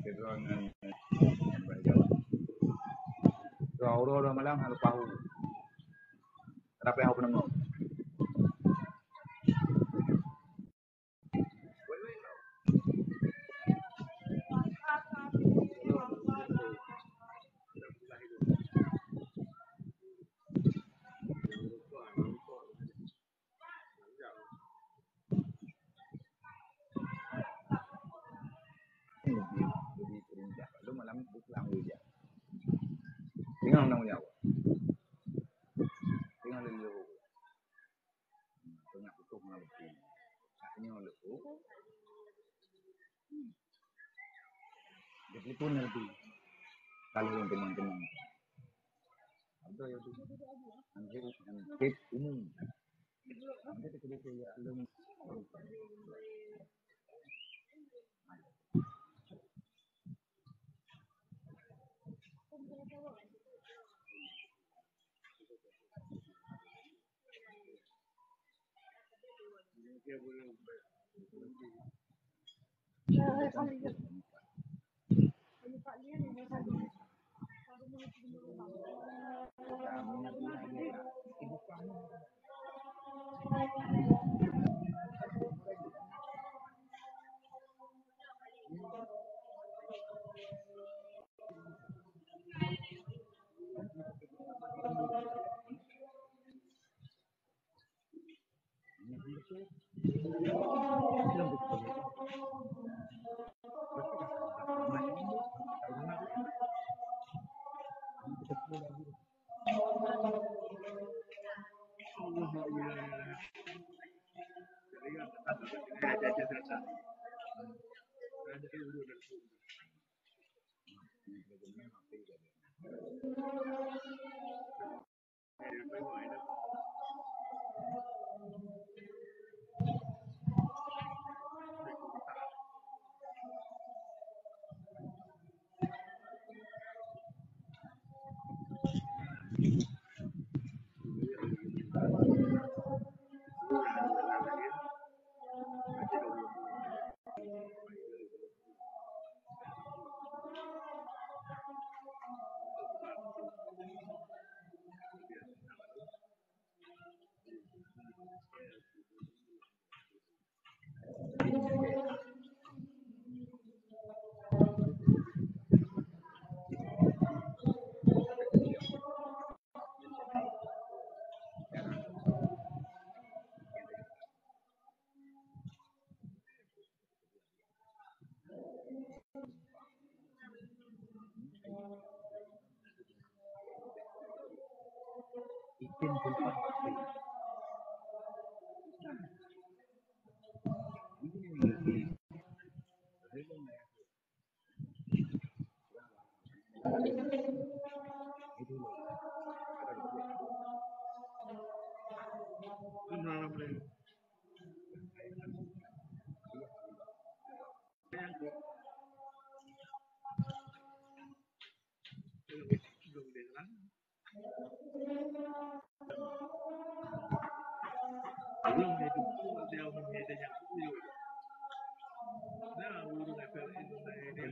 Itu dengan Orang malam harus tahu. Kenapa yang aku nemu? Lebih perintah. Lu malam pulang aja. Tinggal tanggung jawab. Tinggal dulu. Tengah utuh malam tu. Ini oleh tu. Jadi pun lebih. Kalau yang teman-teman. Ada yang tu. Nanti umum. Nanti kita kerja belum.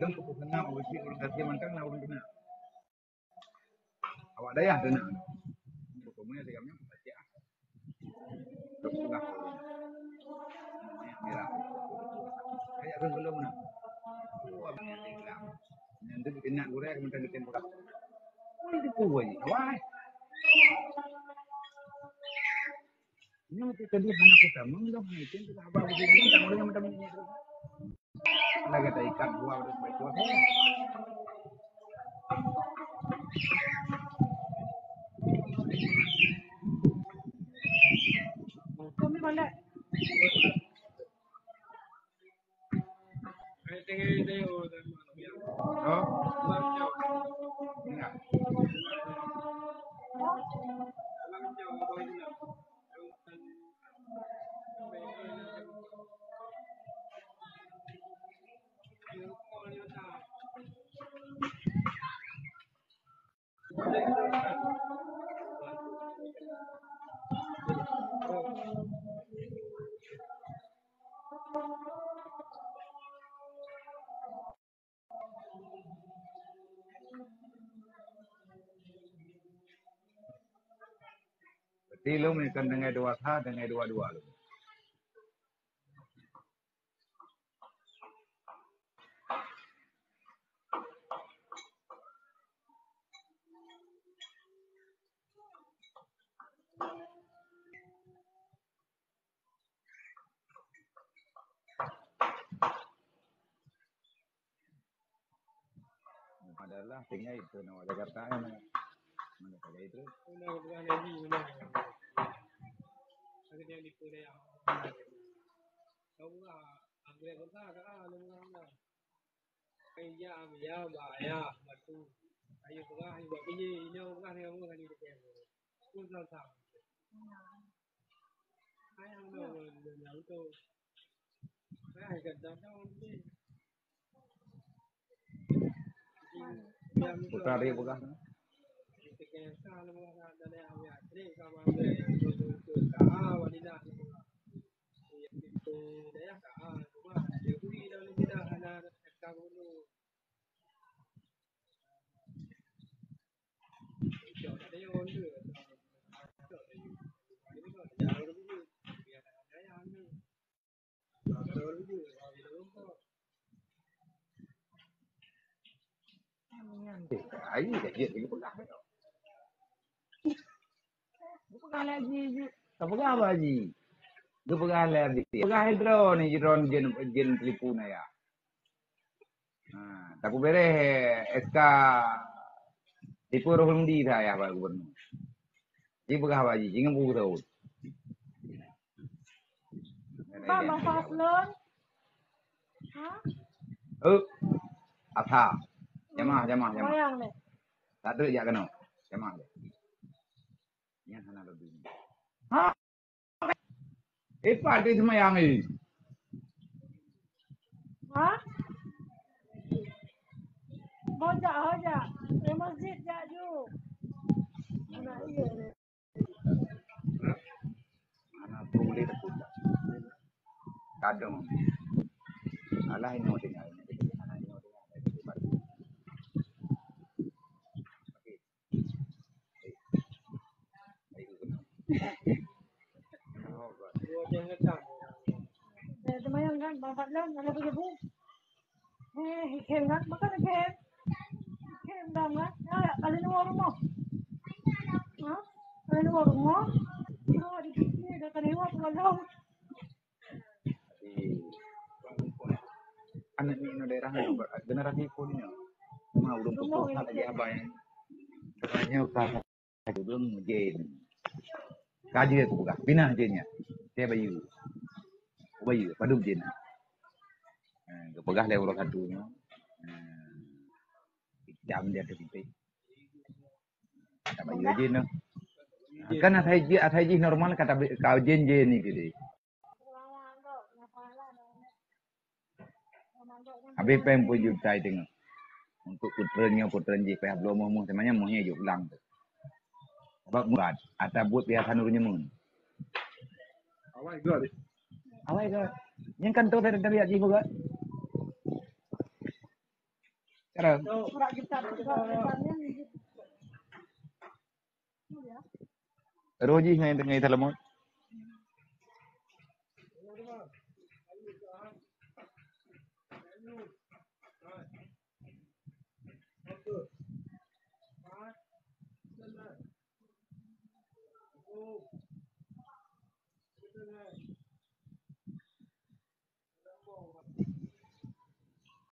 Dong keputusan uji ulun kasih mantang na ulun kena. Awak dayah tu nak. Pokoknya segamnya baca. Dok tengah ulun. Merah. Kayak belum nak. Abang yang tinggal. Nanti kena goreng mentang kita buka. Ini kuat ni. Wah. Ini mesti tadi anak kita menggam ni. Kita abang begini tak boleh macam ni. Lagi tak ikan buah terus baik kuat. Kami balik. Oh. Enggak. Berarti lu menekan dengan dua sah dengan dua-dua lu. Adalah tinggal itu nama Jakarta mana saja itu. Putra dia bukan. Ai dia dia pegang. Pegang lagi. Tak pegang apa haji? Dia pegang lagi. Pegang drone ni drone jen telefon ya. Tak ku beres SK Ibu rohong di saya Pak Gubernur. Dia pegang haji, jangan buku tahu. Bang Faslon. Hah? Apa? Jamaah. Bayang ni. Tak ada jak kena. Jamaah. Yang sana lebih. Ha? Pak dia semayang ni. Hah? Hojak. Di masjid jak ju. Anak dia ni. Anak boleh takut. Kadang. Alah ini tinggal. Semayang kan, Bang Faslon, ada pergi bu. Hikem kan, makan hikem. Hikem dah kan, ya, kali luar rumah. Hah? Kali luar rumah. Oh, di sini dah kali luar rumah. Anak ni no daerah ni generasi punya. Mau belum pupuk lagi apa yang katanya usaha belum jen. Kaji aku buka, pinah jennya. Saya bayu padum jen. Kepegah le orang satunya. Jam dia tertipe. Tak bayu jen no. Kan atai normal kata kau jen ni gitu. Habis pem pun juta tengok. Untuk putranya JPH belum mau semuanya maunya yuk ulang tu. Sebab murad atau buat biasa nurnya mun. Awai god. Yang kan tu dari haji juga. Sekarang. Ora kita depannya Roji ngayon tengah italamot.